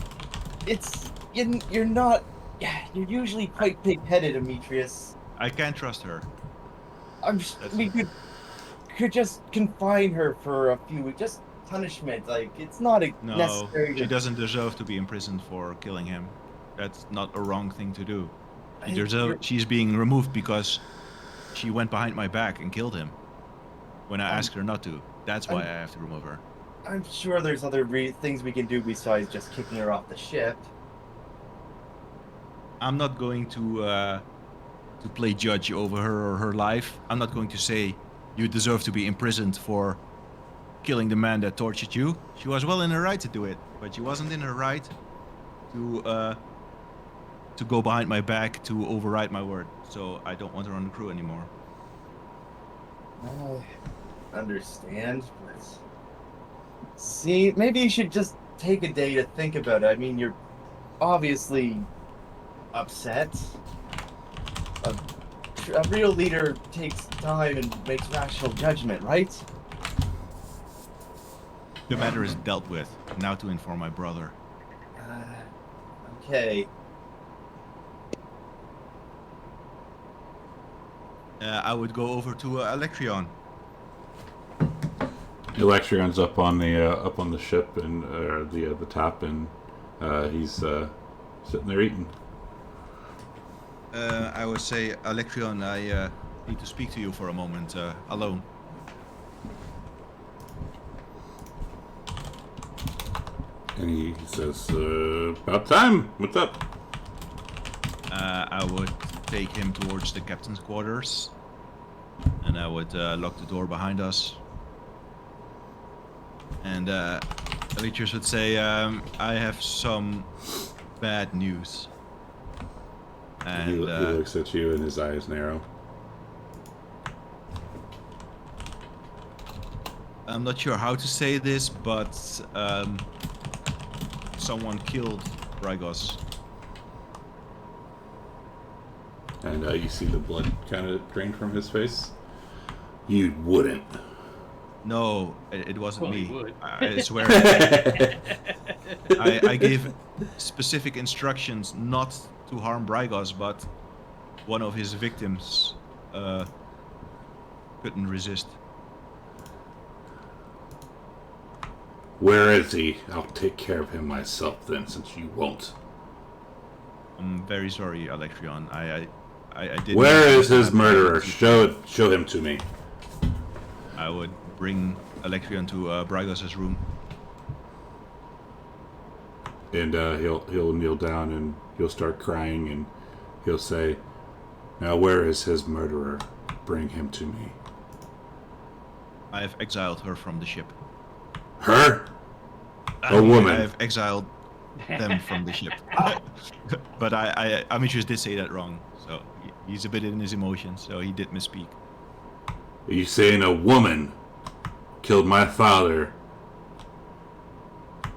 Speaker 8: You're not... You're usually quite pig-headed, Demetrius.
Speaker 6: I can't trust her.
Speaker 8: We could just confine her for a few weeks. Just punishment. Like, it's not necessary.
Speaker 6: No, she doesn't deserve to be imprisoned for killing him. That's not a wrong thing to do. She's being removed because she went behind my back and killed him when I asked her not to. That's why I have to remove her.
Speaker 8: I'm sure there's other things we can do besides just kicking her off the ship.
Speaker 6: I'm not going to play judge over her or her life. I'm not going to say you deserve to be imprisoned for killing the man that tortured you. She was well in her right to do it, but she wasn't in her right to go behind my back to override my word. So I don't want her on the crew anymore.
Speaker 8: I understand, but see, maybe you should just take a day to think about it. I mean, you're obviously upset. A real leader takes time and makes rational judgment, right?
Speaker 6: The matter is dealt with. Now to inform my brother.
Speaker 8: Okay.
Speaker 6: I would go over to Electrion.
Speaker 3: Electrion's up on the ship and the top, and he's sitting there eating.
Speaker 6: I would say, Electrion, I need to speak to you for a moment, alone.
Speaker 3: And he says, "About time. What's up?"
Speaker 6: I would take him towards the captain's quarters, and I would lock the door behind us. And Demetrius would say, I have some bad news. And
Speaker 3: He looks at you and his eyes narrow.
Speaker 6: I'm not sure how to say this, but someone killed Brygos.
Speaker 3: And you see the blood kind of drain from his face. You wouldn't.
Speaker 6: No, it wasn't
Speaker 2: Well,
Speaker 6: me.
Speaker 2: he would.
Speaker 6: I swear. I gave specific instructions not to harm Brygos, but one of his victims couldn't resist.
Speaker 3: Where is he? I'll take care of him myself then, since you won't.
Speaker 6: I'm very sorry, Alexion. I didn't.
Speaker 3: Where is his murderer? Show him to me.
Speaker 6: I would bring Alexion to Brygos' room.
Speaker 3: And he'll kneel down and he'll start crying and he'll say, "Now where is his murderer? Bring him to me."
Speaker 6: I have exiled her from the ship.
Speaker 3: Her?
Speaker 6: I
Speaker 3: A
Speaker 6: mean,
Speaker 3: woman.
Speaker 6: I have exiled them from the ship. But Amitrus did say that wrong, so he's a bit in his emotions, so he did misspeak.
Speaker 3: Are you saying a woman killed my father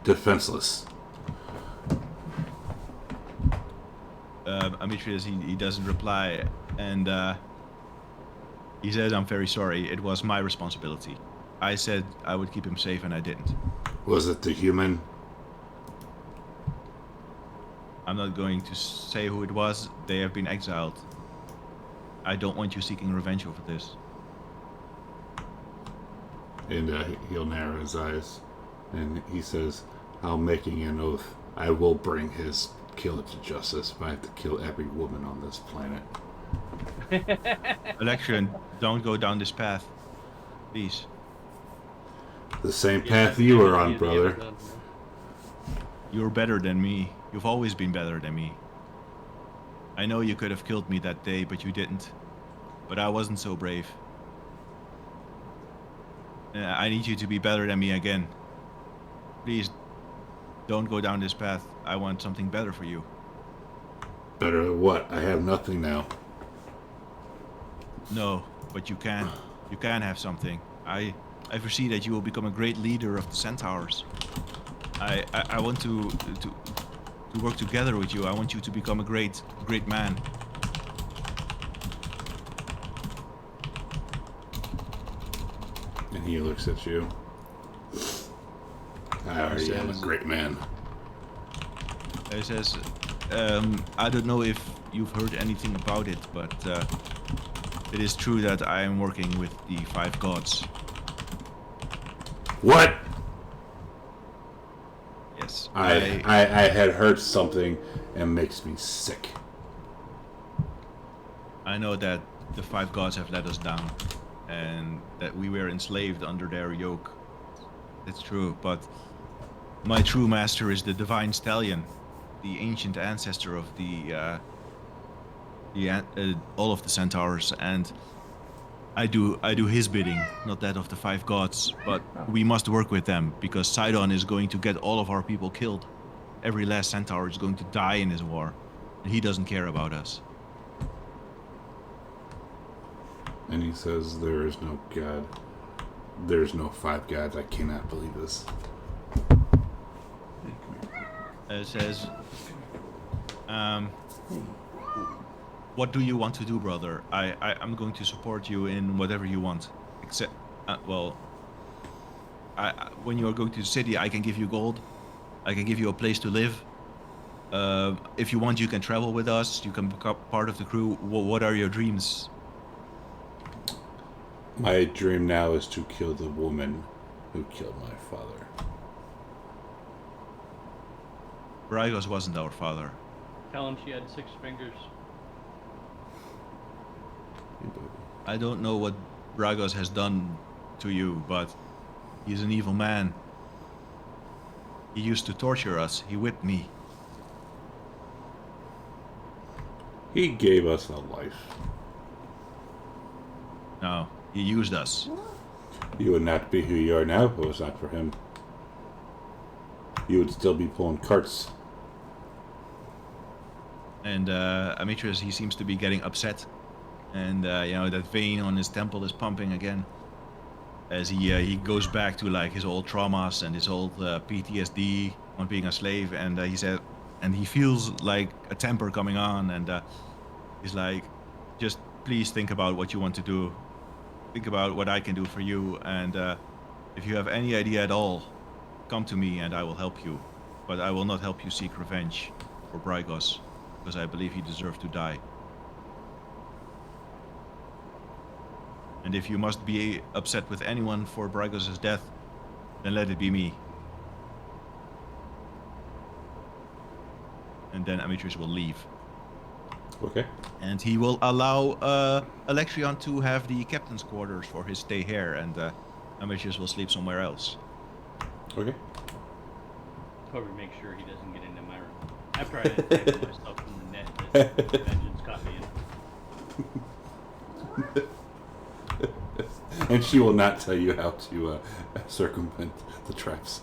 Speaker 3: defenseless?
Speaker 6: Amitrus, he doesn't reply, and he says, "I'm very sorry, it was my responsibility. I said I would keep him safe, and I didn't."
Speaker 3: Was it the human?
Speaker 6: I'm not going to say who it was. They have been exiled. I don't want you seeking revenge over this.
Speaker 3: And he'll narrow his eyes. And he says, "I'm making an oath. I will bring his killer to justice if I have to kill every woman on this planet."
Speaker 6: Alexion, don't go down this path. Please.
Speaker 3: The same path you were on, brother.
Speaker 6: You're better than me. You've always been better than me. I know you could have killed me that day, but you didn't. But I wasn't so brave. I need you to be better than me again. Please, don't go down this path. I want something better for you.
Speaker 3: Better than what? I have nothing now.
Speaker 6: No, but you can. You can have something. I foresee that you will become a great leader of the Centaurs. I want to work together with you. I want you to become a great man.
Speaker 3: And he looks at you. I already am a great man.
Speaker 6: He says, I don't know if you've heard anything about it, but it is true that I am working with the 5 gods.
Speaker 3: What?
Speaker 6: Yes.
Speaker 3: I had heard something and makes me sick.
Speaker 6: I know that the 5 gods have let us down, and that we were enslaved under their yoke. That's true, but my true master is the Divine Stallion, the ancient ancestor of all of the Centaurs, and I do his bidding, not that of the 5 gods. But we must work with them because Sidon is going to get all of our people killed. Every last Centaur is going to die in this war, and he doesn't care about us.
Speaker 3: And he says, "There is no God. There's no 5 gods. I cannot believe this."
Speaker 6: It says, what do you want to do, brother? I'm going to support you in whatever you want. Except, when you are going to the city, I can give you gold. I can give you a place to live. If you want, you can travel with us. You can become part of the crew. What are your dreams?
Speaker 3: My dream now is to kill the woman who killed my father.
Speaker 6: Brygos wasn't our father.
Speaker 2: Tell him she had 6 fingers.
Speaker 6: I don't know what Brygos has done to you, but he's an evil man. He used to torture us. He whipped me.
Speaker 3: He gave us a life.
Speaker 6: No, he used us.
Speaker 3: You would not be who you are now if it was not for him. you would still be pulling carts.
Speaker 6: And Amitrus, he seems to be getting upset. And, that vein on his temple is pumping again. As he goes back to, like, his old traumas and his old PTSD on being a slave. And he said, and he feels like a temper coming on. And he's like, just please think about what you want to do. Think about what I can do for you. And if you have any idea at all, come to me and I will help you. But I will not help you seek revenge for Brygos, because I believe he deserved to die. And if you must be upset with anyone for Brygos' death, then let it be me. And then Amitrus will leave.
Speaker 3: Okay.
Speaker 6: And he will allow Alexion to have the captain's quarters for his stay here, and Amitrus will sleep somewhere else.
Speaker 3: Okay.
Speaker 2: Probably make sure he doesn't get into my room. After I untangle myself from the net that Vengeance got me in.
Speaker 3: And she will not tell you how to circumvent the traps.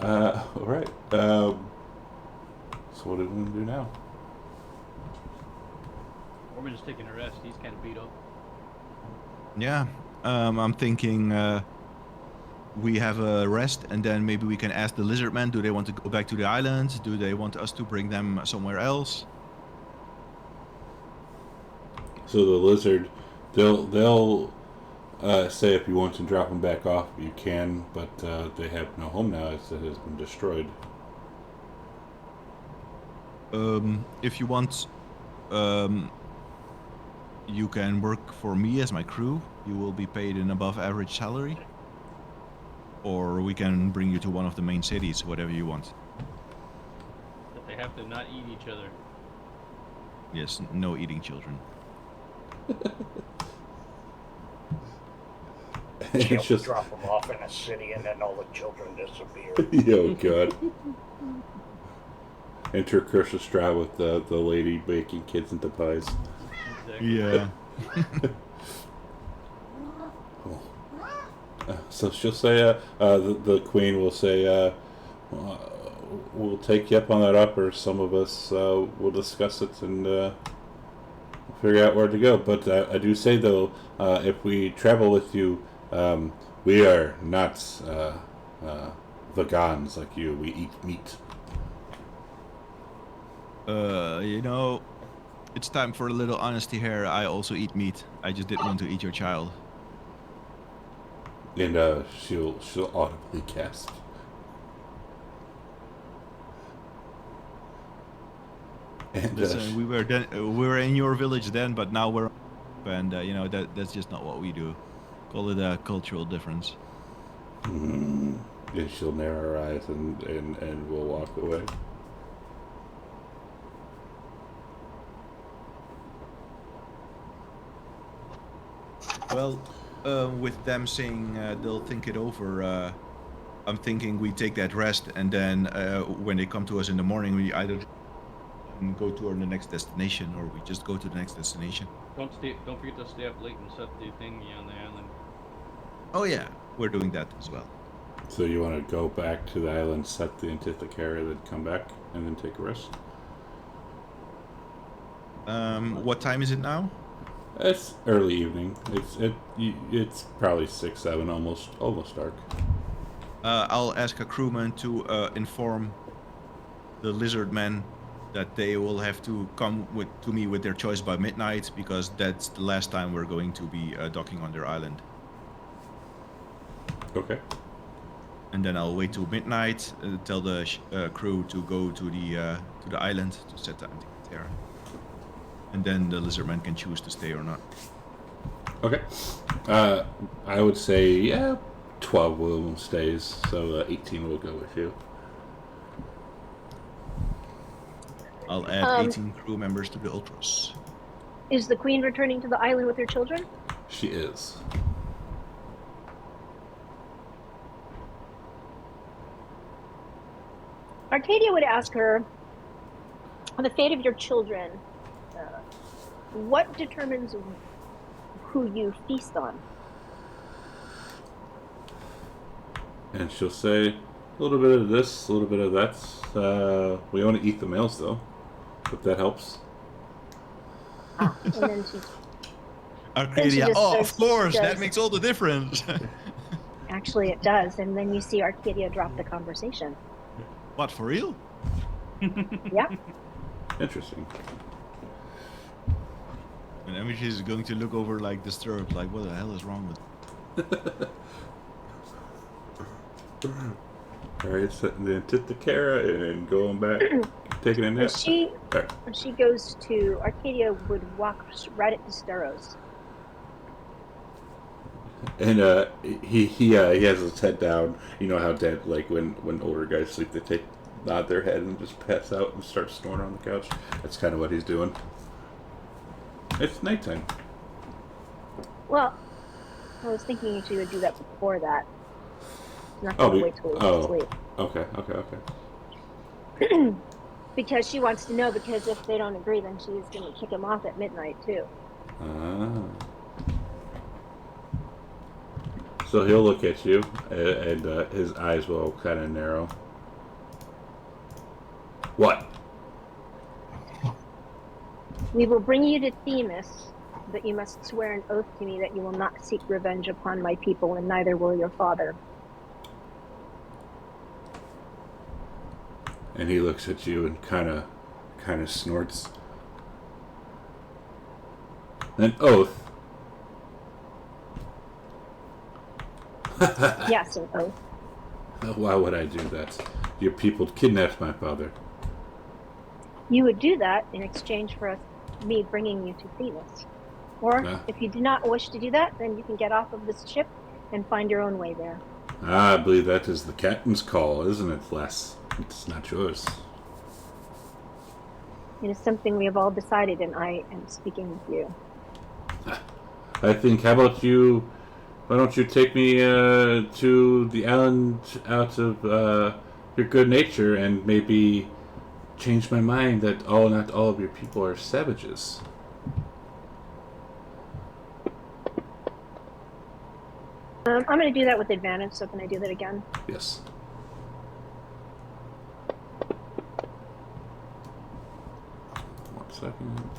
Speaker 3: All right. So what are we going to do now?
Speaker 2: Orman's taking a rest. He's kind of beat up.
Speaker 6: Yeah, I'm thinking we have a rest, and then maybe we can ask the lizard men, do they want to go back to the island? Do they want us to bring them somewhere else?
Speaker 3: So the lizard, they'll say if you want to drop them back off, you can, but they have no home now as it has been destroyed.
Speaker 6: If you want, you can work for me as my crew. You will be paid an above average salary. Or we can bring you to one of the main cities, whatever you want.
Speaker 2: But they have to not eat each other.
Speaker 6: Yes, no eating children.
Speaker 5: Can't
Speaker 3: It's just,
Speaker 5: drop them off in a city and then all the children disappear.
Speaker 3: oh god. Enter Kershaw Stroud with the lady baking kids into pies.
Speaker 2: Exactly.
Speaker 6: Yeah.
Speaker 3: So she'll say, the queen will say, we'll take you up on that offer. Some of us will discuss it and figure out where to go. But I do say, though, if we travel with you, we are not vegans like you. We eat meat.
Speaker 6: It's time for a little honesty here. I also eat meat. I just didn't want to eat your child.
Speaker 3: And she'll audibly gasp. And
Speaker 6: Listen, we were in your village then, but now we're, and that's just not what we do. Call it a cultural difference.
Speaker 3: and she'll narrow her eyes and we'll walk away.
Speaker 6: Well, with them saying they'll think it over, I'm thinking we take that rest, and then when they come to us in the morning, we either go to the next destination, or we just go to the next destination.
Speaker 2: Don't forget to stay up late and set the thingy on the island.
Speaker 6: Oh yeah, we're doing that as well.
Speaker 3: So you want to go back to the island, set the Antithecary, then come back, and then take a rest?
Speaker 6: What time is it now?
Speaker 3: It's early evening. It's probably 6, 7, almost dark.
Speaker 6: I'll ask a crewman to inform the lizard men that they will have to come to me with their choice by midnight, because that's the last time we're going to be docking on their island.
Speaker 3: Okay.
Speaker 6: And then I'll wait till midnight, tell the crew to go to the island to set the Antithecary. And then the lizardman can choose to stay or not.
Speaker 3: Okay. I would say 12 will stays, so 18 will go with you.
Speaker 6: I'll add 18 crew members to the Ultras.
Speaker 4: Is the queen returning to the island with her children?
Speaker 3: She is.
Speaker 4: Arcadia would ask her, on the fate of your children, what determines who you feast on.
Speaker 3: And she'll say, a little bit of this, a little bit of that. We only eat the males, though, if that helps.
Speaker 4: And then she
Speaker 6: Arcadia,
Speaker 4: just
Speaker 6: oh, of
Speaker 4: says-
Speaker 6: course,
Speaker 4: she
Speaker 6: that
Speaker 4: does.
Speaker 6: makes all the difference.
Speaker 4: Actually, it does. And then you see Arcadia drop the conversation.
Speaker 6: What, for real?
Speaker 4: Yeah.
Speaker 3: Interesting.
Speaker 6: And Amish is going to look over like disturbed, like what the hell is wrong with
Speaker 3: Alright, setting the Antithekara and going back, taking a nap.
Speaker 4: When she goes to Arcadia, would walk right at Disteros.
Speaker 3: And he has his head down. You know how dead, like when older guys sleep, they nod their head and just pass out and start snoring on the couch. That's kind of what he's doing. It's nighttime.
Speaker 4: Well, I was thinking she would do that before that. Not gonna wait till he goes to sleep.
Speaker 3: Okay.
Speaker 4: Because she wants to know, because if they don't agree, then she's gonna kick him off at midnight too.
Speaker 3: So he'll look at you, and his eyes will kind of narrow. What?
Speaker 4: We will bring you to Themis, but you must swear an oath to me that you will not seek revenge upon my people, and neither will your father.
Speaker 3: And he looks at you and kind of snorts. An oath.
Speaker 4: Yes, an oath.
Speaker 3: Why would I do that? Your people kidnapped my father.
Speaker 4: You would do that in exchange for me bringing you to Themis. Or if you do not wish to do that, then you can get off of this ship and find your own way there.
Speaker 3: I believe that is the captain's call, isn't it, Les? It's not yours.
Speaker 4: It is something we have all decided, and I am speaking with you.
Speaker 3: I think, how about you, why don't you take me to the island out of your good nature and maybe change my mind that not all of your people are savages.
Speaker 4: I'm going to do that with advantage, so can I do that again?
Speaker 3: Yes. One second.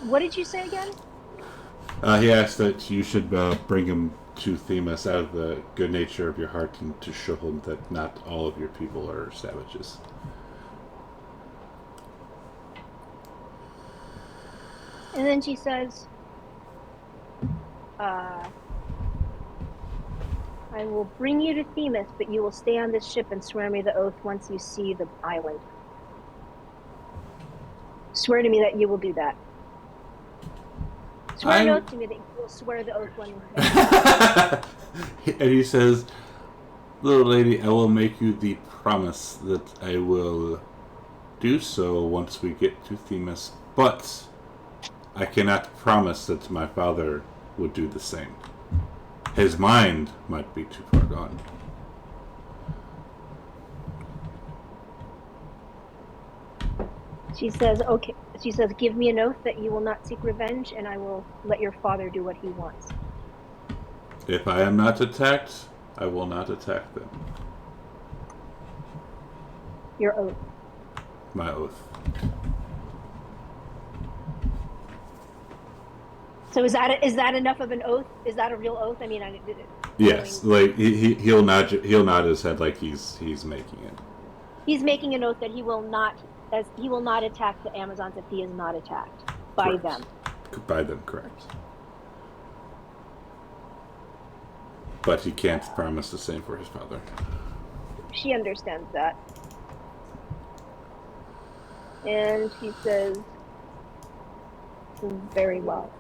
Speaker 4: What did you say again?
Speaker 3: He asked that you should bring him to Themis out of the good nature of your heart and to show him that not all of your people are savages.
Speaker 4: And then she says, I will bring you to Themis, but you will stay on this ship and swear me the oath once you see the island. Swear to me that you will do that. Swear an oath to me that you will swear the oath when
Speaker 3: And he says, little lady, I will make you the promise that I will do so once we get to Themis, but I cannot promise that my father would do the same. His mind might be too far gone.
Speaker 4: She says, okay. She says, give me an oath that you will not seek revenge, and I will let your father do what he wants.
Speaker 3: If I am not attacked, I will not attack them.
Speaker 4: Your oath.
Speaker 3: My oath.
Speaker 4: So is that enough of an oath? Is that a real oath? I mean,
Speaker 3: Yes, like he'll nod his head like he's making it.
Speaker 4: He's making an oath that he will not attack the Amazons if he is not attacked by
Speaker 3: Correct.
Speaker 4: them.
Speaker 3: By them, correct. But he can't promise the same for his father.
Speaker 4: She understands that. And she says, very well.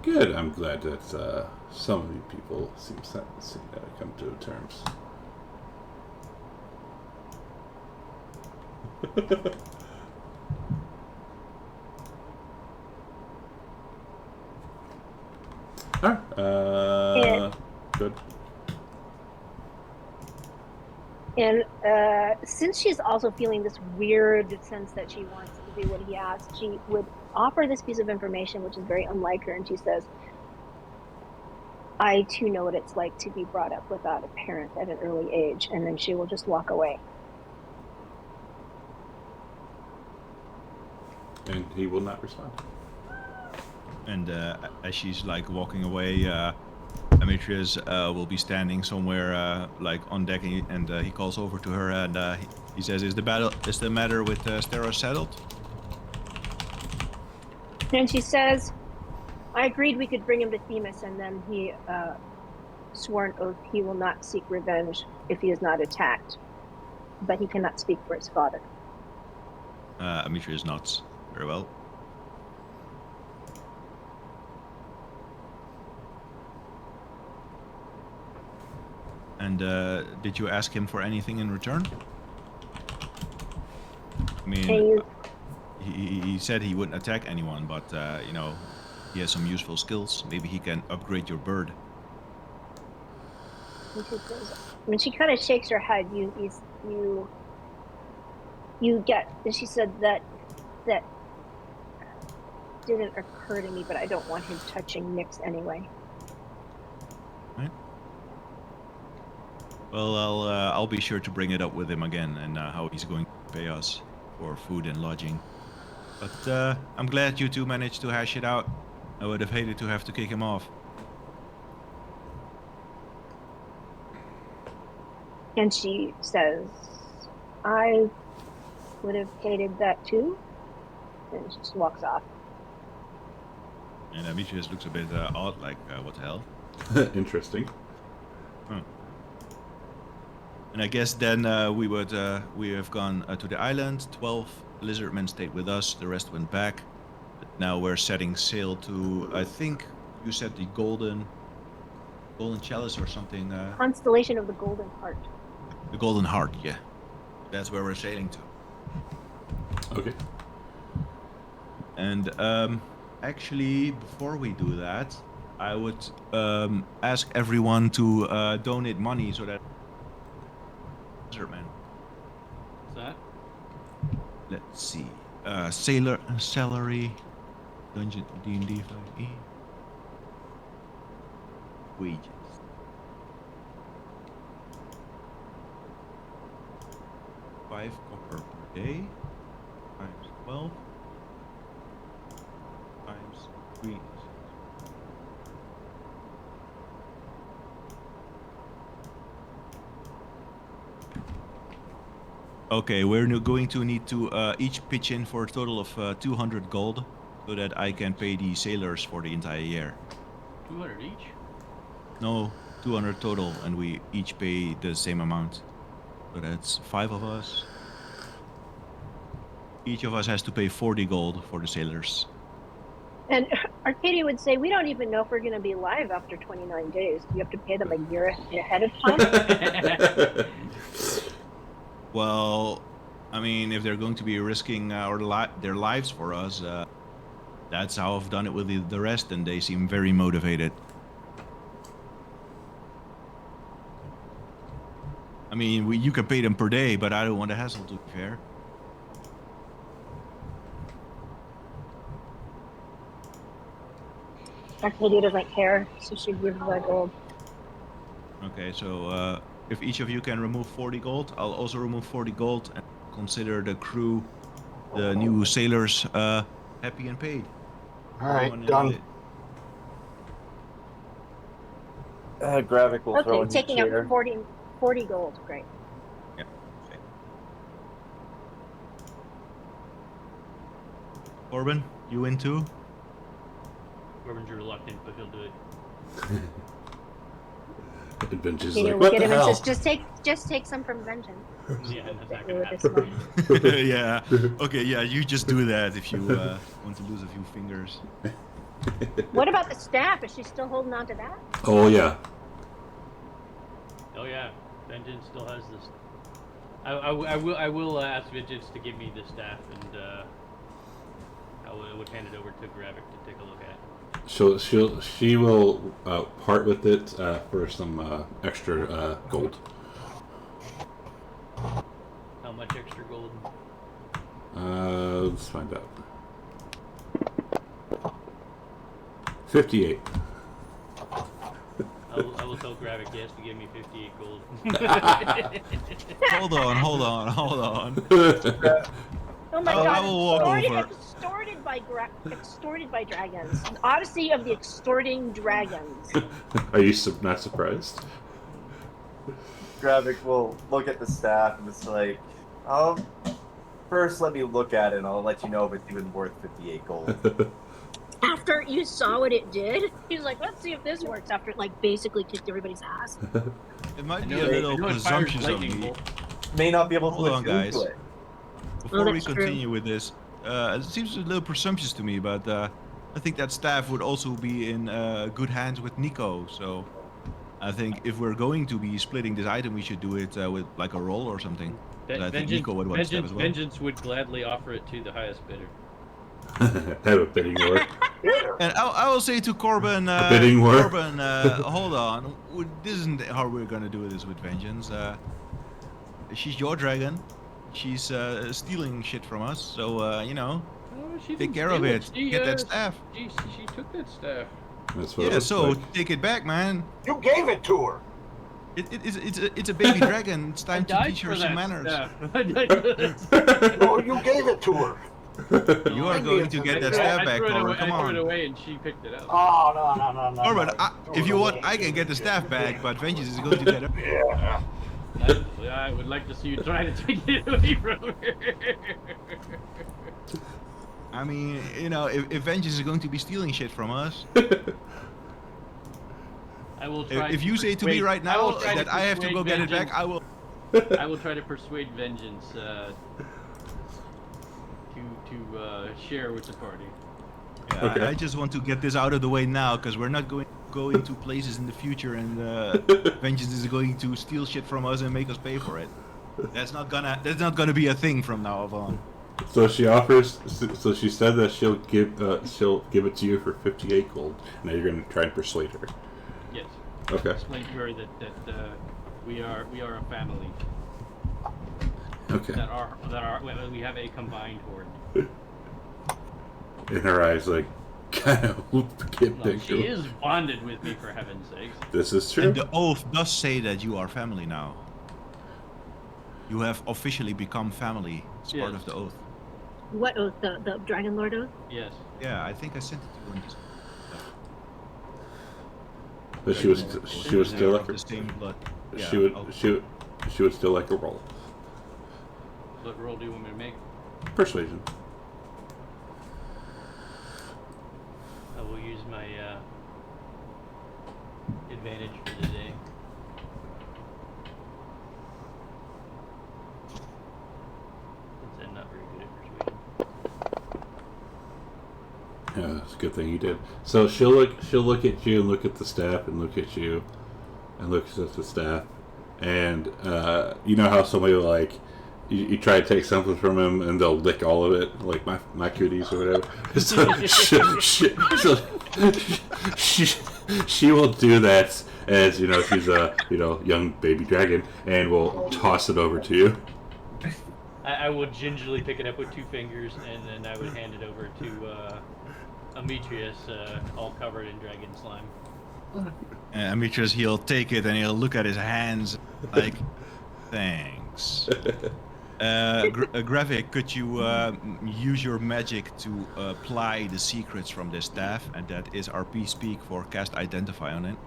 Speaker 3: Good. I'm glad that some of you people seem to come to terms. Alright. Good.
Speaker 4: And since she's also feeling this weird sense that she wants to do what he asks, she would offer this piece of information, which is very unlike her. And she says, I too know what it's like to be brought up without a parent at an early age. And then she will just walk away.
Speaker 3: And he will not respond.
Speaker 6: And as she's like walking away, Demetrius will be standing somewhere like on deck, and he calls over to her, and he says, "Is the matter with Stera settled?"
Speaker 4: And she says, I agreed we could bring him to Themis, and then he swore an oath he will not seek revenge if he is not attacked. But he cannot speak for his father.
Speaker 6: Demetrius nods. Very well. And did you ask him for anything in return? I mean, he said he wouldn't attack anyone, but you know, he has some useful skills. Maybe he can upgrade your bird.
Speaker 4: When she kind of shakes her head, you get, and she said that didn't occur to me, but I don't want him touching Nyx anyway.
Speaker 6: Right. Well, I'll be sure to bring it up with him again, and how he's going to pay us for food and lodging. But I'm glad you two managed to hash it out. I would have hated to have to kick him off.
Speaker 4: And she says, I would have hated that too. And she just walks off.
Speaker 6: And Demetrius looks a bit odd, like, what the hell?
Speaker 3: Interesting.
Speaker 6: Huh. And I guess then we have gone to the island. 12 lizardmen stayed with us. The rest went back. But now we're setting sail to, I think you said the Golden Chalice or something.
Speaker 4: Constellation of the Golden Heart.
Speaker 6: The Golden Heart, yeah. That's where we're sailing to.
Speaker 3: Okay.
Speaker 6: And actually, before we do that, I would ask everyone to donate money so that Lizardman.
Speaker 2: What's that?
Speaker 6: Let's see. Salary, Dungeon D&D 5e. Wages. $5 copper per day times 12 times 3. Okay, we're going to need to each pitch in for a total of 200 gold, so that I can pay the sailors for the entire year.
Speaker 2: 200 each?
Speaker 6: No, 200 total, and we each pay the same amount. So that's 5 of us. Each of us has to pay 40 gold for the sailors.
Speaker 4: And Arcadia would say, we don't even know if we're going to be live after 29 days. Do you have to pay them a year ahead of time?
Speaker 6: Well, I mean, if they're going to be risking their lives for us, that's how I've done it with the rest, and they seem very motivated. I mean, you can pay them per day, but I don't want a hassle, to be fair.
Speaker 4: Arcadia doesn't care, so she gives the gold.
Speaker 6: Okay, so if each of you can remove 40 gold, I'll also remove 40 gold and consider the crew, the new sailors, happy and paid.
Speaker 5: All right, done.
Speaker 8: Gravik will throw in
Speaker 4: Okay, taking
Speaker 8: the chair.
Speaker 4: up 40 gold. Great.
Speaker 6: Yeah. Okay. Corbin, you in too?
Speaker 2: Corbin's reluctant, but he'll do it.
Speaker 3: Adventure's
Speaker 4: Arcadia
Speaker 3: like,
Speaker 4: will
Speaker 3: what
Speaker 4: get
Speaker 3: the
Speaker 4: him and
Speaker 3: hell?
Speaker 4: says, just take some from Vengeance.
Speaker 2: Yeah, that's not
Speaker 4: Exactly
Speaker 2: gonna
Speaker 4: what
Speaker 2: happen.
Speaker 4: this one.
Speaker 6: Yeah. Okay, yeah, you just do that if you want to lose a few fingers.
Speaker 4: What about the staff? Is she still holding on to that?
Speaker 3: Oh, yeah.
Speaker 2: Oh yeah, Vengeance still has this. I will ask Vengeance to give me the staff, and I would hand it over to Gravik to take a look at.
Speaker 3: She will part with it for some extra gold.
Speaker 2: How much extra gold?
Speaker 3: Let's find out. 58.
Speaker 2: I will tell Gravik he has to give me 58 gold.
Speaker 6: Hold on.
Speaker 4: Oh my
Speaker 6: I
Speaker 4: god!
Speaker 6: will walk over.
Speaker 4: Extorted by dragons. An Odyssey of the extorting dragons.
Speaker 3: Are you not surprised?
Speaker 7: Gravik will look at the staff and it's like, first let me look at it and I'll let you know if it's even worth 58 gold.
Speaker 4: After you saw what it did, he was like, "Let's see if this works." After it, like, basically kicked everybody's ass.
Speaker 6: It might be
Speaker 2: I
Speaker 6: a
Speaker 2: know
Speaker 6: little
Speaker 2: it fires
Speaker 6: presumptuous of
Speaker 2: lightning
Speaker 6: me.
Speaker 2: bolt.
Speaker 7: May not be able to
Speaker 6: Hold on,
Speaker 7: look into
Speaker 6: guys.
Speaker 7: it.
Speaker 6: Before we
Speaker 4: that's true.
Speaker 6: continue with this, it seems a little presumptuous to me, but I think that staff would also be in good hands with Nico. So I think if we're going to be splitting this item, we should do it with like a roll or something. I think Nico would want to step as well.
Speaker 2: Vengeance would gladly offer it to the highest bidder.
Speaker 3: Have a bidding war.
Speaker 6: And I will say to Corbin,
Speaker 3: bidding war.
Speaker 6: Corbin, hold on. This isn't how we're gonna do this with Vengeance. She's your dragon. She's stealing shit from us, so you know,
Speaker 2: Oh, she
Speaker 6: take
Speaker 2: didn't
Speaker 6: care of
Speaker 2: steal
Speaker 6: it.
Speaker 2: She,
Speaker 6: Get that staff.
Speaker 2: She took that staff.
Speaker 3: That's what it
Speaker 6: Yeah,
Speaker 3: looks
Speaker 6: so
Speaker 3: like.
Speaker 6: take it back, man.
Speaker 5: You gave it to her.
Speaker 6: It's a baby dragon. It's time to teach her some manners.
Speaker 2: I died for that staff.
Speaker 5: No, you gave it to her.
Speaker 6: You are going to get that staff back, Corbin. Come
Speaker 2: I threw it
Speaker 6: on.
Speaker 2: away and she picked it up.
Speaker 5: Oh, no.
Speaker 6: Corbin,
Speaker 5: no.
Speaker 6: if you want, I can get the staff back, but Vengeance is going to get it.
Speaker 5: Yeah.
Speaker 2: I would like to see you try to take it away from her.
Speaker 6: I mean, you know, if Vengeance is going to be stealing shit from us,
Speaker 2: I will try.
Speaker 6: if you say to me right now that I have to go get it back, I will.
Speaker 2: I will try to persuade Vengeance to share with the party.
Speaker 6: Yeah,
Speaker 3: Okay.
Speaker 6: I just want to get this out of the way now, because we're not going to places in the future, and Vengeance is going to steal shit from us and make us pay for it. That's not gonna be a thing from now on.
Speaker 3: So she offers. So she said that she'll give it to you for 58 gold. Now you're going to try and persuade her.
Speaker 2: Yes.
Speaker 3: Okay.
Speaker 2: Explain to her that we are a family.
Speaker 3: Okay.
Speaker 2: We have a combined horde.
Speaker 3: In her eyes, like, kind of get
Speaker 2: No,
Speaker 3: big.
Speaker 2: she is bonded with me, for heaven's sakes.
Speaker 3: This is true.
Speaker 6: And the oath does say that you are family now. You have officially become family. It's part
Speaker 2: Yes.
Speaker 6: of the oath.
Speaker 4: What oath? The Dragonlord oath?
Speaker 2: Yes.
Speaker 6: Yeah, I think I sent it to you.
Speaker 3: But she was still like
Speaker 6: the same blood. Yeah,
Speaker 3: she would
Speaker 6: okay.
Speaker 3: she would still like a roll.
Speaker 2: What roll do you want me to make?
Speaker 3: Persuasion.
Speaker 2: I will use my advantage for the day. Since I'm not very good at persuasion.
Speaker 3: Yeah, it's a good thing you did. So she'll look at you and look at the staff and look at you and look at the staff, and you know how somebody will, like, you try to take something from him and they'll lick all of it, like my cooties or whatever. She will do that, as you know, she's a young baby dragon, and will toss it over to you.
Speaker 2: I will gingerly pick it up with 2 fingers, and then I would hand it over to Ametrius, all covered in dragon slime.
Speaker 6: And Ametrius, he'll take it and he'll look at his hands like, thanks. Gravik, could you use your magic to apply the secrets from this staff, and that is RP speak for cast Identify on it?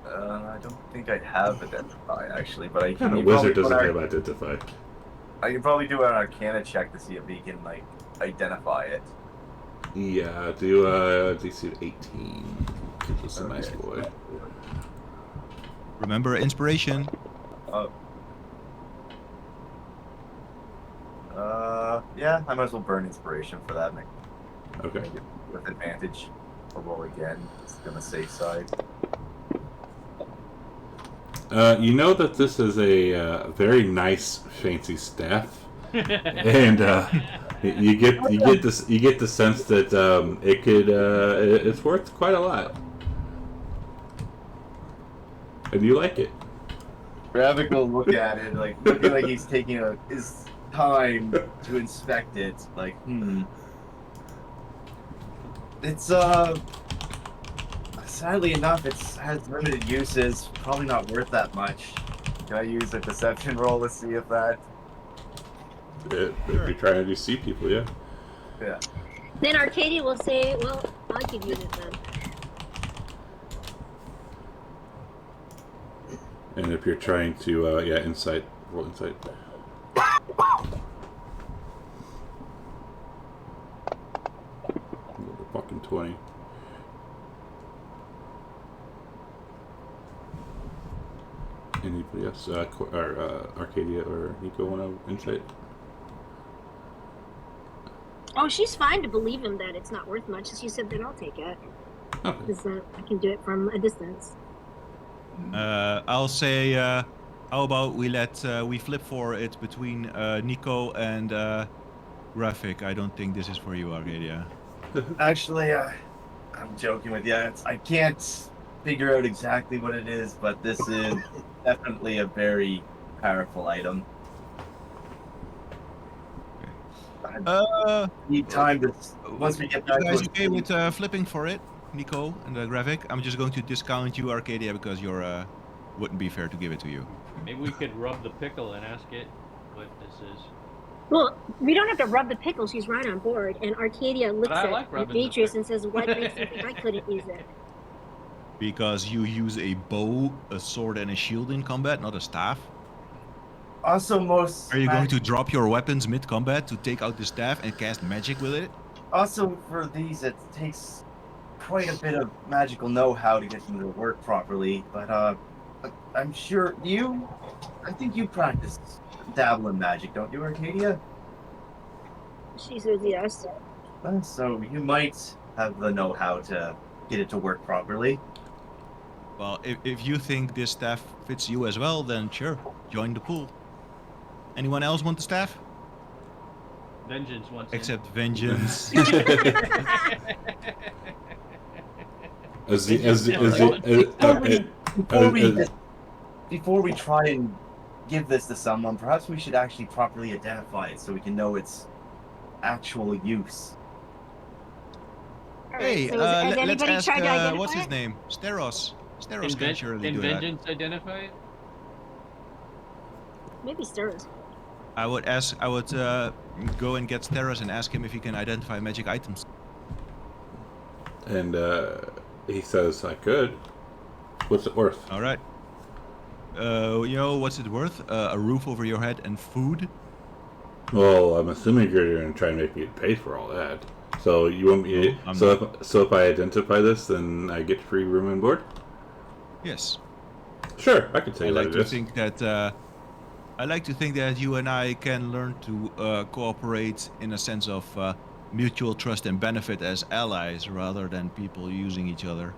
Speaker 7: I don't think I have Identify, actually, but I can.
Speaker 3: A wizard doesn't have Identify.
Speaker 7: I can probably do an Arcana check to see if we can, like, identify it.
Speaker 3: Yeah, do DC 18. He's a nice boy.
Speaker 6: Remember inspiration.
Speaker 7: Yeah, I might as well burn inspiration for that.
Speaker 3: Okay.
Speaker 7: Make it with advantage. I'll roll again. It's on the safe side.
Speaker 3: You know that this is a very nice, fancy staff, and You get the sense that it could it's worth quite a lot, and you like it.
Speaker 8: Ravik will look at it, like looking like he's taking his time to inspect it. Like, it's sadly enough, it has limited uses. Probably not worth that much.
Speaker 7: Can I use a deception roll to see if that?
Speaker 3: If you're trying to deceive people, yeah.
Speaker 7: Yeah.
Speaker 4: Then Arcadia will say, well, I could use it then.
Speaker 3: And if you're trying to, insight, roll insight. Fucking 20. Anybody else? Arcadia or Nico want to insight?
Speaker 4: Oh, she's fine to believe him that it's not worth much. She said, then I'll take it.
Speaker 3: Okay.
Speaker 4: Because I can do it from a distance.
Speaker 6: I'll say, how about we flip for it between Nico and Graphic. I don't think this is for you, Arcadia.
Speaker 8: Actually, I'm joking with you. I can't figure out exactly what it is, but this is definitely a very powerful item. Need time to once we get back.
Speaker 6: You guys okay with flipping for it, Nico and Graphic? I'm just going to discount you, Arcadia, because you're wouldn't be fair to give it to you.
Speaker 2: Maybe we could rub the pickle and ask it what this is.
Speaker 4: Well, we don't have to rub the pickle. She's right on board. And Arcadia looks
Speaker 2: I
Speaker 4: at
Speaker 2: like rubbing the
Speaker 4: Demetrius
Speaker 2: pickle.
Speaker 4: and says, what makes you think I couldn't use it?
Speaker 6: Because you use a bow, a sword, and a shield in combat, not a staff.
Speaker 8: Also, most.
Speaker 6: Are you going to drop your weapons mid-combat to take out the staff and cast magic with it?
Speaker 8: Also, for these, it takes quite a bit of magical know-how to get them to work properly. But I'm sure I think you practice dabble in magic, don't you, Arcadia?
Speaker 4: She says yes.
Speaker 8: So you might have the know-how to get it to work properly.
Speaker 6: Well, if you think this staff fits you as well, then sure, join the pool. Anyone else want the staff?
Speaker 2: Vengeance wants
Speaker 6: Except Vengeance.
Speaker 8: Before we try and give this to someone, perhaps we should actually properly identify it so we can know its actual use.
Speaker 6: Hey,
Speaker 4: so has
Speaker 6: let's
Speaker 4: anybody
Speaker 6: ask,
Speaker 4: tried to identify
Speaker 6: what's his
Speaker 4: it?
Speaker 6: name? Steros. Steros can surely
Speaker 2: Can
Speaker 6: do that.
Speaker 2: Vengeance identify it?
Speaker 4: Maybe stirs.
Speaker 6: I would go and get Steros and ask him if he can identify magic items.
Speaker 3: And he says, I could. What's it worth?
Speaker 6: All right. What's it worth? A roof over your head and food?
Speaker 3: Well, I'm assuming you're going to try and make me pay for all that. So you want me? So if I identify this, then I get free room and board.
Speaker 6: Yes.
Speaker 3: Sure, I could tell you what it is.
Speaker 6: I like to think that you and I can learn to cooperate in a sense of mutual trust and benefit as allies, rather than people using each other.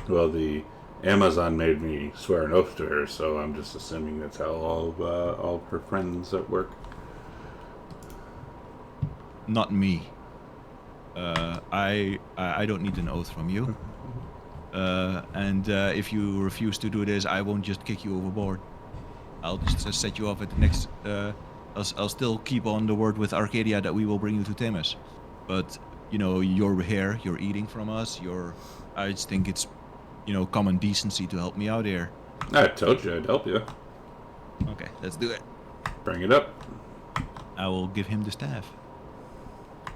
Speaker 3: Well, the Amazon made me swear an oath to her, so I'm just assuming that's how all of her friends at work.
Speaker 6: Not me. I don't need an oath from you. And if you refuse to do this, I won't just kick you overboard. I'll just set you off at the next. I'll still keep on the word with Arcadia that we will bring you to Themis. But you're here, you're eating from us. I just think it's common decency to help me out here.
Speaker 3: I told you I'd help you.
Speaker 6: Okay, let's do it.
Speaker 3: Bring it up.
Speaker 6: I will give him the staff.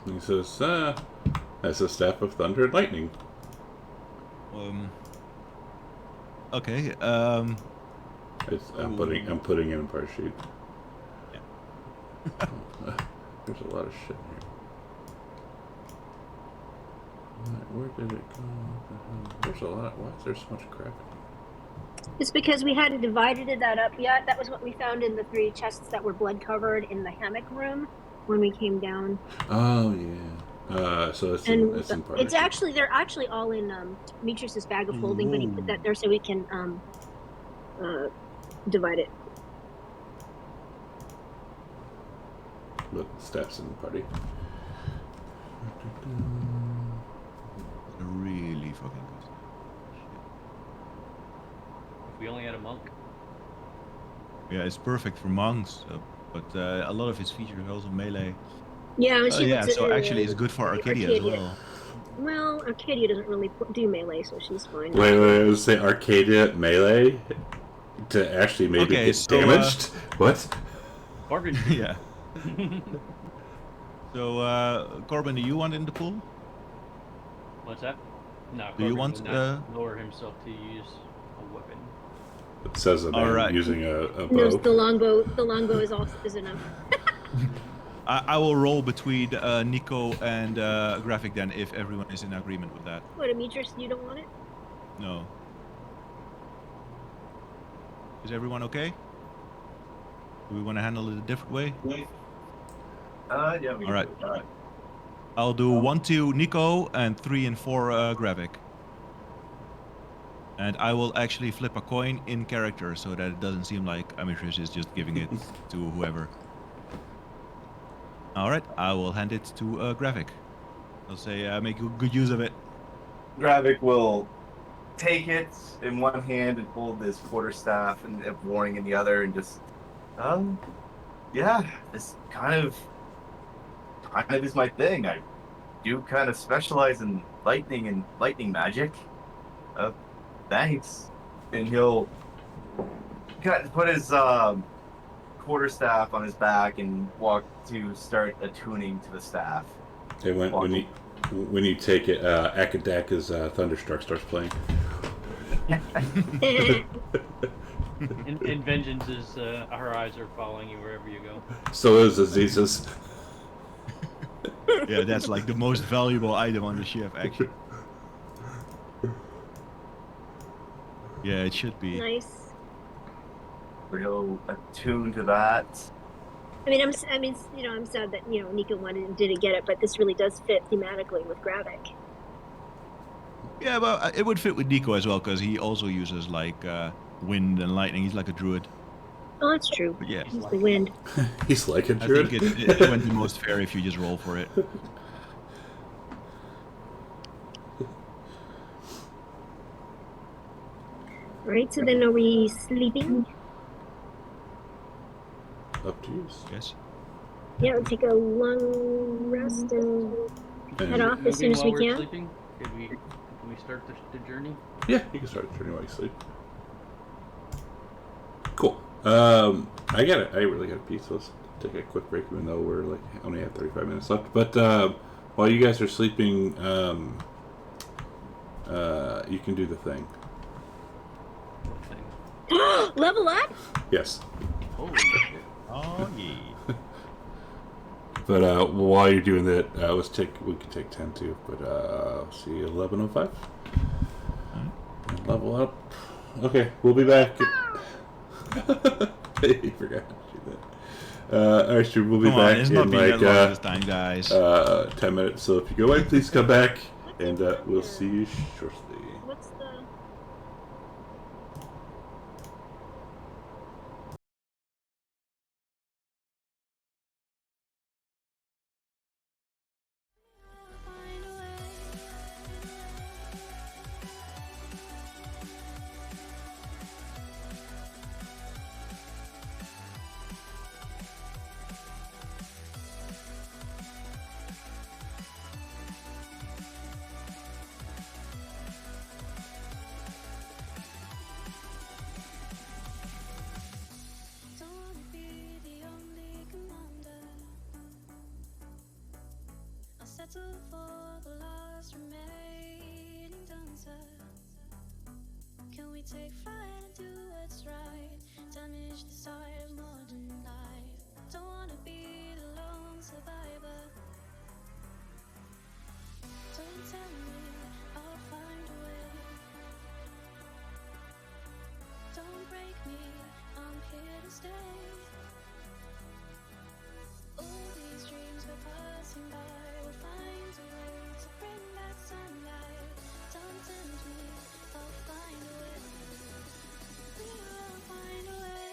Speaker 3: He says, that's a staff of thunder and lightning.
Speaker 6: Okay.
Speaker 3: I'm putting in a part sheet.
Speaker 6: Yeah.
Speaker 3: There's a lot of shit here. Where did it go? There's a lot. Why is there so much crap?
Speaker 4: It's because we hadn't divided that up yet. That was what we found in the 3 chests that were blood covered in the hammock room when we came down.
Speaker 3: Oh yeah. So it's in part.
Speaker 4: They're actually all in Demetrius's bag of holding, but he put that there so we can divide it.
Speaker 3: with stats in the party.
Speaker 6: Really fucking good.
Speaker 2: If we only had a monk.
Speaker 6: Yeah, it's perfect for monks, but a lot of his features are also melee.
Speaker 9: Yeah, she
Speaker 6: Yeah,
Speaker 9: looks
Speaker 6: so
Speaker 9: at,
Speaker 6: actually it's good for Arcadia as well.
Speaker 9: Well, Arcadia doesn't really do melee, so she's fine.
Speaker 3: Wait, I was saying Arcadia melee to actually maybe
Speaker 6: Okay,
Speaker 3: get
Speaker 6: so,
Speaker 3: damaged? What?
Speaker 2: Corbin.
Speaker 6: Yeah. So, Corbin, do you want in the pool?
Speaker 2: What's that? No,
Speaker 6: Do you
Speaker 2: Corbin
Speaker 6: want,
Speaker 2: would not lower himself to use a weapon.
Speaker 3: It says a man
Speaker 6: Alright.
Speaker 3: using a
Speaker 9: No,
Speaker 3: bow.
Speaker 9: the longbow is enough.
Speaker 6: I will roll between Nico and Graphic then, if everyone is in agreement with that.
Speaker 9: What, Demetrius, you don't want it?
Speaker 6: No. Is everyone okay? Do we want to handle it a different way?
Speaker 7: Yeah. We
Speaker 6: All right.
Speaker 7: can do it.
Speaker 6: I'll do 1, 2 Nico and 3 and 4 Gravik. And I will actually flip a coin in character so that it doesn't seem like Demetrius is just giving it to whoever. All right, I will hand it to Gravik. I'll say make good use of it.
Speaker 7: Gravik will take it in one hand and hold his quarterstaff and warning in the other, and just, yeah, this kind of is my thing. I do kind of specialize in lightning and lightning magic. Thanks. And he'll put his quarterstaff on his back and walk to start attuning to the staff.
Speaker 3: And when you take it, Akadaka's Thunderstruck starts playing.
Speaker 2: In Vengeance is her eyes are following you wherever you go.
Speaker 3: So is Aziz's.
Speaker 6: Yeah, that's like the most valuable item on the ship, actually. Yeah, it should be.
Speaker 9: Nice.
Speaker 7: He'll attune to that.
Speaker 9: I mean, I'm sad that Nico wanted and didn't get it, but this really does fit thematically with Gravik.
Speaker 6: Yeah, but it would fit with Nico as well, because he also uses like wind and lightning. He's like a druid.
Speaker 9: Oh, that's true.
Speaker 6: But yeah,
Speaker 9: He's the wind.
Speaker 3: He's like a
Speaker 6: I
Speaker 3: druid.
Speaker 6: think it went the most fair if you just roll for it.
Speaker 9: Right, so then are we sleeping?
Speaker 3: Up to you.
Speaker 6: Yes.
Speaker 9: Yeah, we'll take a long rest and head off as soon as we
Speaker 2: While we're
Speaker 9: can.
Speaker 2: sleeping, can we start the journey?
Speaker 3: Yeah, you can start the journey while you sleep. Cool. I really got a piece. So let's take a quick break, even though we're like only have 35 minutes left. But while you guys are sleeping, you can do the thing.
Speaker 2: What thing?
Speaker 9: Level up?
Speaker 3: Yes.
Speaker 2: Holy shit.
Speaker 6: Oh yeah.
Speaker 3: But while you're doing that, we can take 10 too. But see 11:05. Level up. Okay, we'll be back. I forgot to do that. Alright, sure, we'll be back
Speaker 6: it's
Speaker 3: in
Speaker 6: not been
Speaker 3: like
Speaker 6: that long this time, guys.
Speaker 3: 10 minutes. So if you go away, please come back, and we'll see you shortly.
Speaker 9: What's the...
Speaker 1: Find a way. Don't wanna be the only commander. I'll settle for the last remaining dancer. Can we take flight and do what's right? Damage the start of modern life. Don't wanna be the lone survivor. Don't tell me I'll find a way. Don't break me, I'm here to stay. All these dreams we're passing by, we'll find a way to bring back sunlight. Don't tempt me, I'll find a way. We will find a way.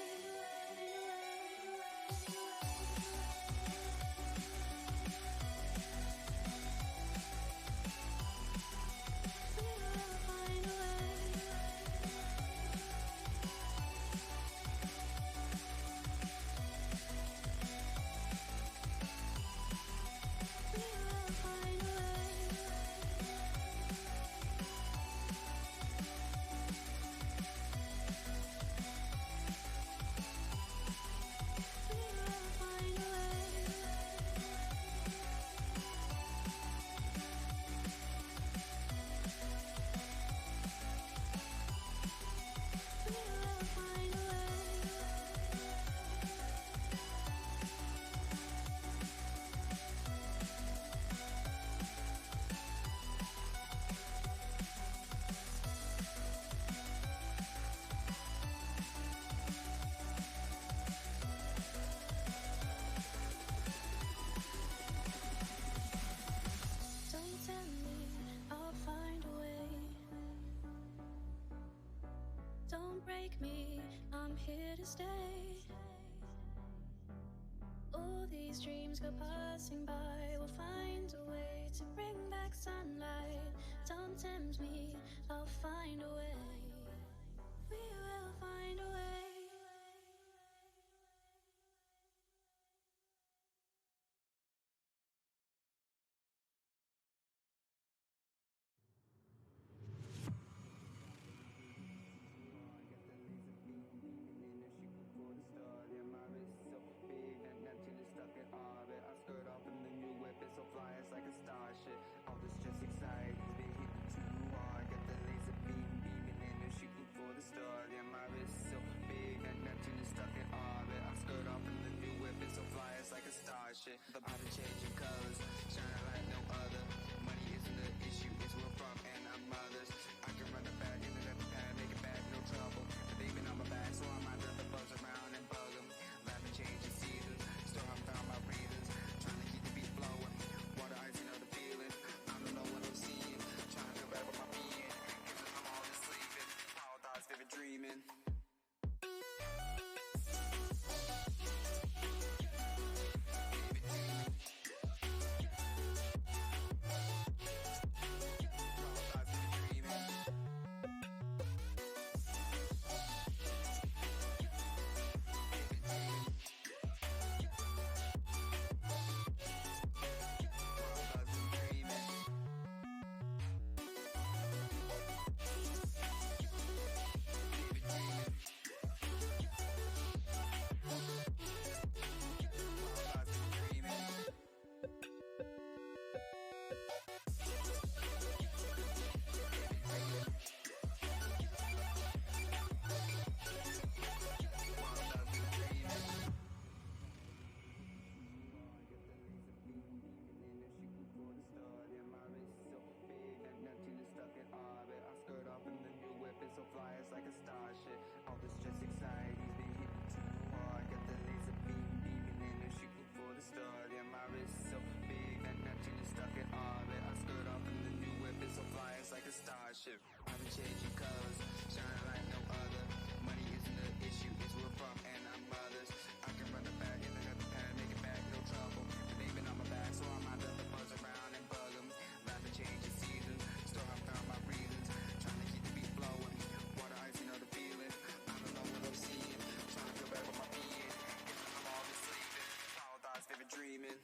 Speaker 1: won't break me, I'm here to stay. All these dreams go passing by, we'll find a way to bring back sunlight. Don't tempt me, I'll find a way. We will find a way.
Speaker 10: So fly, it's like a starship. All this just exciting, been hitting too hard. Got the laser beam beaming in and shooting for the stars. Yeah, my wrist so big that Neptune is stuck in orbit. I'm skirt off in the new whip, it's so fly, it's like a starship. I've been changing colors, shining like no other. Money isn't the issue, it's where from and I'm mothers. I can run the back, into the pad, make it back, no trouble. They've been on my back, so I'm out the buzz around and bug them. I've changing seasons, still haven't found my reasons. Trying to keep the beat flowing. Water ice, you know the feeling. I don't know what I'm seeing. Trying to feel better with my being. Cause I'm all just sleeping. Power thoughts, vivid dreaming. So fly, it's like a starship. All this just exciting, been hitting too hard. Got the laser beam beaming in and shooting for the stars. Yeah, my wrist so big that Neptune is stuck in orbit. I skirt off in the new whip, it's so fly, it's like a starship. I've been changing colors, shining like no other. Money isn't the issue, it's where from and I'm mothers. I can run the back, and I got the pad, make it back, no trouble. They've been on my back, so I'm out of the buzz around and bug them. I've been changing seasons, still haven't found my reasons. Trying to keep the beat flowing. Water ice, you know the feeling. I don't know what I'm seeing. Trying to feel better with my being. Cause I'm all just sleeping. Power thoughts, vivid dreaming.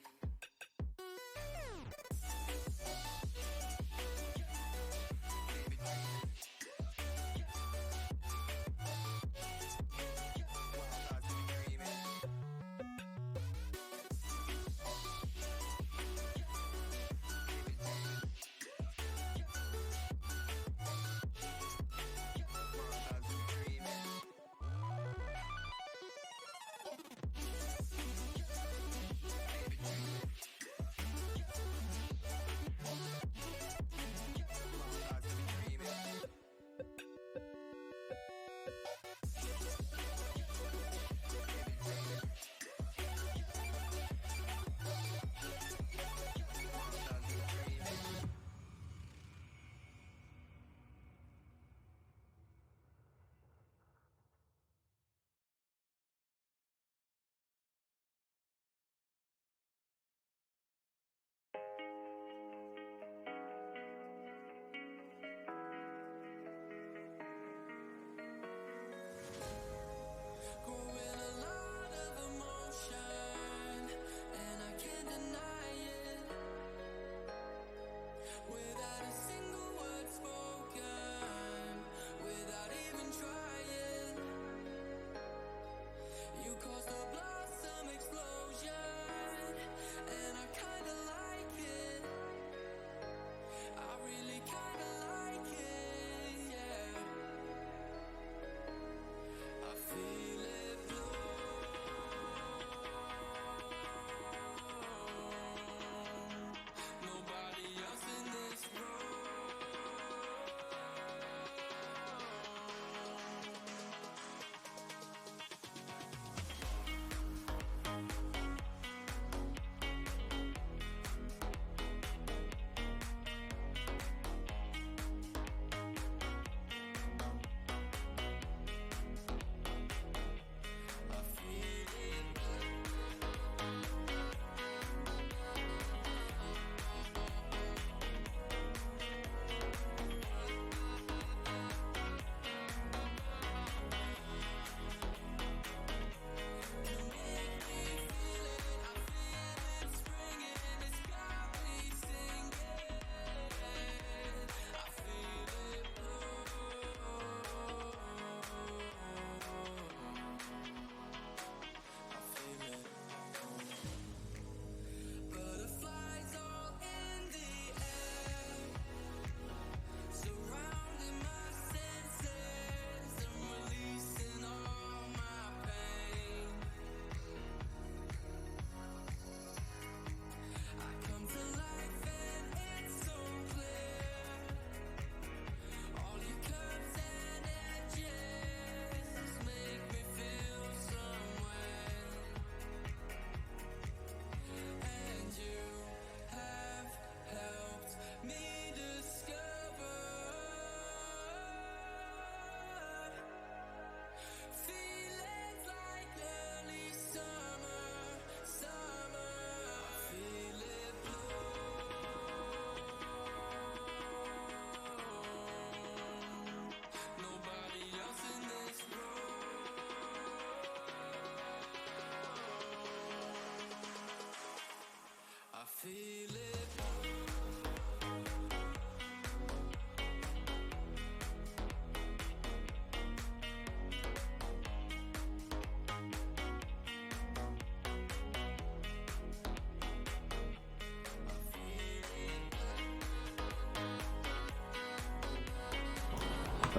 Speaker 3: A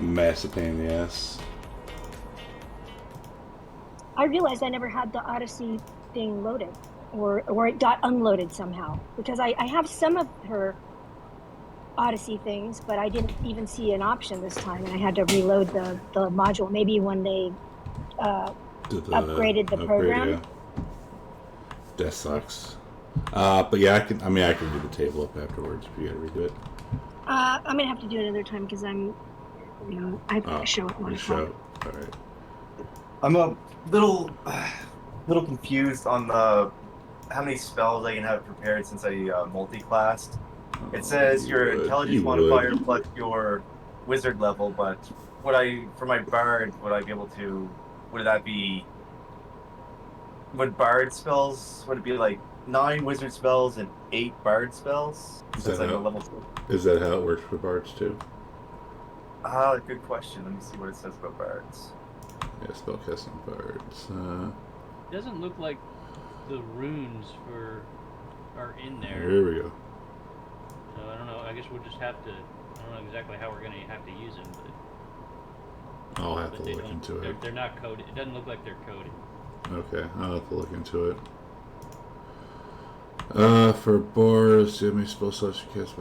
Speaker 3: massive pain in the ass.
Speaker 9: I realized I never had the Odyssey thing loaded, or it got unloaded somehow, because I have some of her Odyssey things, but I didn't even see an option this time, and I had to reload the module. Maybe when they upgraded the program.
Speaker 3: Yeah. That sucks. But yeah, I can do the table up afterwards if you gotta redo it.
Speaker 9: I'm gonna have to do it another time because I have to show at 1 o'clock.
Speaker 3: All right.
Speaker 7: I'm a little confused on the how many spells I can have prepared since I multi-classed. It says your intelligence modifier plus your wizard level, but for my bard, would I be able to? Would that be? Would bard spells? Would it be like 9 wizard spells and 8 bard spells? Since I'm a level 2.
Speaker 3: Is that how it works for bards too?
Speaker 7: Good question. Let me see what it says about bards.
Speaker 3: Yeah, spellcasting bards.
Speaker 2: It doesn't look like the runes are in there.
Speaker 3: Here we go.
Speaker 2: So I don't know. I guess we'll just have to. I don't know exactly how we're going to have to use them, but
Speaker 3: I'll have to look into it.
Speaker 2: They're not coded. It doesn't look like they're coded.
Speaker 3: Okay, I'll have to look into it. For bards, do you have any spell slots you cast?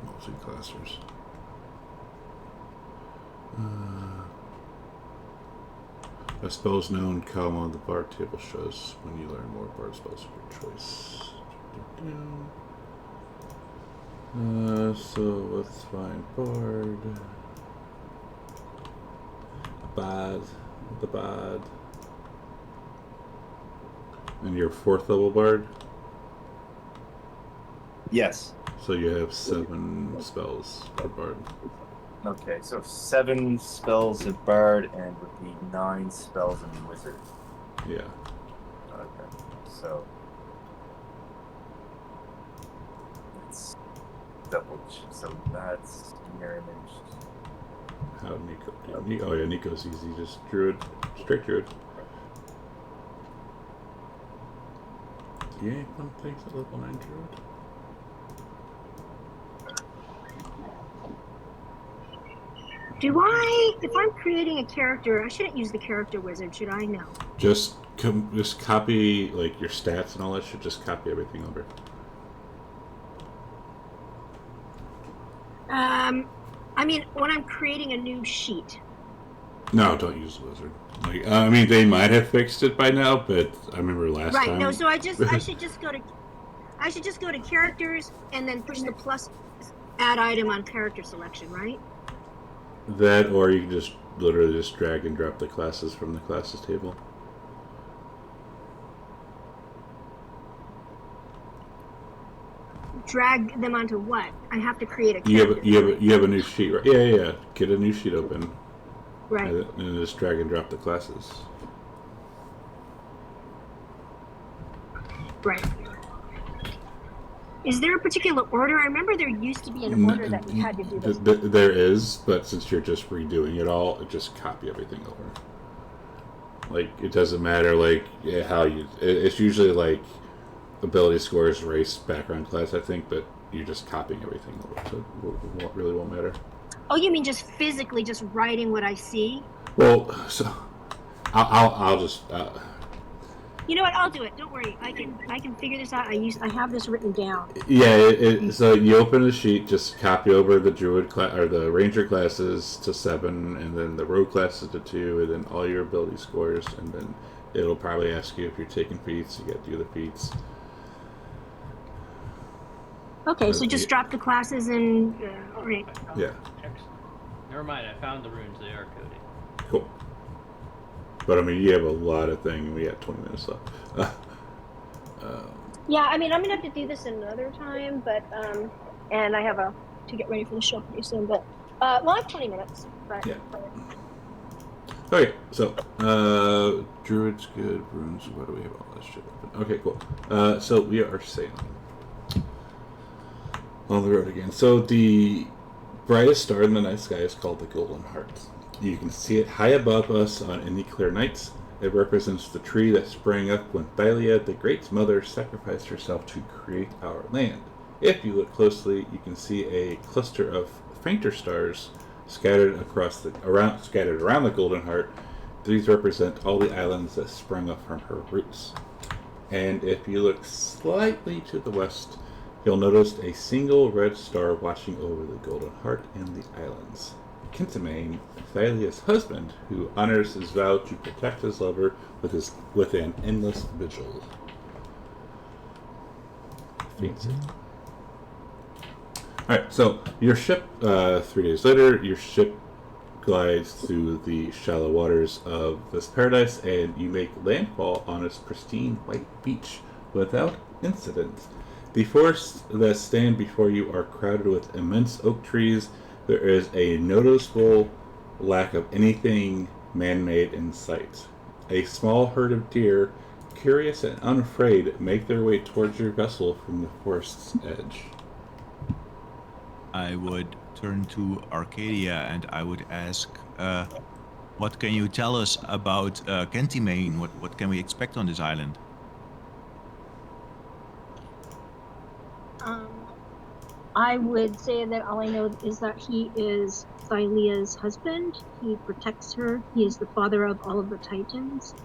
Speaker 3: Multi-classers. A spell's known column on the bard table shows when you learn more bard spells of your choice. So let's find bard. The bard. And your 4th level bard?
Speaker 7: Yes.
Speaker 3: So you have 7 spells per bard.
Speaker 7: Okay, so 7 spells of bard and would be 9 spells in wizard.
Speaker 3: Yeah.
Speaker 7: Okay, so let's double check. So that's mirror image.
Speaker 3: How Nico? Oh yeah, Nico's easy. Just druid, straight druid. Yeah, fun things at level 9 druid.
Speaker 9: If I'm creating a character, I shouldn't use the character wizard, should I? No.
Speaker 3: Just copy like your stats and all that shit. Just copy everything over.
Speaker 9: I mean, when I'm creating a new sheet.
Speaker 3: No, don't use the wizard. Like, I mean, they might have fixed it by now, but I remember last time.
Speaker 9: Right. No. So I should just go to characters and then push the plus add item on character selection, right?
Speaker 3: That, or you can just literally just drag and drop the classes from the classes table.
Speaker 9: Drag them onto what? I have to create a character.
Speaker 3: You have a new sheet, right? Yeah. Get a new sheet open.
Speaker 9: Right.
Speaker 3: And just drag and drop the classes.
Speaker 9: Right. Is there a particular order? I remember there used to be an order that we had to do this.
Speaker 3: There is, but since you're just redoing it all, just copy everything over. Like, it doesn't matter, like, how you... It's usually, like, ability scores, race, background class, I think, but you're just copying everything over, so it really won't matter.
Speaker 9: Oh, you mean just physically just writing what I see?
Speaker 3: Well, so... I'll just...
Speaker 9: You know what? I'll do it. Don't worry. I can figure this out. I have this written down.
Speaker 3: Yeah. So you open the sheet, just copy over the druid class or the ranger classes to 7, and then the rogue classes to 2, and then all your ability scores, and then it'll probably ask you if you're taking feats. You got to do the feats.
Speaker 9: Okay, so just drop the classes and right.
Speaker 3: Yeah.
Speaker 2: Never mind. I found the runes. They are coded.
Speaker 3: Cool. But I mean, you have a lot of things. We got 20 minutes left.
Speaker 9: Yeah, I mean, I'm gonna have to do this another time, but
Speaker 4: and I have to get ready for the show pretty soon. But I have 20 minutes. But
Speaker 3: Yeah. Okay, so druids, good runes. Why do we have all this shit open? Okay, cool. So we are sailing on the road again. So the brightest star in the night sky is called the Golden Heart. You can see it high above us on any clear nights. It represents the tree that sprang up when Thylia, the Great Mother, sacrificed herself to create our land. If you look closely, you can see a cluster of fainter stars scattered around the Golden Heart. These represent all the islands that sprung up from her roots. And if you look slightly to the west, you'll notice a single red star watching over the Golden Heart and the islands. Kentimane, Thylia's husband, who honors his vow to protect his lover with an endless vigil. Fancy. Alright, so your ship, 3 days later, your ship glides through the shallow waters of this paradise, and you make landfall on its pristine white beach without incident. The forests that stand before you are crowded with immense oak trees. There is a noticeable lack of anything man-made in sight. A small herd of deer, curious and unafraid, make their way towards your vessel from the forest's edge.
Speaker 6: I would turn to Arcadia and I would ask, what can you tell us about Kentimane? What can we expect on this island?
Speaker 9: I would say that all I know is that he is Thylia's husband. He protects her. He is the father of all of the Titans.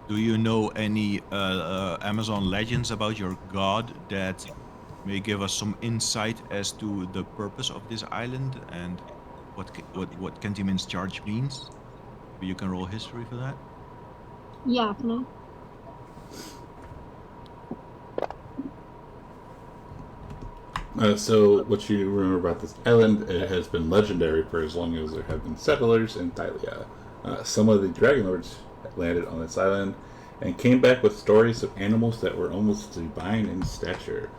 Speaker 6: Do you know any Amazon legends about your god that may give us some insight as to the purpose of this island and what Kentimane's charge means? Maybe you can roll history for that.
Speaker 9: Yeah, no.
Speaker 3: So what you remember about this island, it has been legendary for as long as there have been settlers in Thylia. Some of the Dragonlords landed on this island and came back with stories of animals that were almost divine in stature.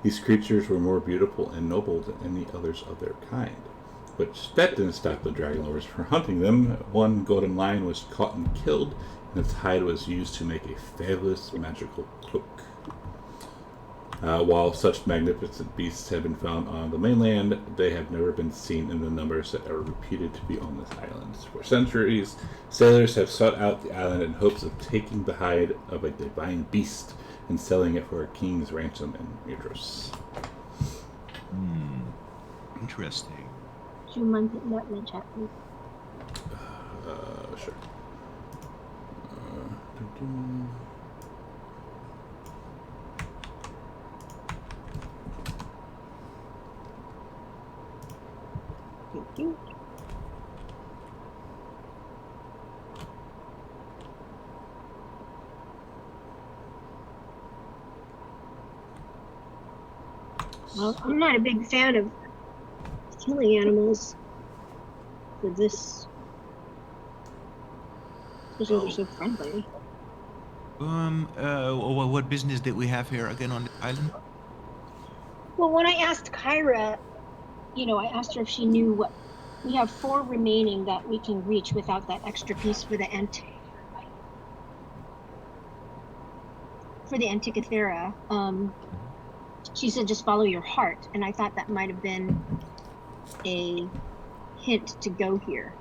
Speaker 3: These creatures were more beautiful and noble than any others of their kind. But that didn't stop the Dragonlords from hunting them. One golden lion was caught and killed, and its hide was used to make a fabulous magical cloak. While such magnificent beasts have been found on the mainland, they have never been seen in the numbers that are reputed to be on this island. For centuries, sailors have sought out the island in hopes of taking the hide of a divine beast and selling it for a king's ransom in Midros.
Speaker 6: Interesting.
Speaker 9: Do you mind putting that in the chat, please?
Speaker 3: Sure.
Speaker 9: Thank you. Well, I'm not a big fan of killing animals for this. Because they're so friendly.
Speaker 6: What business did we have here again on the island?
Speaker 9: Well, when I asked Kyra, I asked her if she knew what. We have 4 remaining that we can reach without that extra piece for the Antikythera. She said just follow your heart, and I thought that might have been a hint to go here.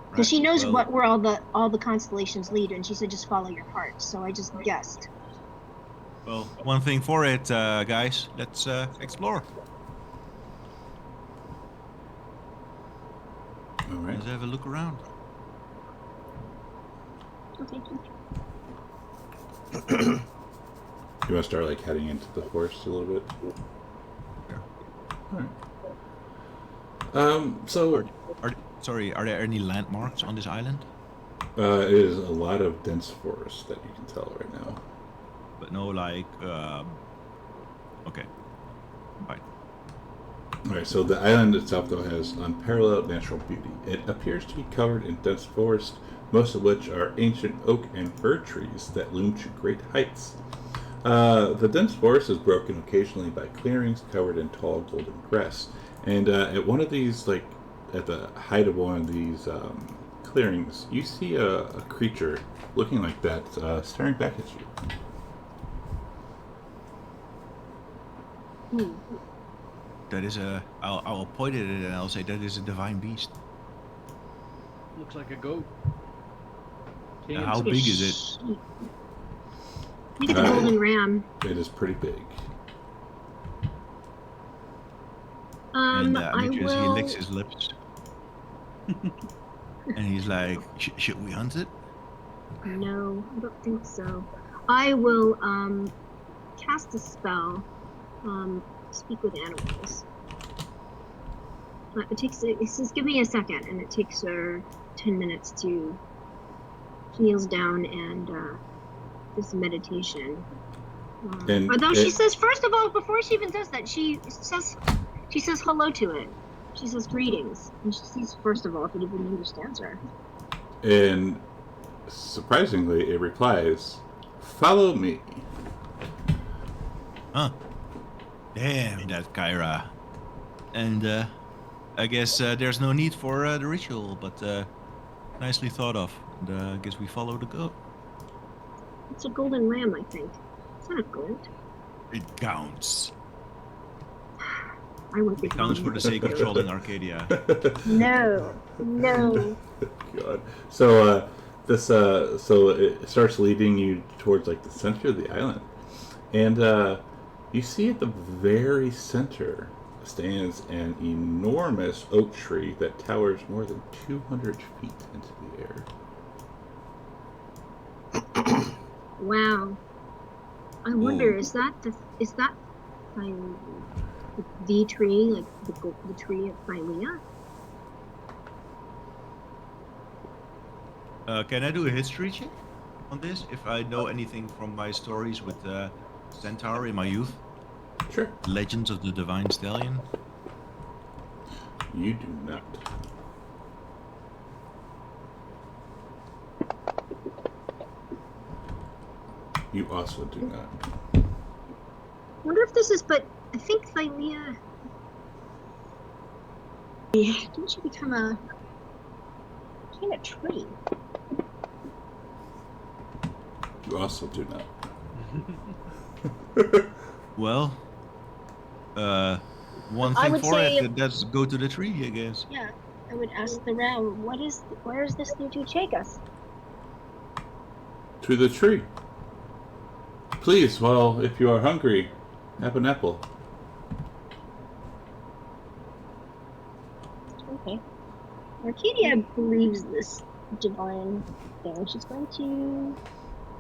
Speaker 9: Because she knows where all the constellations lead, and she said just follow your heart. So I just guessed.
Speaker 6: Well, one thing for it, guys. Let's explore.
Speaker 3: All right.
Speaker 6: Let's have a look around.
Speaker 9: Okay.
Speaker 3: You want to start heading into the forest a little bit?
Speaker 6: Yeah.
Speaker 3: All right. So
Speaker 6: Are there any landmarks on this island?
Speaker 3: it is a lot of dense forest that you can tell right now.
Speaker 6: But no, okay. Fine.
Speaker 3: Alright, so the island itself, though, has unparalleled natural beauty. It appears to be covered in dense forest, most of which are ancient oak and fir trees that loom to great heights. The dense forest is broken occasionally by clearings covered in tall golden grass. And at one of these, like at the height of one of these clearings, you see a creature looking like that, staring back at you.
Speaker 6: That is a. I'll point at it and I'll say that is a divine beast.
Speaker 2: Looks like a goat.
Speaker 6: How big is it?
Speaker 9: I think it's a golden ram.
Speaker 3: It is pretty big.
Speaker 6: And
Speaker 9: I
Speaker 6: because he
Speaker 9: will.
Speaker 6: licks his lips. And he's like, should we hunt it?
Speaker 9: No, I don't think so. I will cast a spell. Speak with animals. It says give me a second, and it takes her 10 minutes to. She kneels down and does meditation. Although she says, first of all, before she even does that, she says hello to it. She says greetings, and she sees first of all if it even understands her.
Speaker 3: And surprisingly, it replies, "Follow me."
Speaker 6: Huh. Damn, that Kyra. And I guess there's no need for the ritual, but nicely thought of. And I guess we follow the goat.
Speaker 9: It's a golden ram, I think. It's not a goat.
Speaker 6: It counts.
Speaker 9: I won't be
Speaker 6: It counts for the sake of trolling Arcadia.
Speaker 9: No.
Speaker 3: God. So so it starts leading you towards like the center of the island, and you see at the very center stands an enormous oak tree that towers more than 200 feet into the air.
Speaker 9: Wow. I wonder, is that the tree, like the tree of Philea?
Speaker 6: Can I do a history check on this? If I know anything from my stories with Centaur in my youth?
Speaker 3: Sure.
Speaker 6: Legends of the Divine Stallion?
Speaker 3: You do not. You also do not.
Speaker 9: I wonder if this is, but I think Philea. Didn't she become a tree?
Speaker 3: You also do not.
Speaker 6: Well, one
Speaker 9: I
Speaker 6: thing
Speaker 9: would
Speaker 6: for
Speaker 9: say-
Speaker 6: it, let's go to the tree, I guess.
Speaker 9: Yeah, I would ask the ram, where is this new to take us?
Speaker 3: To the tree. Please, well, if you are hungry, have an apple.
Speaker 9: Okay. Arcadia believes this divine thing. She's going to.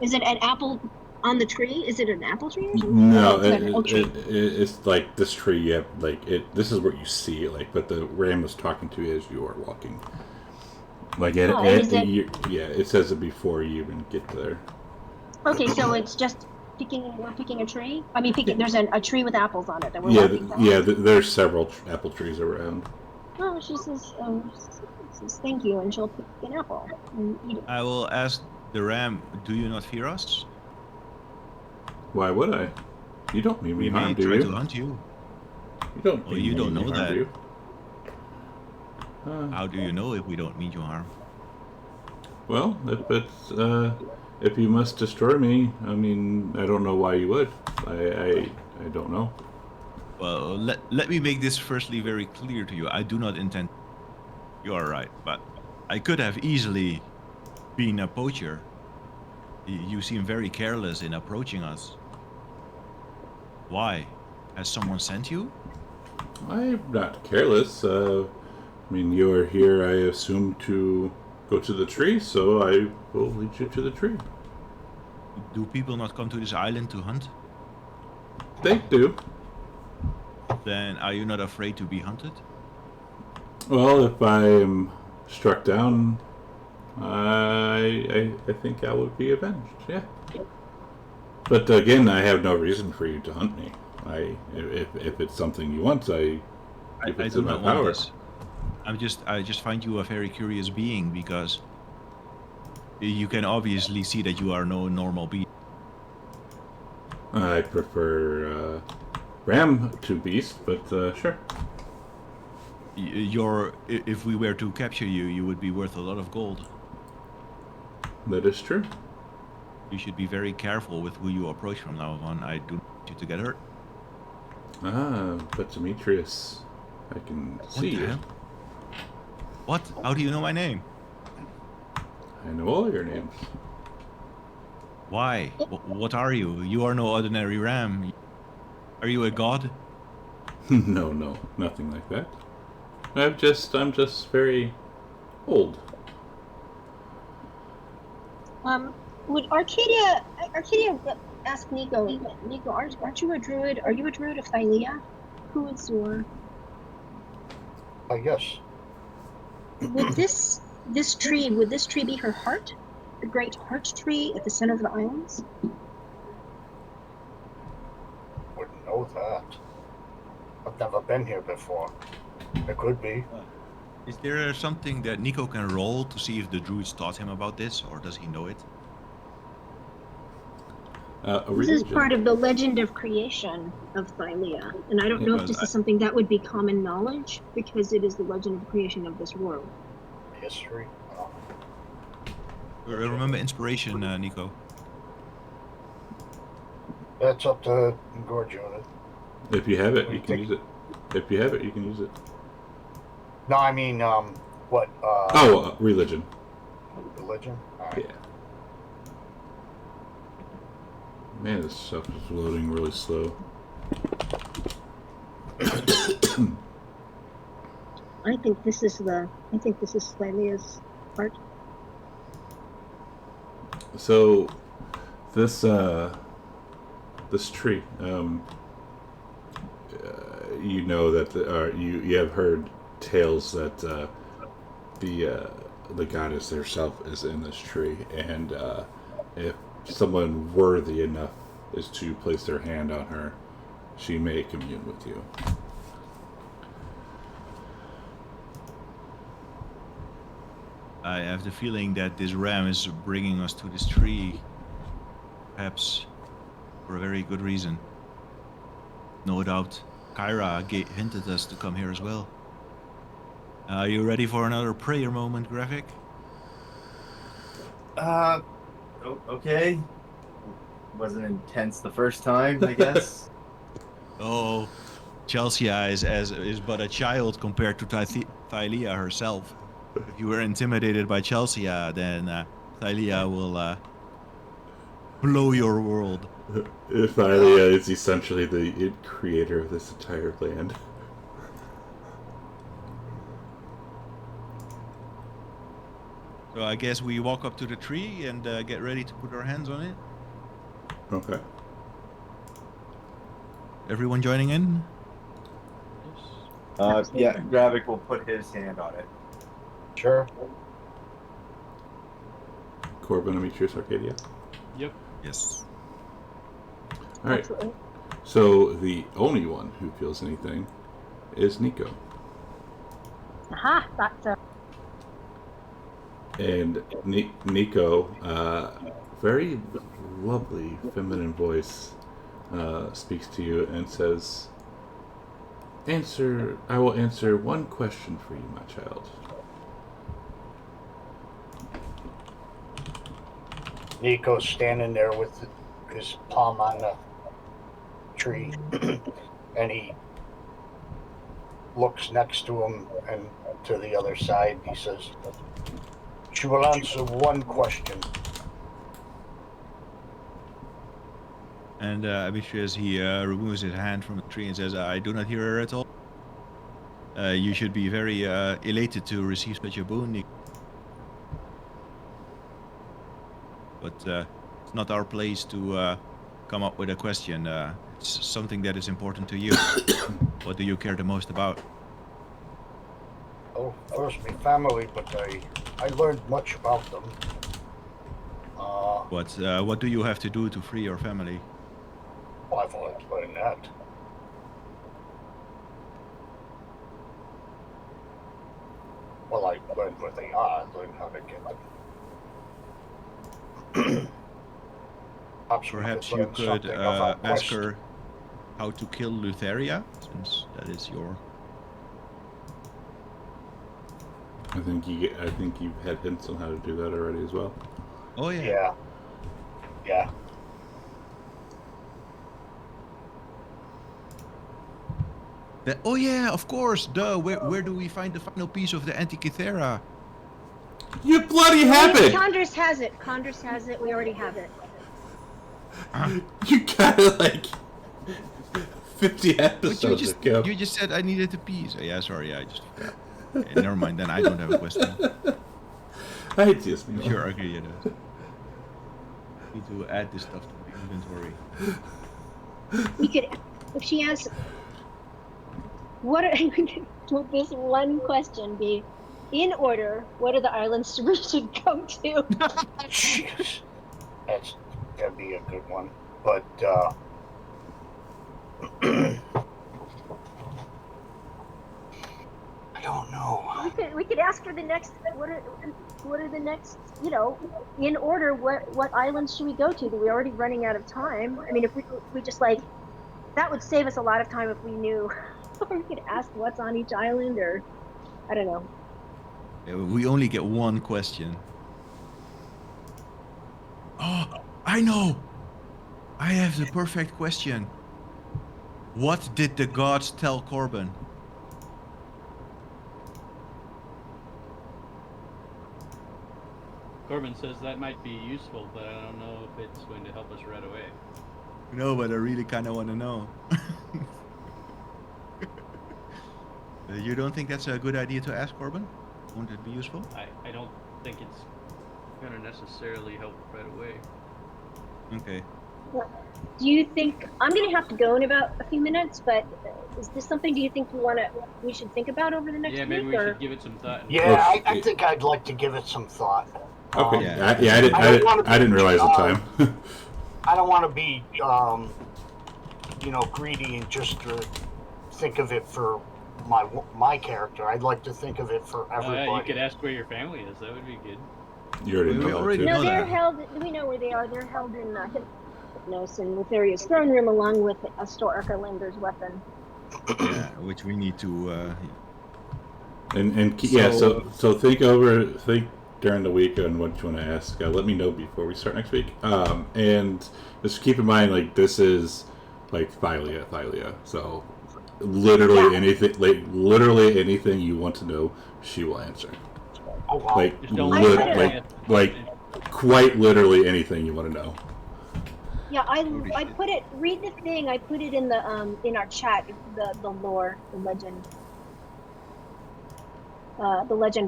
Speaker 9: Is it an apple on the tree? Is it an apple tree or something?
Speaker 3: No,
Speaker 9: It's an oak tree.
Speaker 3: it's like this tree. Yeah, like it. This is where you see it. Like, but the ram is talking to you as you are walking. Like, it says it before you even get there.
Speaker 9: Okay, so it's just we're picking a tree? I mean, there's a tree with apples on it that we're walking from.
Speaker 3: There's several apple trees around.
Speaker 9: Oh, she says thank you, and she'll pick an apple and eat it.
Speaker 6: I will ask the ram, do you not fear us?
Speaker 3: Why would I? You don't mean me
Speaker 6: We may
Speaker 3: harm, do
Speaker 6: try
Speaker 3: you?
Speaker 6: to hunt you.
Speaker 3: You don't.
Speaker 6: Well,
Speaker 3: mean
Speaker 6: you
Speaker 3: me
Speaker 6: don't know
Speaker 3: harm,
Speaker 6: that.
Speaker 3: do you?
Speaker 6: How do you know if we don't mean you harm?
Speaker 3: Well, if you must destroy me, I mean, I don't know why you would. I don't know.
Speaker 6: Well, let me make this firstly very clear to you. I do not intend. You are right, but I could have easily been a poacher. You seem very careless in approaching us. Why? Has someone sent you?
Speaker 3: I'm not careless. I mean, you are here, I assume, to go to the tree, so I will lead you to the tree.
Speaker 6: Do people not come to this island to hunt?
Speaker 3: They do.
Speaker 6: Then are you not afraid to be hunted?
Speaker 3: Well, if I am struck down, I think I would be avenged, yeah. But again, I have no reason for you to hunt me. If it's something you want, if
Speaker 6: I
Speaker 3: it's
Speaker 6: do
Speaker 3: in my
Speaker 6: not want
Speaker 3: power.
Speaker 6: this. I just find you a very curious being because You can obviously see that you are no normal beast.
Speaker 3: I prefer ram to beast, but sure.
Speaker 6: If we were to capture you, you would be worth a lot of gold.
Speaker 3: That is true.
Speaker 6: You should be very careful with who you approach from now on. I do not want you to get hurt.
Speaker 3: But Demetrius, I can see you.
Speaker 6: Hell? What? How do you know my name?
Speaker 3: I know all your names.
Speaker 6: Why? What are you? You are no ordinary ram. Are you a god?
Speaker 3: No, nothing like that. I'm just very old.
Speaker 9: Would Arcadia ask Nico? Nico, aren't you a druid? Are you a druid of Thylea? Who is your?
Speaker 5: Yes.
Speaker 9: Would this tree be her heart? The great heart tree at the center of the islands?
Speaker 5: Wouldn't know that. I've never been here before. It could be.
Speaker 6: Is there something that Nico can roll to see if the druids taught him about this, or does he know it?
Speaker 9: This is part of the legend of creation of Thylea, and I don't know if this is something that would be common knowledge, because it is the legend of creation of this world.
Speaker 5: History.
Speaker 6: Remember inspiration, Nico.
Speaker 5: That's up to Gorge on it.
Speaker 3: If you have it, you can use it. If you have it, you can use it.
Speaker 5: No, I mean, what?
Speaker 3: Religion.
Speaker 5: Religion? All right.
Speaker 3: Yeah. Man, this stuff is loading really slow.
Speaker 9: I think this is Thylea's heart.
Speaker 3: So, this tree, you know that you have heard tales that the goddess herself is in this tree, and if someone worthy enough is to place their hand on her, she may commune with you.
Speaker 6: I have the feeling that this ram is bringing us to this tree, perhaps for a very good reason. No doubt, Kyra hinted us to come here as well. Are you ready for another prayer moment, Graphic?
Speaker 8: Okay. Wasn't intense the first time, I guess.
Speaker 6: Oh, Chelsea is but a child compared to Thylea herself. If you were intimidated by Chelsea, then Thylea will blow your world.
Speaker 3: Thylea is essentially the creator of this entire land.
Speaker 6: So I guess we walk up to the tree and get ready to put our hands on it.
Speaker 3: Okay.
Speaker 6: Everyone joining in?
Speaker 7: Yeah, Gravik will put his hand on it.
Speaker 5: Sure.
Speaker 3: Corbin, Demetrius, Arcadia?
Speaker 2: Yep.
Speaker 6: Yes.
Speaker 3: Alright.
Speaker 9: Absolutely.
Speaker 3: So the only one who feels anything is Nico.
Speaker 9: Aha, that's
Speaker 3: And Nico, very lovely feminine voice, speaks to you and says, I will answer one question for you, my child.
Speaker 5: Nico's standing there with his palm on the tree, and he looks next to him and to the other side. He says, "She will answer one question."
Speaker 6: And Demetrius, he removes his hand from the tree and says, I do not hear her at all. You should be very elated to receive such a boon, Nico. But it's not our place to come up with a question. It's something that is important to you. What do you care the most about?
Speaker 5: Oh, first my family, but I learned much about them.
Speaker 6: What do you have to do to free your family?
Speaker 5: Well, I've already learned that. Well, I learned where they are. I learned how to get them.
Speaker 6: Perhaps you could ask her how to kill Lutheria, since that is your.
Speaker 3: I think you've had hints on how to do that already as well.
Speaker 6: Oh yeah.
Speaker 5: Yeah.
Speaker 6: Oh yeah, of course. Duh. Where do we find the final piece of the Antikythera?
Speaker 3: You bloody have it!
Speaker 9: Condors has it. Condors has it. We already have it.
Speaker 3: You got it like 50 episodes ago.
Speaker 6: You just said I needed a piece. Oh, yeah, sorry, I just forgot. Okay, never mind. Then I don't have a question.
Speaker 3: I just mean.
Speaker 6: Sure, okay, yeah. Need to add this stuff to my inventory.
Speaker 9: We could, if she asks, what are, will this one question be? In order, what are the islands we should go to?
Speaker 5: Jeez. That'd be a good one. But I don't know.
Speaker 9: We could ask her the next. What are the next? You know, in order, what islands should we go to? We're already running out of time. I mean, if we just like, that would save us a lot of time if we knew. Or we could ask what's on each island, or I don't know.
Speaker 6: Yeah, we only get one question. Oh, I know. I have the perfect question. What did the gods tell Corbin?
Speaker 2: Corbin says that might be useful, but I don't know if it's going to help us right away.
Speaker 6: No, but I really kind of want to know. You don't think that's a good idea to ask Corbin? Won't it be useful?
Speaker 2: I don't think it's going to necessarily help right away.
Speaker 6: Okay.
Speaker 9: Do you think I'm going to have to go in about a few minutes? But is this something? Do you think we should think about over the next week?
Speaker 2: Yeah, maybe we should give it some thought.
Speaker 5: Yeah, I think I'd like to give it some thought.
Speaker 3: Okay. I didn't realize the time.
Speaker 5: I don't want to be, greedy and just think of it for my character. I'd like to think of it for everybody.
Speaker 2: You could ask where your family is. That would be good.
Speaker 3: You already
Speaker 9: No,
Speaker 3: know
Speaker 9: they're
Speaker 3: that.
Speaker 9: held. We know where they are. They're held in Hypnos in Lutheria's throne room, along with Astor Arcalinder's weapon.
Speaker 6: Yeah, which we need to.
Speaker 3: So think during the week on what you want to ask. Let me know before we start next week. And just keep in mind, like, this is like Thylia. So literally anything you want to know, she will answer.
Speaker 5: Oh wow!
Speaker 3: Like quite literally anything you want to know.
Speaker 9: Yeah, I put it. Read the thing. I put it in the in our chat. The lore, the legend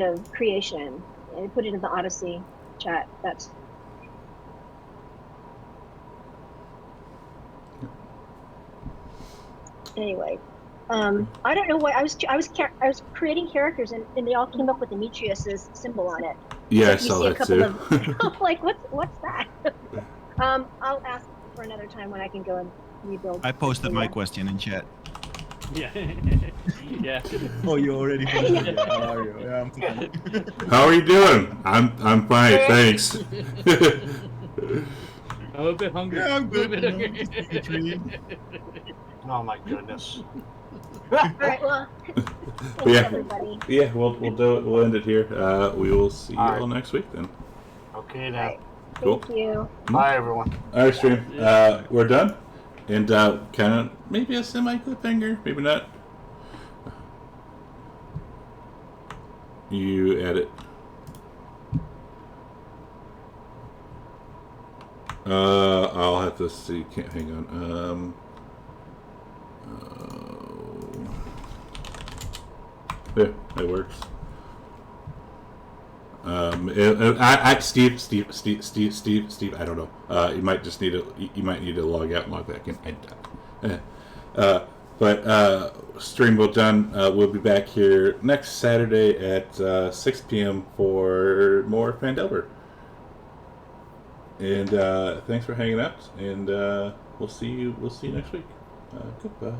Speaker 9: of creation. I put it in the Odyssey chat. That's. Anyway, I don't know what I was creating characters and they all came up with Demetrius's symbol on it.
Speaker 3: Yeah, I
Speaker 9: you
Speaker 3: saw
Speaker 9: see a
Speaker 3: that
Speaker 9: couple
Speaker 3: too.
Speaker 9: of like what's that? I'll ask for another time when I can go and rebuild.
Speaker 6: I posted my question in chat.
Speaker 2: Yeah. Yeah.
Speaker 6: Oh, you already posted it. How are you? Yeah, I'm fine.
Speaker 3: How are you doing? I'm fine, thanks.
Speaker 2: I'm a bit hungry.
Speaker 6: Yeah, I'm good.
Speaker 5: Oh my goodness.
Speaker 9: All right, well, thanks everybody.
Speaker 3: Yeah, we'll end it here. We will see you all next week then.
Speaker 5: Okay then.
Speaker 9: Right.
Speaker 3: Cool.
Speaker 9: Thank you.
Speaker 5: Bye everyone.
Speaker 3: All right, stream. We're done, and kind of maybe a semi-cliffhanger, maybe not. You edit. I'll have to see. Can't hang on. Yeah, it works. Steve. I don't know. You might just need to. You might need to log out and log back in. But stream will done. We'll be back here next Saturday at 6 p.m. for more Phandelver. And thanks for hanging out. And we'll see you. We'll see you next week. Goodbye.